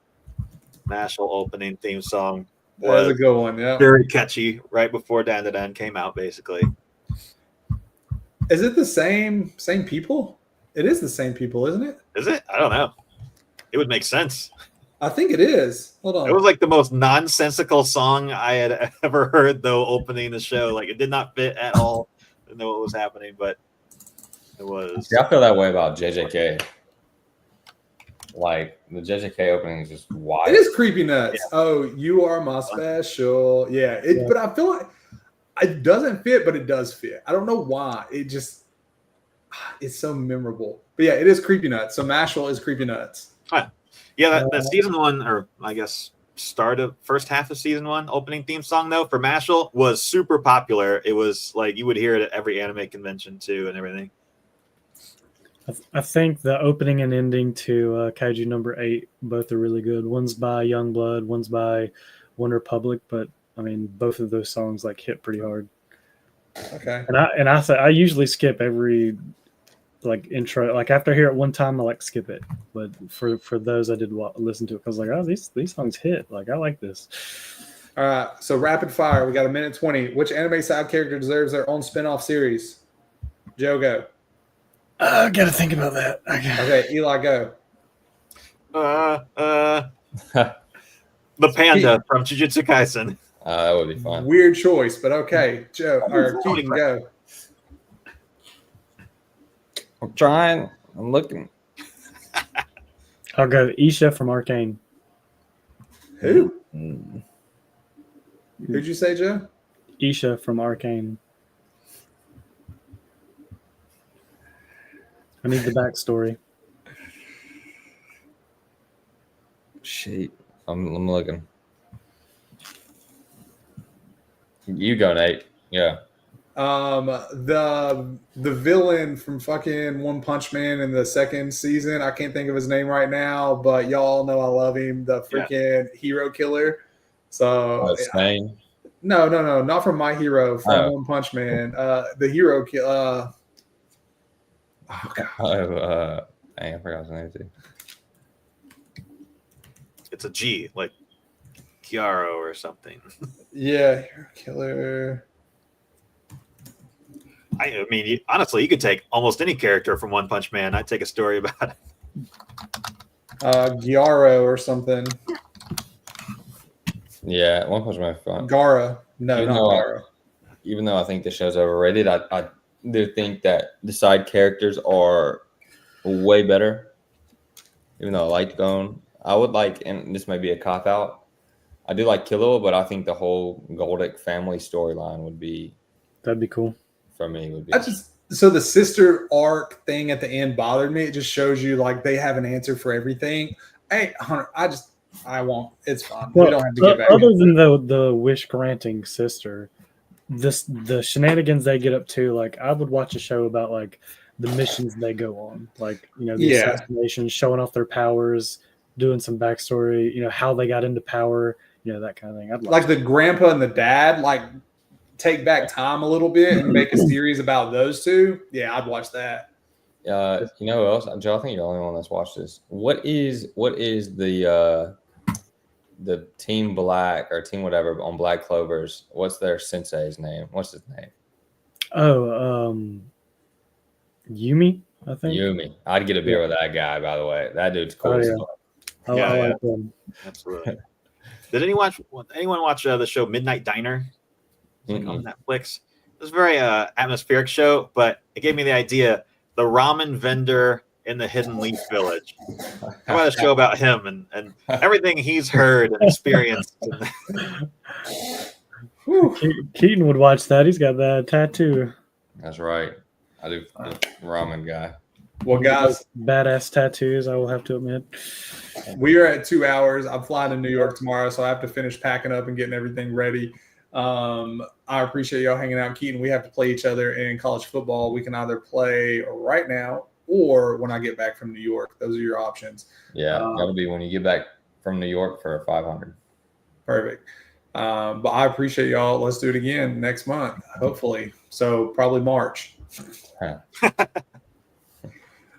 Speaker 4: opening theme song.
Speaker 1: That was a good one. Yeah.
Speaker 4: Very catchy. Right before Dandadan came out, basically.
Speaker 1: Is it the same people? It is the same people, isn't it?
Speaker 4: Is it? I don't know. It would make sense.
Speaker 1: I think it is. Hold on.
Speaker 4: It was like the most nonsensical song I had ever heard, though, opening the show. Like, it did not fit at all. I didn't know what was happening, but it was.
Speaker 3: See, I feel that way about JJK. Like, the JJK opening is just wild.
Speaker 1: It is Creepy Nuts.
Speaker 4: Yeah.
Speaker 1: Oh, you are my special. Yeah. But I feel like it doesn't fit, but it does fit. I don't know why. It's so memorable. But yeah, it is Creepy Nuts. So Mashal is Creepy Nuts.
Speaker 4: Yeah, that season one, or I guess first half of season one opening theme song, though, for Mashal was super popular. It was like you would hear it at every anime convention too and everything.
Speaker 2: I think the opening and ending to Kaiju number 8 both are really good. One's by Youngblood, one's by One Republic, but I mean both of those songs like hit pretty hard.
Speaker 1: Okay.
Speaker 2: And I usually skip every like intro. Like after I hear it one time, I like skip it. But for those I did listen to it because like, oh, these songs hit. Like I like this.
Speaker 1: All right. So rapid fire. We got a minute 20. Which anime side character deserves their own spinoff series? Joe, go.
Speaker 2: I gotta think about that.
Speaker 1: Okay, Eli, go.
Speaker 4: The panda from Jujutsu Kaisen.
Speaker 3: That would be fun.
Speaker 1: Weird choice, but okay. Joe or Keeton, go.
Speaker 3: I'm trying. I'm looking.
Speaker 2: I'll go Isha from Arcane.
Speaker 1: Who? Who'd you say, Joe?
Speaker 2: Isha from Arcane. I need the backstory.
Speaker 3: Shit. I'm looking. You go, Nate. Yeah.
Speaker 1: The villain from fucking One Punch Man in the second season, I can't think of his name right now, but y'all know I love him. The freaking hero killer. So
Speaker 3: Stain.
Speaker 1: no, not from My Hero, from One Punch Man. The hero killer.
Speaker 3: I forgot his name too.
Speaker 4: It's a G, like Chiaro or something.
Speaker 1: Yeah, hero killer.
Speaker 4: I mean, honestly, you could take almost any character from One Punch Man. I'd take a story about it.
Speaker 1: Gyaro or something.
Speaker 3: Yeah, One Punch Man fun.
Speaker 1: Gara. No, not Gara.
Speaker 3: Even though I think the show's overrated, I do think that the side characters are way better. Even though I like Gon, I would like, and this may be a cop out, I do like Killua, but I think the whole Goldic family storyline would be.
Speaker 2: That'd be cool.
Speaker 3: For me, would be.
Speaker 1: So the sister arc thing at the end bothered me. It just shows you like they have an answer for everything. Hey, Hunter, I won't. It's fine.
Speaker 2: Well,
Speaker 1: we don't have to get back.
Speaker 2: Other than the wish granting sister, the shenanigans they get up to, like I would watch a show about like the missions they go on, like the assassinations, showing off their powers, doing some backstory, how they got into power, that kind of thing. I'd
Speaker 1: like the grandpa and the dad, like take back time a little bit and make a series about those two. Yeah, I'd watch that.
Speaker 3: You know who else? Joe, I think you're the only one that's watched this. What is the Team Black or Team whatever on Black Clovers? What's their sensei's name? What's his name?
Speaker 2: Oh, Yumi, I think.
Speaker 3: Yumi. I'd get a beer with that guy, by the way. That dude's cool.
Speaker 2: Oh, yeah. I like him.
Speaker 4: Absolutely. Did anyone watch the show Midnight Diner? Like on Netflix. It was a very atmospheric show, but it gave me the idea. The ramen vendor in the Hidden Leaf Village. How about a show about him and everything he's heard and experienced?
Speaker 2: Keaton would watch that. He's got that tattoo.
Speaker 3: That's right. I do. Ramen guy.
Speaker 1: Well, guys,
Speaker 2: badass tattoos, I will have to admit.
Speaker 1: We are at 2 hours. I'm flying to New York tomorrow, so I have to finish packing up and getting everything ready. I appreciate y'all hanging out. Keaton, we have to play each other in college football. We can either play right now or when I get back from New York. Those are your options.
Speaker 3: Yeah, that'll be when you get back from New York for 500.
Speaker 1: Perfect. But I appreciate y'all. Let's do it again next month, hopefully. So probably March.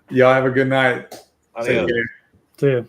Speaker 1: Y'all have a good night.
Speaker 4: Take care.
Speaker 2: See ya.